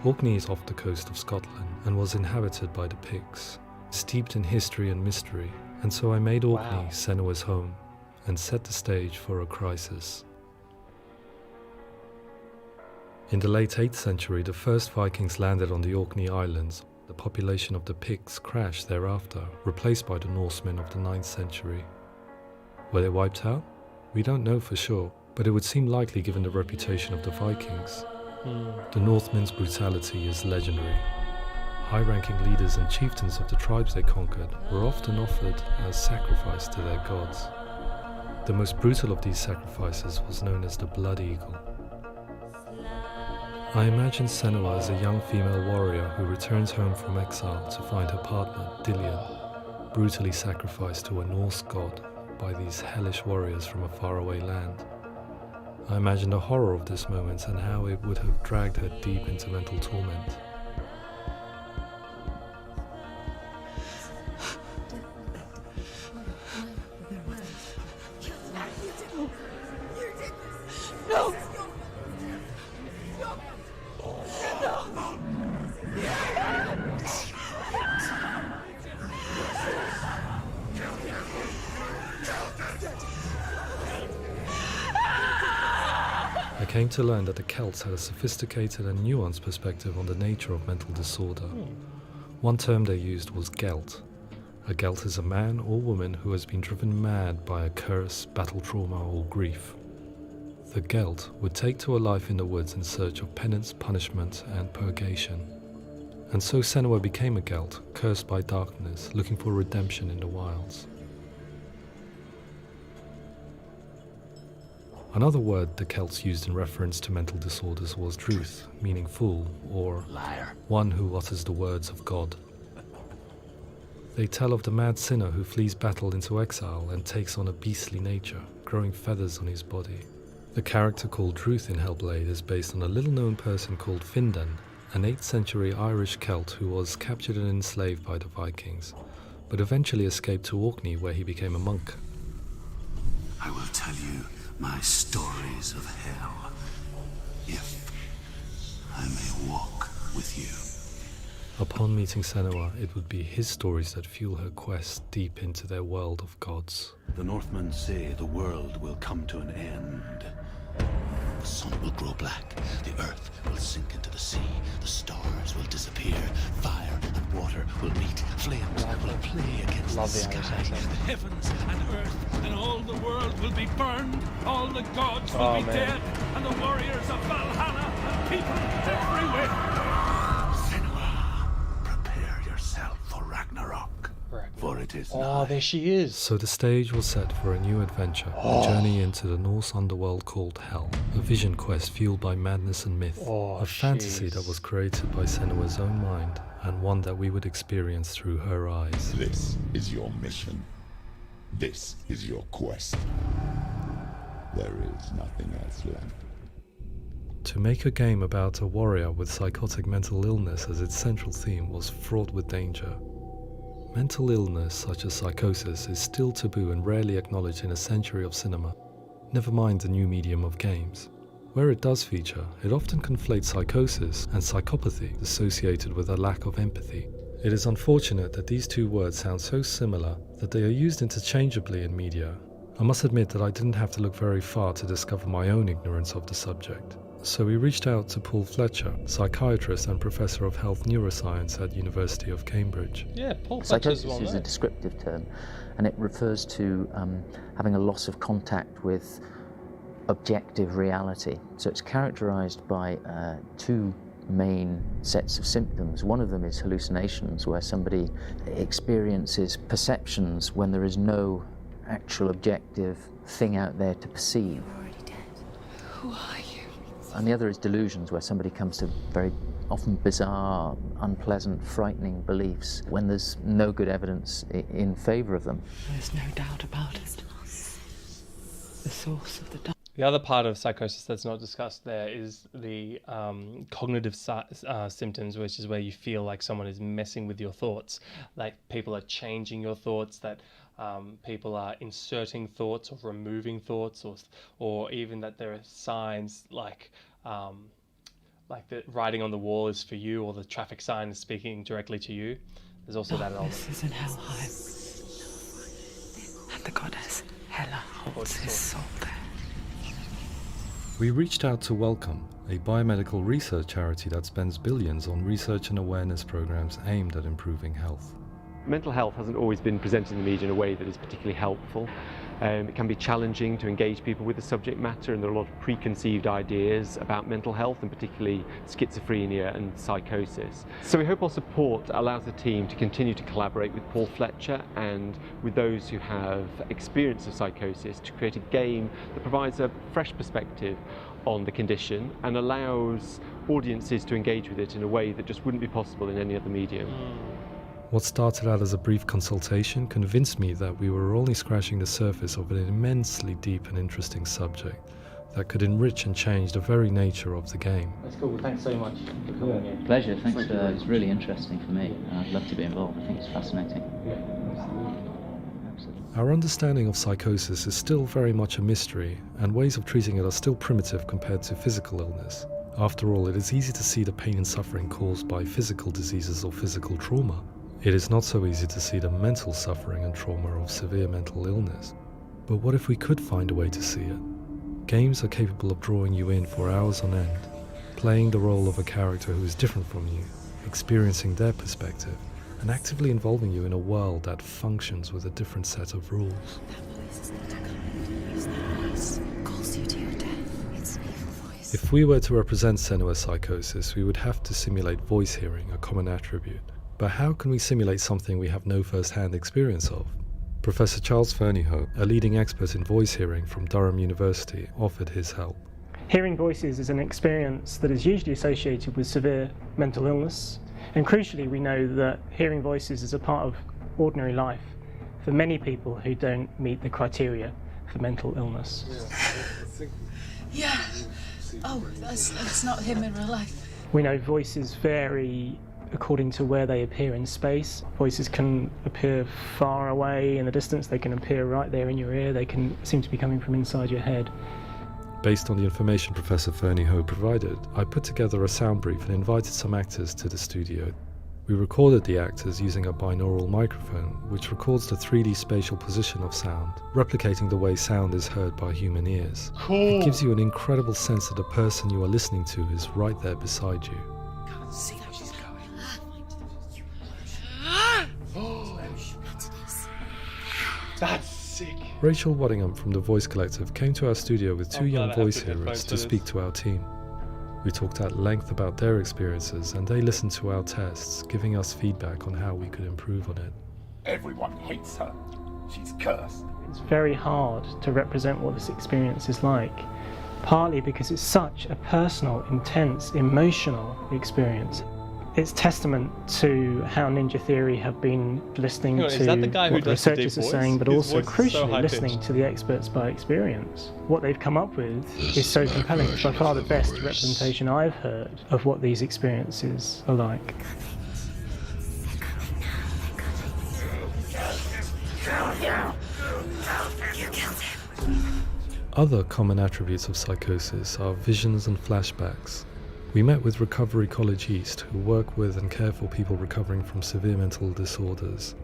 Orkney is off the coast of Scotland and was inhabited by the Picts, steeped in history and mystery, and so I made Orkney Senua's home and set the stage for a crisis. In the late 8th century, the first Vikings landed on the Orkney Islands. The population of the Picts crashed thereafter, replaced by the Norsemen of the 9th century. Were they wiped out? We don't know for sure, but it would seem likely given the reputation of the Vikings. The Northmen's brutality is legendary. High-ranking leaders and chieftains of the tribes they conquered were often offered as sacrifice to their gods. The most brutal of these sacrifices was known as the Blood Eagle. I imagine Senua as a young female warrior who returns home from exile to find her partner, Dillion, brutally sacrificed to a Norse god by these hellish warriors from a faraway land. I imagine the horror of this moment and how it would have dragged her deep into mental torment. No! came to learn that the Celts had a sophisticated and nuanced perspective on the nature of mental disorder. One term they used was Gelt. A Gelt is a man or woman who has been driven mad by a curse, battle trauma, or grief. The Gelt would take to a life in the woods in search of penance, punishment, and purgation. And so Senua became a Gelt, cursed by darkness, looking for redemption in the wilds. Another word the Celts used in reference to mental disorders was druth, meaning fool, or liar, one who utters the words of God. They tell of the mad sinner who flees battle into exile and takes on a beastly nature, growing feathers on his body. The character called Druth in Hellblade is based on a little-known person called Findan, an 8th century Irish Celt who was captured and enslaved by the Vikings, but eventually escaped to Orkney where he became a monk. I will tell you my stories of hell, if I may walk with you. Upon meeting Senua, it would be his stories that fuel her quest deep into their world of gods. The Northmen say the world will come to an end. The sun will grow black, the earth will sink into the sea, the stars will disappear, fire and water will meet, flames will play against the sky, the heavens and earth and all the world will be burned, all the gods will be dead, and the warriors of Valhalla and people everywhere. For Ragnarok. For it is Oh, there she is. So the stage was set for a new adventure, a journey into the Norse underworld called Hell, a vision quest fueled by madness and myth, a fantasy that was created by Senua's own mind, and one that we would experience through her eyes. This is your mission. This is your quest. There is nothing else left. To make a game about a warrior with psychotic mental illness as its central theme was fraught with danger. Mental illness such as psychosis is still taboo and rarely acknowledged in a century of cinema, never mind the new medium of games. Where it does feature, it often conflates psychosis and psychopathy associated with a lack of empathy. It is unfortunate that these two words sound so similar that they are used interchangeably in media. I must admit that I didn't have to look very far to discover my own ignorance of the subject. So we reached out to Paul Fletcher, psychiatrist and professor of health neuroscience at University of Cambridge. Yeah, Paul Fletcher's Psychosis is a descriptive term, and it refers to having a loss of contact with objective reality. So it's characterized by two main sets of symptoms. One of them is hallucinations, where somebody experiences perceptions when there is no actual objective thing out there to perceive. You're already dead. Who are you? And the other is delusions, where somebody comes to very often bizarre, unpleasant, frightening beliefs when there's no good evidence in favor of them. There's no doubt about it. The source of the dark. The other part of psychosis that's not discussed there is the cognitive symptoms, which is where you feel like someone is messing with your thoughts, like people are changing your thoughts, that people are inserting thoughts or removing thoughts, or even that there are signs like the writing on the wall is for you, or the traffic sign is speaking directly to you. There's also that element. This is in Helheim, and the goddess Hela holds his soul there. We reached out to Welcome, a biomedical research charity that spends billions on research and awareness programs aimed at improving health. Mental health hasn't always been presented in the media in a way that is particularly helpful. It can be challenging to engage people with the subject matter, and there are a lot of preconceived ideas about mental health, and particularly schizophrenia and psychosis. So we hope our support allows the team to continue to collaborate with Paul Fletcher and with those who have experience of psychosis to create a game that provides a fresh perspective on the condition and allows audiences to engage with it in a way that just wouldn't be possible in any other medium. What started out as a brief consultation convinced me that we were only scratching the surface of an immensely deep and interesting subject that could enrich and change the very nature of the game. That's cool. Thanks so much for coming here. Pleasure. Thanks. It's really interesting for me. I'd love to be involved. I think it's fascinating. Our understanding of psychosis is still very much a mystery, and ways of treating it are still primitive compared to physical illness. After all, it is easy to see the pain and suffering caused by physical diseases or physical trauma. It is not so easy to see the mental suffering and trauma of severe mental illness. But what if we could find a way to see it? Games are capable of drawing you in for hours on end, playing the role of a character who is different from you, experiencing their perspective, and actively involving you in a world that functions with a different set of rules. If we were to represent Senua's psychosis, we would have to simulate voice hearing, a common attribute. But how can we simulate something we have no first-hand experience of? Professor Charles Fernyhough, a leading expert in voice hearing from Durham University, offered his help. Hearing voices is an experience that is usually associated with severe mental illness, and crucially we know that hearing voices is a part of ordinary life for many people who don't meet the criteria for mental illness. Yeah. Oh, that's not him in real life. We know voices vary according to where they appear in space. Voices can appear far away in the distance, they can appear right there in your ear, they can seem to be coming from inside your head. Based on the information Professor Fernyhough provided, I put together a sound brief and invited some actors to the studio. We recorded the actors using a binaural microphone, which records the 3D spatial position of sound, replicating the way sound is heard by human ears. Cool. It gives you an incredible sense that the person you are listening to is right there beside you. Can't see how she's going. That's sick. Rachel Waddingham from the Voice Collective came to our studio with two young voice hearers to speak to our team. We talked at length about their experiences and they listened to our tests, giving us feedback on how we could improve on it. Everyone hates her. She's cursed. It's very hard to represent what this experience is like, partly because it's such a personal, intense, emotional experience. It's testament to how Ninja Theory have been listening to what the researchers are saying, but also crucially listening to the experts by experience. What they've come up with is so compelling. It's by far the best representation I've heard of what these experiences are like. Other common attributes of psychosis are visions and flashbacks. We met with Recovery College East, who work with and care for people recovering from severe mental disorders.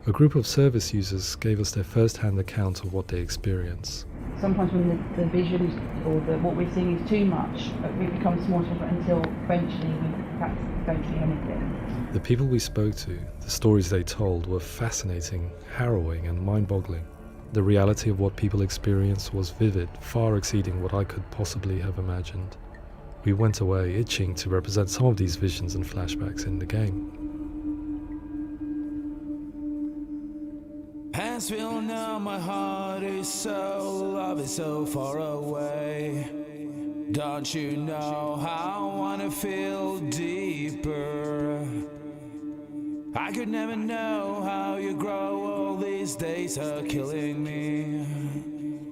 A group of service users gave us their first-hand account of what they experience. Sometimes when the visions or what we're seeing is too much, we become small until eventually we perhaps don't see anything. The people we spoke to, the stories they told, were fascinating, harrowing and mind-boggling. The reality of what people experienced was vivid, far exceeding what I could possibly have imagined. We went away itching to represent some of these visions and flashbacks in the game. As we all know, my heart is so, love is so far away. Don't you know how I wanna feel deeper? I could never know how you grow, all these days are killing me.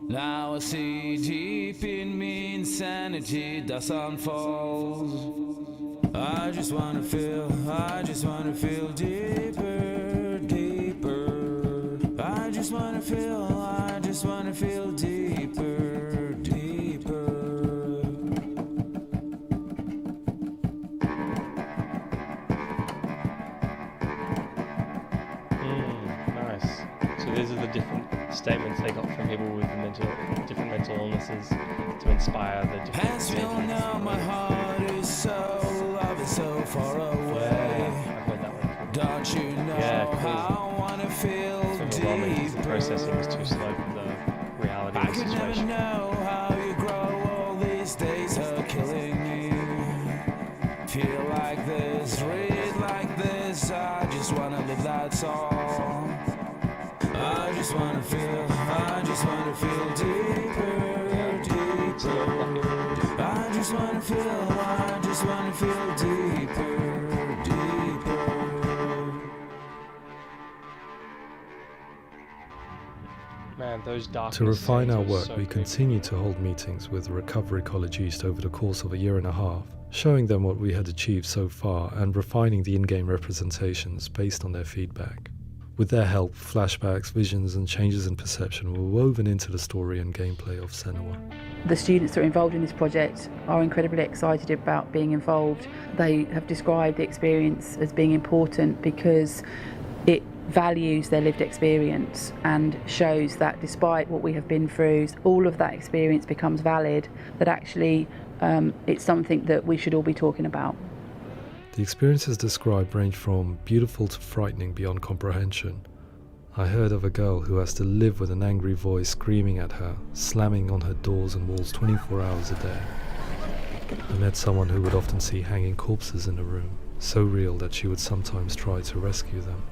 Now I see deep in me insanity does unfold. I just wanna feel deeper, deeper. I just wanna feel deeper, deeper. Nice. So these are the different statements they got from people with different mental illnesses to inspire the different As you know, my heart is so, love is so far away. Yeah, I've heard that one. Don't you know how I wanna feel deeper? The processing was too slow for the reality of the situation. I could never know how you grow, all these days are killing me. Feel like this, read like this, I just wanna live, that's all. I just wanna feel deeper, deeper. I just wanna feel deeper, deeper. Man, those dark. To refine our work, we continue to hold meetings with Recovery College East over the course of a year and a half, showing them what we had achieved so far and refining the in-game representations based on their feedback. With their help, flashbacks, visions and changes in perception were woven into the story and gameplay of Senua. The students that are involved in this project are incredibly excited about being involved. They have described the experience as being important because it values their lived experience and shows that despite what we have been through, all of that experience becomes valid, that actually it's something that we should all be talking about. The experiences described range from beautiful to frightening beyond comprehension. I heard of a girl who has to live with an angry voice screaming at her, slamming on her doors and walls 24 hours a day. I met someone who would often see hanging corpses in a room, so real that she would sometimes try to rescue them.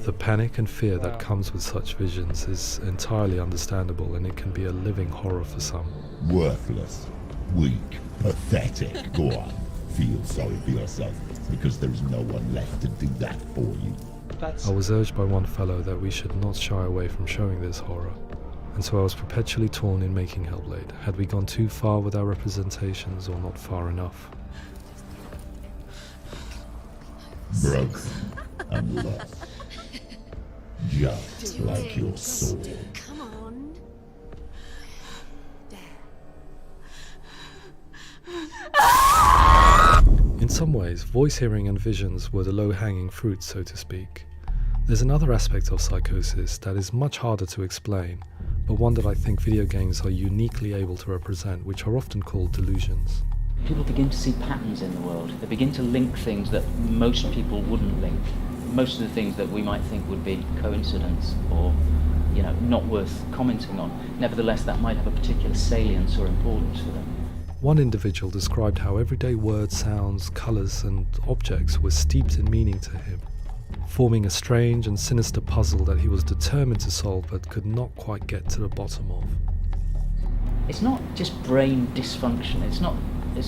The panic and fear that comes with such visions is entirely understandable, and it can be a living horror for some. Worthless, weak, pathetic. Go on, feel sorry for yourself, because there's no one left to do that for you. I was urged by one fellow that we should not shy away from showing this horror, and so I was perpetually torn in making Hellblade. Had we gone too far with our representations, or not far enough? Broken and lost, just like your soul. Come on. In some ways, voice hearing and visions were the low-hanging fruit, so to speak. There's another aspect of psychosis that is much harder to explain, but one that I think video games are uniquely able to represent, which are often called delusions. People begin to see patterns in the world. They begin to link things that most people wouldn't link. Most of the things that we might think would be coincidence or, not worth commenting on. Nevertheless, that might have a particular salience or importance for them. One individual described how everyday words, sounds, colours and objects were steeped in meaning to him, forming a strange and sinister puzzle that he was determined to solve but could not quite get to the bottom of. It's not just brain dysfunction. It's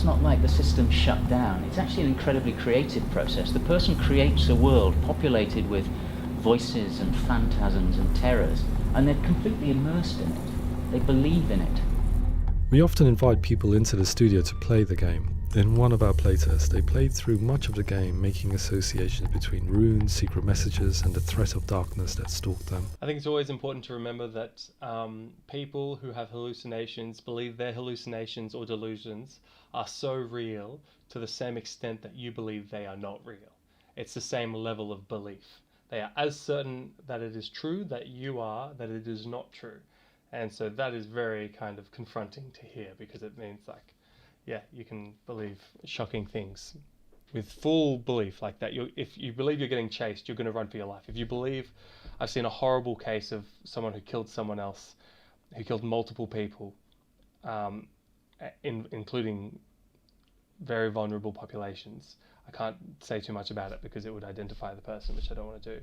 not like the system shut down. It's actually an incredibly creative process. The person creates a world populated with voices and phantasms and terrors, and they're completely immersed in it. They believe in it. We often invite people into the studio to play the game. In one of our playtests, they played through much of the game, making associations between runes, secret messages, and the threat of darkness that stalked them. I think it's always important to remember that people who have hallucinations believe their hallucinations or delusions are so real to the same extent that you believe they are not real. It's the same level of belief. They are as certain that it is true that you are, that it is not true. And so that is very kind of confronting to hear, because it means you can believe shocking things with full belief like that. If you believe you're getting chased, you're going to run for your life. If you believe, I've seen a horrible case of someone who killed someone else, who killed multiple people, including very vulnerable populations. I can't say too much about it because it would identify the person, which I don't want to do.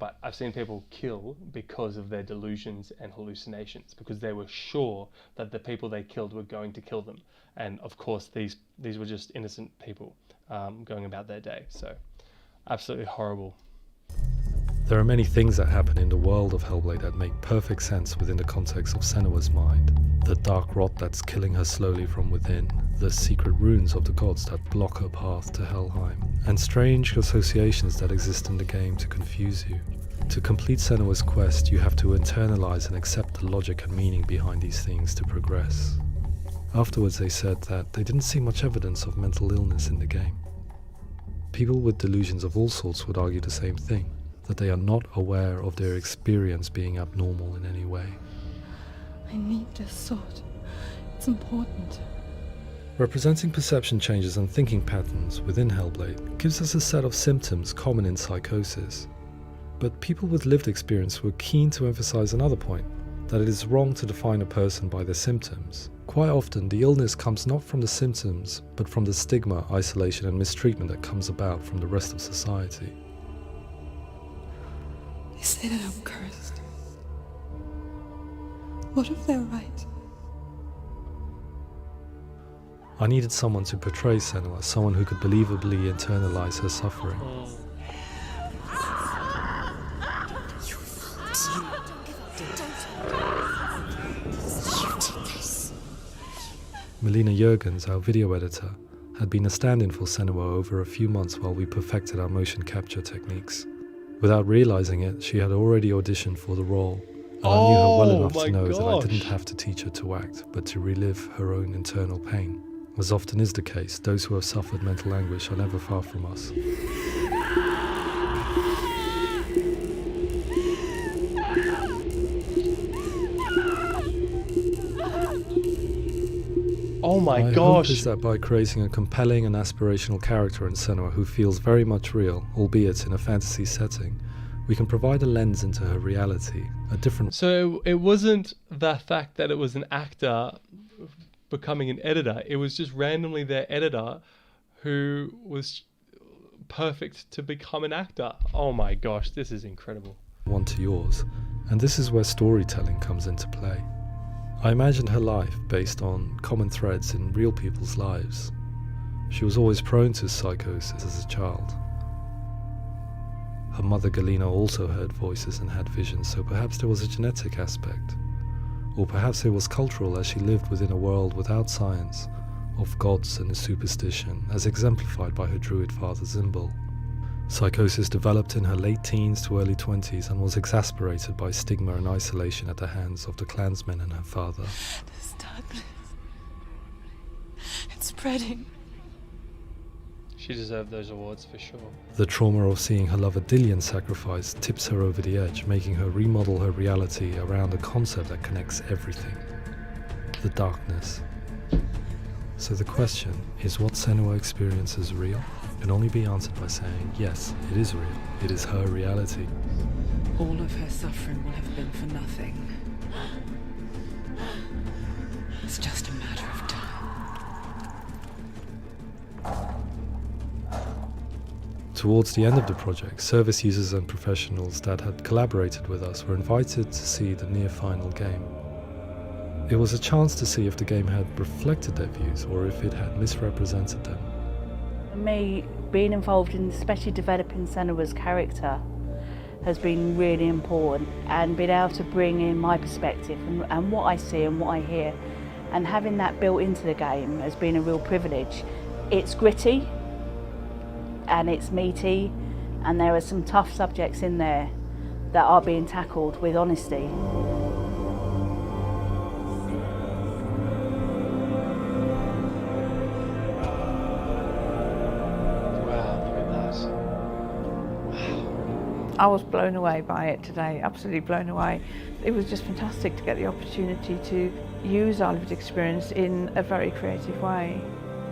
But I've seen people kill because of their delusions and hallucinations, because they were sure that the people they killed were going to kill them. And of course, these were just innocent people going about their day. So absolutely horrible. There are many things that happen in the world of Hellblade that make perfect sense within the context of Senua's mind. The dark rot that's killing her slowly from within, the secret runes of the gods that block her path to Helheim, and strange associations that exist in the game to confuse you. To complete Senua's quest, you have to internalize and accept the logic and meaning behind these things to progress. Afterwards, they said that they didn't see much evidence of mental illness in the game. People with delusions of all sorts would argue the same thing, that they are not aware of their experience being abnormal in any way. I need this sword. It's important. Representing perception changes and thinking patterns within Hellblade gives us a set of symptoms common in psychosis. But people with lived experience were keen to emphasize another point, that it is wrong to define a person by their symptoms. Quite often, the illness comes not from the symptoms, but from the stigma, isolation and mistreatment that comes about from the rest of society. They say that I'm cursed. What if they're right? I needed someone to portray Senua, someone who could believably internalize her suffering. Melina Jurgens, our video editor, had been a stand-in for Senua over a few months while we perfected our motion capture techniques. Without realizing it, she had already auditioned for the role, and I knew her well enough to know that I didn't have to teach her to act, but to relive her own internal pain. As often is the case, those who have suffered mental anguish are never far from us. Oh my My gosh. hope is that by creating a compelling and aspirational character in Senua who feels very much real, albeit in a fantasy setting, we can provide a lens into her reality, a different... So it wasn't the fact that it was an actor becoming an editor, it was just randomly their editor who was perfect to become an actor. Oh my gosh, this is incredible. one to yours, and this is where storytelling comes into play. I imagined her life based on common threads in real people's lives. She was always prone to psychosis as a child. Her mother Galina also heard voices and had visions, so perhaps there was a genetic aspect. Or perhaps it was cultural, as she lived within a world without science, of gods and superstition, as exemplified by her druid father Zimbal. Psychosis developed in her late teens to early 20s and was exacerbated by stigma and isolation at the hands of the clansmen and her father. This darkness. It's spreading. She deserved those awards for sure. The trauma of seeing her lover Dillian sacrificed tips her over the edge, making her remodel her reality around a concept that connects everything: the darkness. So the question is, what Senua experiences real? Can only be answered by saying, yes, it is real. It is her reality. All of her suffering will have been for nothing. It's just a matter of time. Towards the end of the project, service users and professionals that had collaborated with us were invited to see the near-final game. It was a chance to see if the game had reflected their views or if it had misrepresented them. For me, being involved in especially developing Senua's character has been really important, and being able to bring in my perspective and what I see and what I hear, and having that built into the game has been a real privilege. It's gritty and it's meaty, and there are some tough subjects in there that are being tackled with honesty. I was blown away by it today, absolutely blown away. It was just fantastic to get the opportunity to use our lived experience in a very creative way.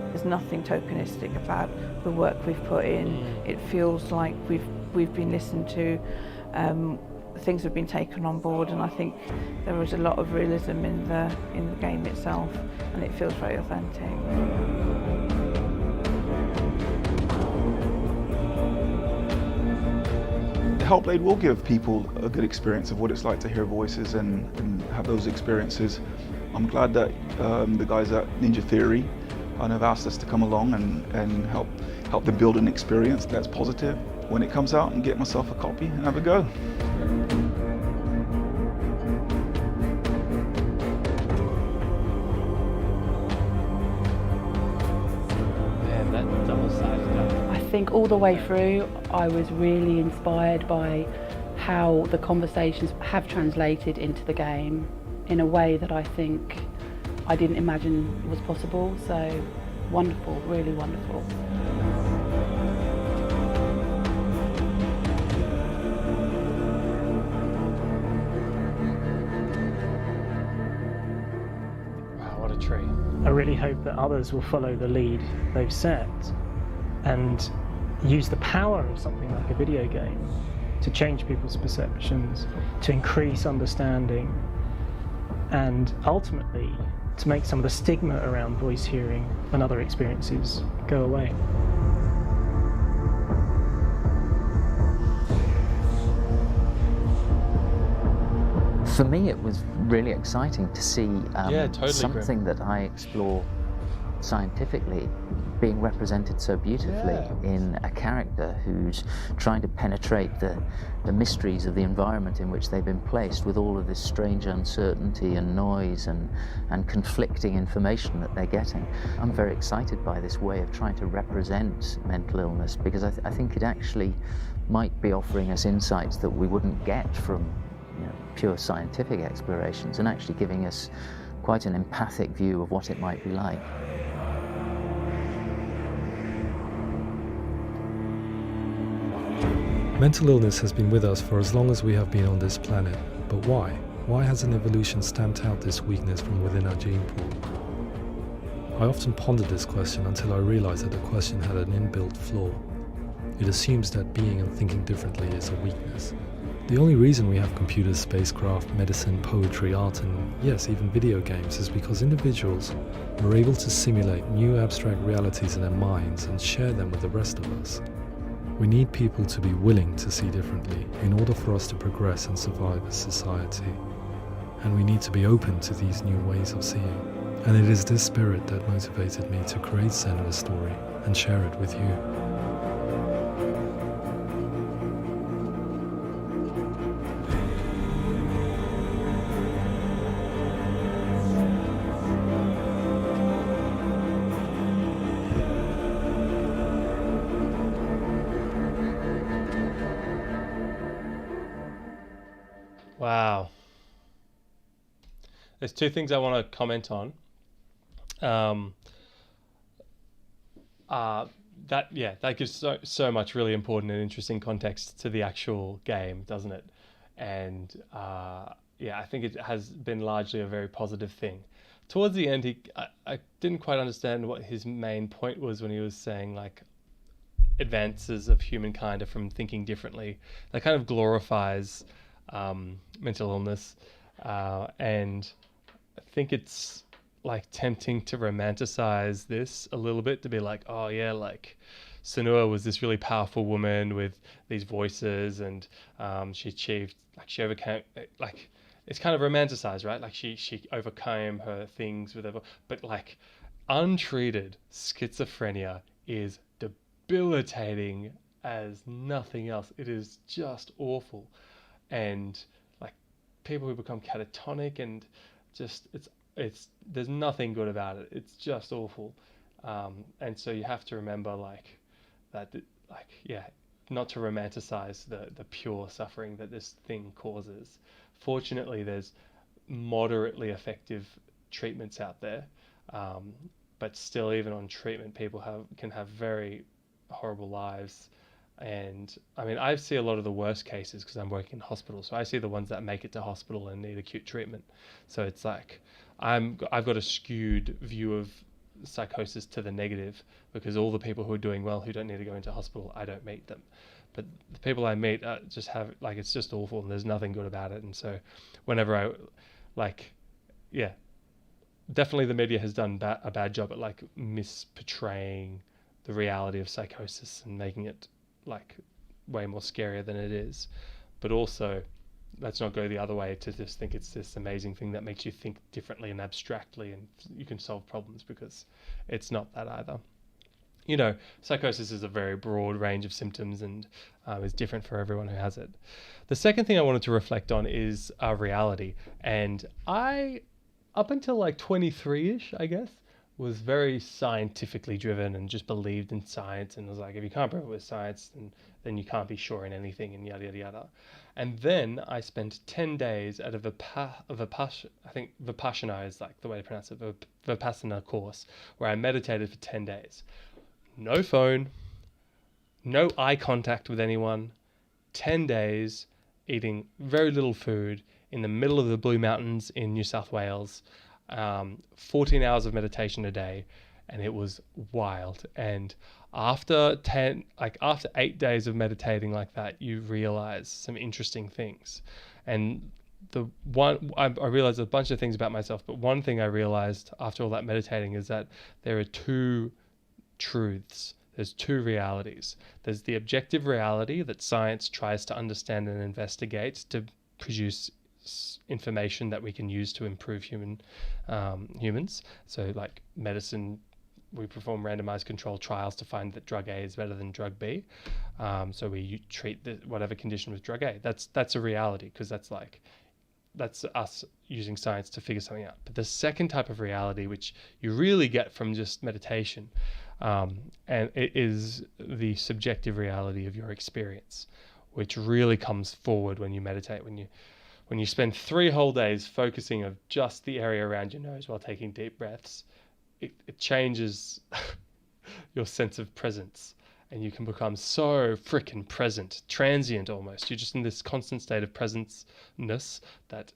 There's nothing tokenistic about the work we've put in. It feels like we've been listened to, things have been taken on board, and I think there was a lot of realism in the game itself, and it feels very authentic. Hellblade will give people a good experience of what it's like to hear voices and have those experiences. I'm glad that the guys at Ninja Theory have asked us to come along and help them build an experience that's positive when it comes out, and get myself a copy and have a go. Man, that double-sided stuff. I think all the way through I was really inspired by how the conversations have translated into the game in a way that I think I didn't imagine was possible. So wonderful, really wonderful. Wow, what a treat. I really hope that others will follow the lead they've set and use the power of something like a video game to change people's perceptions, to increase understanding, and ultimately to make some of the stigma around voice hearing and other experiences go away. For me, it was really exciting to see totally something that I explore scientifically being represented so beautifully in a character who's trying to penetrate the mysteries of the environment in which they've been placed, with all of this strange uncertainty and noise and conflicting information that they're getting. I'm very excited by this way of trying to represent mental illness, because I think it actually might be offering us insights that we wouldn't get from pure scientific explorations, and actually giving us quite an empathic view of what it might be like. Mental illness has been with us for as long as we have been on this planet, but why? Why hasn't evolution stamped out this weakness from within our gene pool? I often pondered this question until I realized that the question had an inbuilt flaw. It assumes that being and thinking differently is a weakness. The only reason we have computers, spacecraft, medicine, poetry, art, and yes, even video games is because individuals were able to simulate new abstract realities in their minds and share them with the rest of us. We need people to be willing to see differently in order for us to progress and survive as society. And we need to be open to these new ways of seeing. And it is this spirit that motivated me to create Senua's story and share it with you. Wow. There's two things I want to comment on. That gives so much really important and interesting context to the actual game, doesn't it? And I think it has been largely a very positive thing. Towards the end, I didn't quite understand what his main point was when he was saying like advances of humankind are from thinking differently. That kind of glorifies mental illness, and I think it's like tempting to romanticize this a little bit, to be like, oh yeah, like Senua was this really powerful woman with these voices, and she achieved, like she overcame, like it's kind of romanticized, right? Like she overcame her things with her, but like untreated schizophrenia is debilitating as nothing else. It is just awful. And like people who become catatonic, and just it's there's nothing good about it. It's just awful. And so you have to remember like that, like, yeah, not to romanticize the pure suffering that this thing causes. Fortunately, there's moderately effective treatments out there, but still, even on treatment, people can have very horrible lives. And I mean, I see a lot of the worst cases because I'm working in hospital, so I see the ones that make it to hospital and need acute treatment. So it's like I've got a skewed view of psychosis to the negative, because all the people who are doing well, who don't need to go into hospital, I don't meet them. But the people I meet just have, like, it's just awful and there's nothing good about it. And so whenever I, like, yeah, definitely the media has done a bad job at like misportraying the reality of psychosis and making it like way more scarier than it is. But also, let's not go the other way to just think it's this amazing thing that makes you think differently and abstractly and you can solve problems, because it's not that either. You know, psychosis is a very broad range of symptoms and is different for everyone who has it. The second thing I wanted to reflect on is reality. And I, up until like 23-ish, I guess, was very scientifically driven and just believed in science, and was like, if you can't prove it with science, then you can't be sure in anything, and yada yada yada. And then I spent 10 days at a I think Vipassana is like the way to pronounce it, Vipassana course, where I meditated for 10 days. No phone, no eye contact with anyone, 10 days eating very little food in the middle of the Blue Mountains in New South Wales, 14 hours of meditation a day, and it was wild. And after 8 days of meditating like that, you realize some interesting things. And I realized a bunch of things about myself, but one thing I realized after all that meditating is that there are two truths. There's two realities. There's the objective reality that science tries to understand and investigate to produce information that we can use to improve humans. So like medicine, we perform randomized controlled trials to find that drug A is better than drug B. So we treat whatever condition with drug A. That's a reality, because that's us using science to figure something out. But the second type of reality, which you really get from just meditation, and it is the subjective reality of your experience, which really comes forward when you meditate. When you spend 3 whole days focusing on just the area around your nose while taking deep breaths, it changes your sense of presence, and you can become so freaking present, transient almost. You're just in this constant state of presence-ness that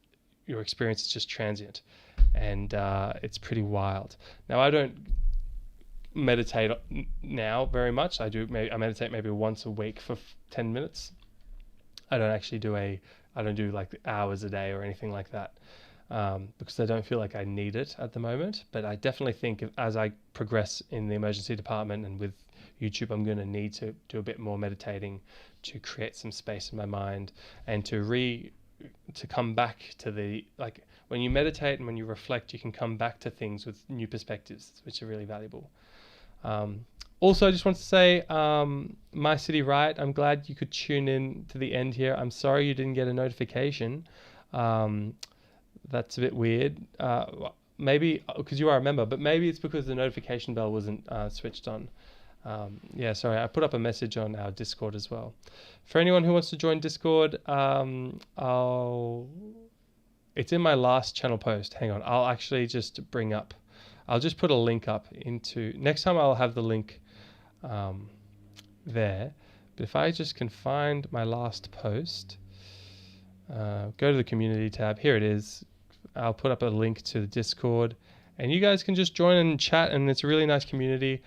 your experience is just transient. and it's pretty wild. Now, I don't meditate now very much. I meditate maybe once a week for 10 minutes. I don't do like hours a day or anything like that, because I don't feel like I need it at the moment. But I definitely think as I progress in the emergency department and with YouTube, I'm going to need to do a bit more meditating to create some space in my mind and to come back to when you meditate and when you reflect, you can come back to things with new perspectives, which are really valuable. Also, I just want to say, My City Riot, I'm glad you could tune in to the end here. I'm sorry you didn't get a notification. That's a bit weird. Maybe because you are a member, but maybe it's because the notification bell wasn't switched on. Yeah, sorry, I put up a message on our Discord as well. For anyone who wants to join Discord, it's in my last channel post. Hang on, I'll actually just I'll just put a link up into, next time I'll have the link there. But if I just can find my last post, go to the community tab, here it is. I'll put up a link to the Discord and you guys can just join and chat, and it's a really nice community.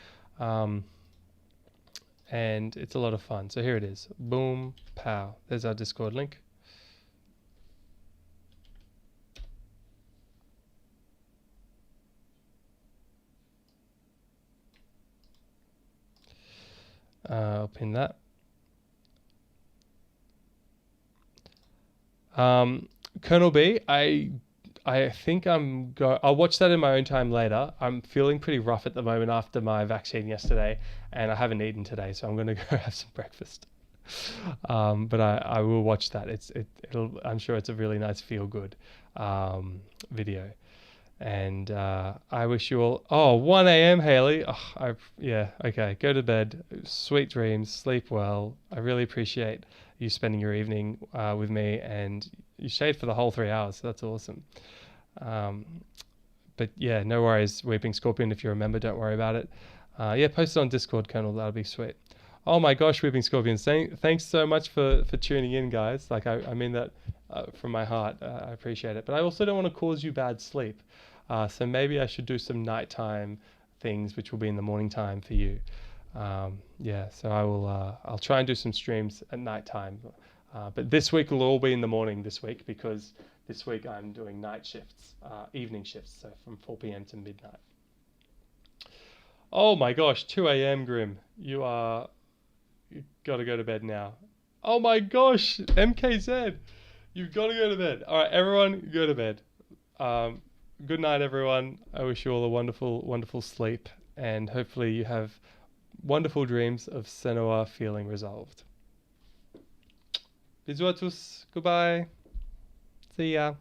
And it's a lot of fun. So here it is. Boom, pow. There's our Discord link. I'll pin that. Colonel B, I think I'll watch that in my own time later. I'm feeling pretty rough at the moment after my vaccine yesterday, and I haven't eaten today, so I'm going to go have some breakfast. But I will watch that. I'm sure it's a really nice feel-good video. And I wish you all 1 a.m. Haley. Yeah, okay, go to bed, sweet dreams, sleep well. I really appreciate you spending your evening with me, and you stayed for the whole 3 hours, so that's awesome. But yeah, no worries, Weeping Scorpion. If you're a member, don't worry about it. Yeah, post it on Discord, Colonel. That'll be sweet. Oh my gosh, Weeping Scorpion, thanks so much for tuning in, guys. Like I mean that from my heart. I appreciate it. But I also don't want to cause you bad sleep. So maybe I should do some nighttime things, which will be in the morning time for you. Yeah, so I'll try and do some streams at nighttime. But this week will all be in the morning this week, because this week I'm doing night shifts, evening shifts, so from 4 p.m. to midnight. Oh my gosh, 2 a.m. Grim. You got to go to bed now. Oh my gosh, MKZ. You've got to go to bed. All right, everyone, go to bed. Good night, everyone. I wish you all a wonderful, wonderful sleep, and hopefully you have wonderful dreams of Senua feeling resolved. Bisous à tous. Goodbye. See ya.